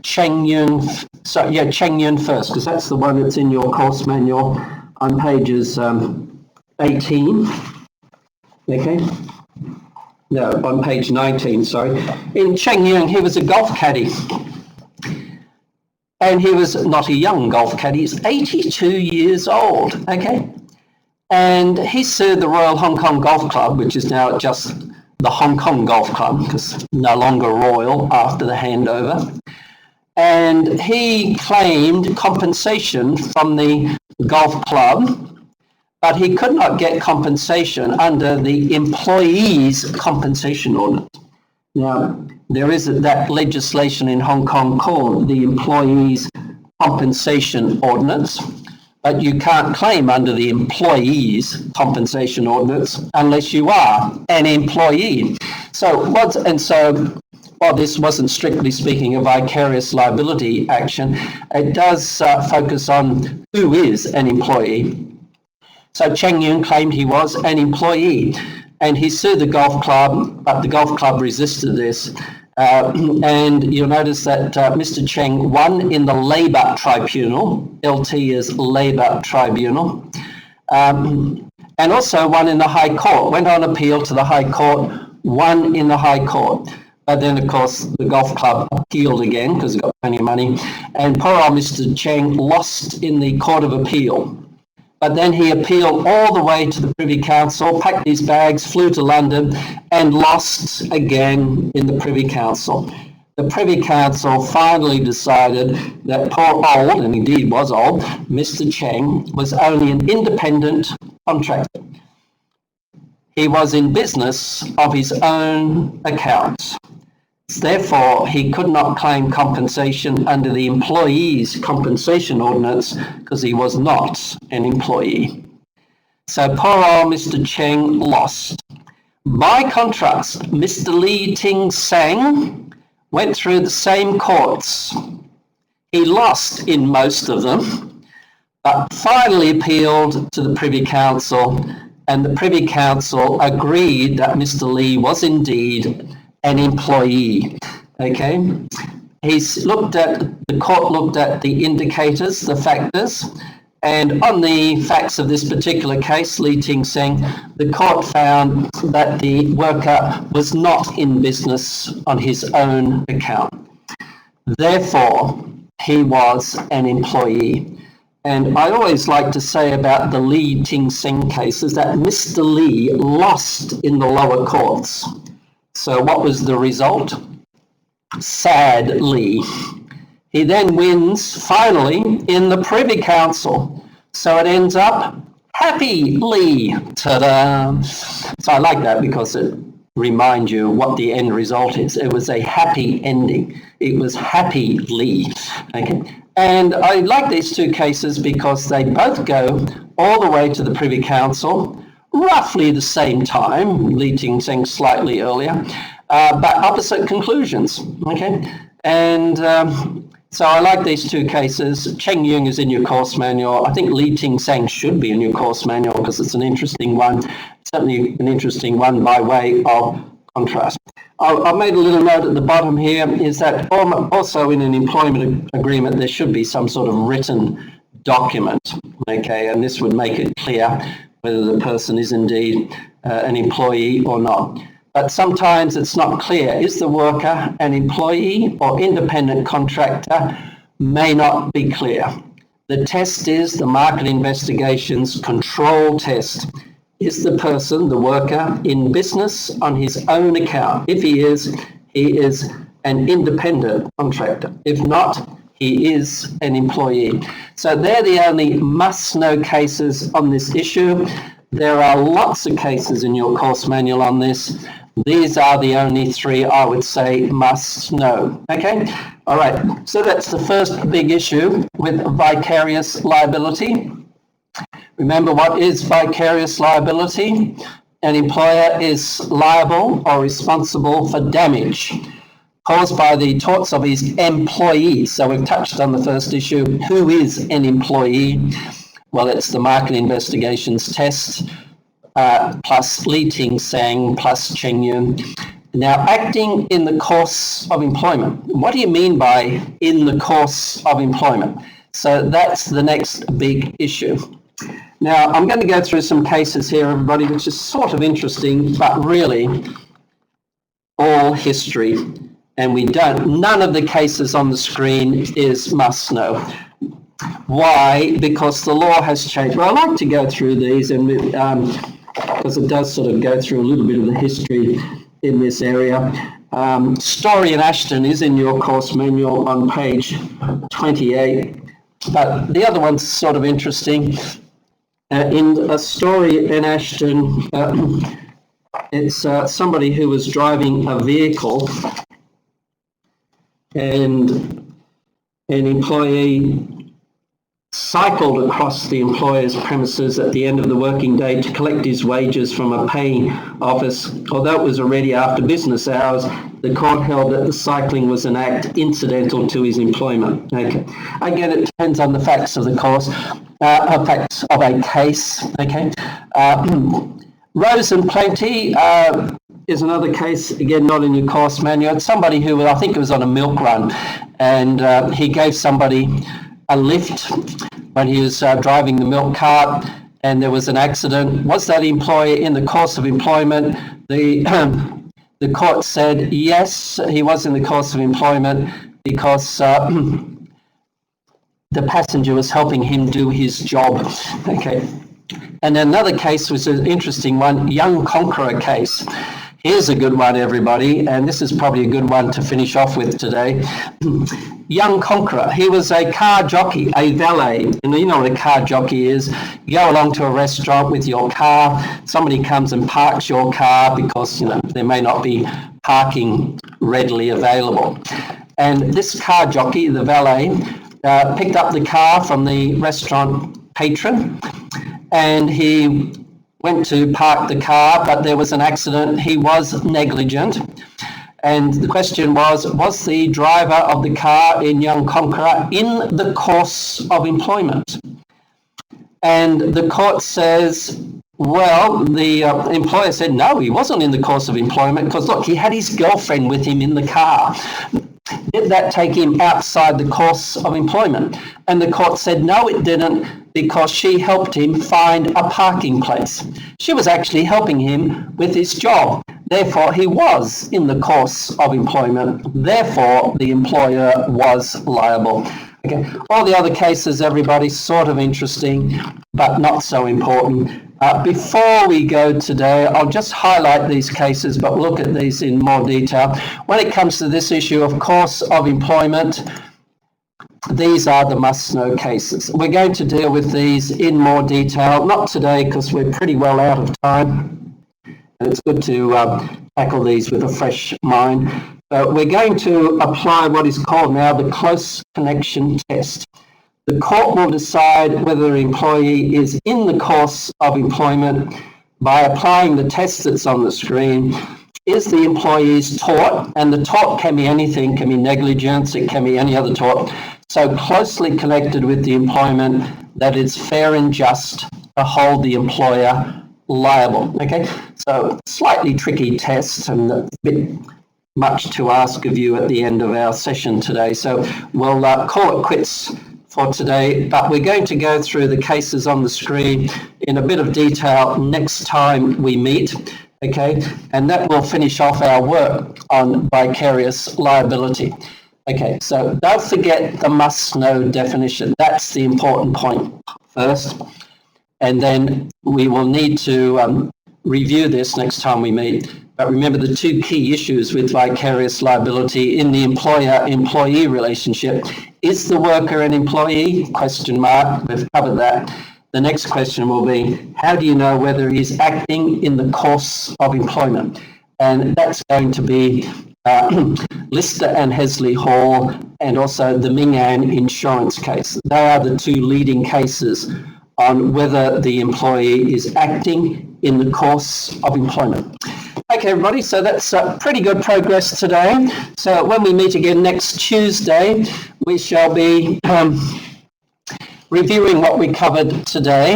Cheng Yun. So yeah, Cheng Yun first, because that's the one that's in your course manual on pages 18. Okay, no, on page 19. Sorry. In Cheng Yun, he was a golf caddy, and he was not a young golf caddy. He's 82 years old. Okay. And he sued the Royal Hong Kong Golf Club, which is now just the Hong Kong Golf Club, because no longer royal after the handover. And he claimed compensation from the golf club, but he could not get compensation under the Employees Compensation Ordinance. Now, there is that legislation in Hong Kong called the Employees Compensation Ordinance, but you can't claim under the Employees Compensation Ordinance unless you are an employee. While this wasn't strictly speaking a vicarious liability action, it does focus on who is an employee. So Cheng Yun claimed he was an employee, and he sued the golf club, but the golf club resisted this. And you'll notice that Mr. Cheng won in the Labour Tribunal, LT is Labour Tribunal, and also won in the High Court, went on appeal to the High Court, won in the High Court. But then, of course, the golf club appealed again because it got plenty of money, and poor old Mr. Cheng lost in the Court of Appeal. But then he appealed all the way to the Privy Council, packed his bags, flew to London, and lost again in the Privy Council. The Privy Council finally decided that poor old, and indeed was old, Mr. Cheng was only an independent contractor. He was in business of his own account. Therefore, he could not claim compensation under the Employees Compensation Ordinance because he was not an employee. So poor old Mr. Cheng lost. By contrast, Mr. Lee Ting Seng went through the same courts. He lost in most of them, but finally appealed to the Privy Council and the Privy Council agreed that Mr. Lee was indeed an employee. Okay, the court looked at the indicators, the factors, and on the facts of this particular case, Lee Ting Seng, the court found that the worker was not in business on his own account. Therefore, he was an employee. And I always like to say about the Lee Ting Seng case is that Mr. Lee lost in the lower courts. So what was the result? Sadly. He then wins, finally, in the Privy Council. So it ends up happily. Ta-da! So I like that because it reminds you what the end result is. It was a happy ending. It was happily. Okay. And I like these two cases because they both go all the way to the Privy Council, roughly the same time, Lee Ting Seng slightly earlier, but opposite conclusions. Okay. And so I like these two cases. Cheng Yung is in your course manual. I think Lee Ting Seng should be in your course manual because it's an interesting one, certainly an interesting one by way of contrast. I made a little note at the bottom here is that also in an employment agreement there should be some sort of written document, okay, and this would make it clear whether the person is indeed an employee or not. But sometimes it's not clear. Is the worker an employee or independent contractor? May not be clear. The test is the market investigations control test. Is the person, the worker, in business on his own account? If he is an independent contractor. If not, he is an employee. So they're the only must-know cases on this issue. There are lots of cases in your course manual on this. These are the only three I would say must know. Okay? All right. So that's the first big issue with vicarious liability. Remember, what is vicarious liability? An employer is liable or responsible for damage caused by the torts of his employee. So we've touched on the first issue. Who is an employee? Well, it's the market investigations test plus Lee Ting Seng plus Cheng Yung. Now, acting in the course of employment. What do you mean by in the course of employment? So that's the next big issue. Now, I'm going to go through some cases here, everybody, which is sort of interesting, but really all history. And none of the cases on the screen is must know. Why? Because the law has changed. Well, I like to go through these and because it does sort of go through a little bit of the history in this area. Story and Ashton is in your course manual on page 28. But the other one's sort of interesting. In a Story and Ashton, it's somebody who was driving a vehicle and an employee cycled across the employer's premises at the end of the working day to collect his wages from a paying office. Although it was already after business hours, the court held that the cycling was an act incidental to his employment. Okay. Again, it depends on the facts of the course, facts of a case. Okay. Rose and Plenty is another case, again, not in your course manual. It's somebody who, I think it was on a milk run, and he gave somebody a lift when he was driving the milk cart, and there was an accident. Was that employee in the course of employment? The court said yes, he was in the course of employment because the passenger was helping him do his job. Okay. And another case was an interesting one, Young Conqueror case. Here's a good one, everybody, and this is probably a good one to finish off with today. Young Conqueror, he was a car jockey, a valet, and you know what a car jockey is. You go along to a restaurant with your car, somebody comes and parks your car because, you know, there may not be parking readily available. And this car jockey, the valet, picked up the car from the restaurant patron, and he went to park the car, but there was an accident. He was negligent. And the question was the driver of the car in Young Conqueror in the course of employment? And the court says Well, the employer said, no, he wasn't in the course of employment because, look, he had his girlfriend with him in the car. Did that take him outside the course of employment? And the court said, no, it didn't, because she helped him find a parking place. She was actually helping him with his job. Therefore, he was in the course of employment. Therefore, the employer was liable. Okay. All the other cases, everybody, sort of interesting, but not so important. Before we go today, I'll just highlight these cases, but look at these in more detail. When it comes to this issue of course of employment, these are the must-know cases. We're going to deal with these in more detail, not today because we're pretty well out of time. And it's good to tackle these with a fresh mind. But we're going to apply what is called now the close connection test. The court will decide whether the employee is in the course of employment by applying the test that's on the screen. Is the employee's tort, and the tort can be anything, can be negligence, it can be any other tort, so closely connected with the employment that it's fair and just to hold the employer liable. Okay, so slightly tricky test and a bit much to ask of you at the end of our session today. So we'll call it quits for today, but we're going to go through the cases on the screen in a bit of detail next time we meet, okay? And that will finish off our work on vicarious liability. Okay, so don't forget the must-know definition. That's the important point first. And then we will need to review this next time we meet. But remember the two key issues with vicarious liability in the employer-employee relationship. Is the worker an employee? Question mark. We've covered that. The next question will be, how do you know whether he's acting in the course of employment? And that's going to be Lister and Hesley Hall and also the Ming An insurance case. They are the two leading cases on whether the employee is acting in the course of employment. Okay, everybody, so that's pretty good progress today. So when we meet again next Tuesday, we shall be reviewing what we covered today.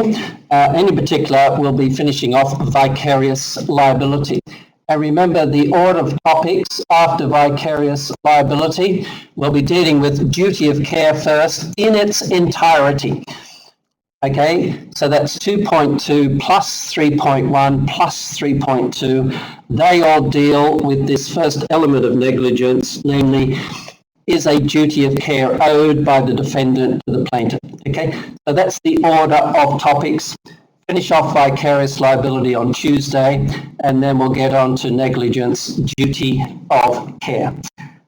In particular, we'll be finishing off vicarious liability. And remember the order of topics after vicarious liability. We'll be dealing with duty of care first in its entirety. Okay, so that's 2.2 plus 3.1 plus 3.2. They all deal with this first element of negligence, namely, is a duty of care owed by the defendant to the plaintiff. Okay, so that's the order of topics. Finish off vicarious liability on Tuesday, and then we'll get on to negligence, duty of care.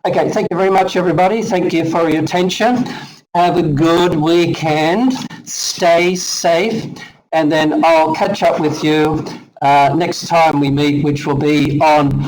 Okay, thank you very much, everybody. Thank you for your attention. Have a good weekend. Stay safe. And then I'll catch up with you next time we meet, which will be on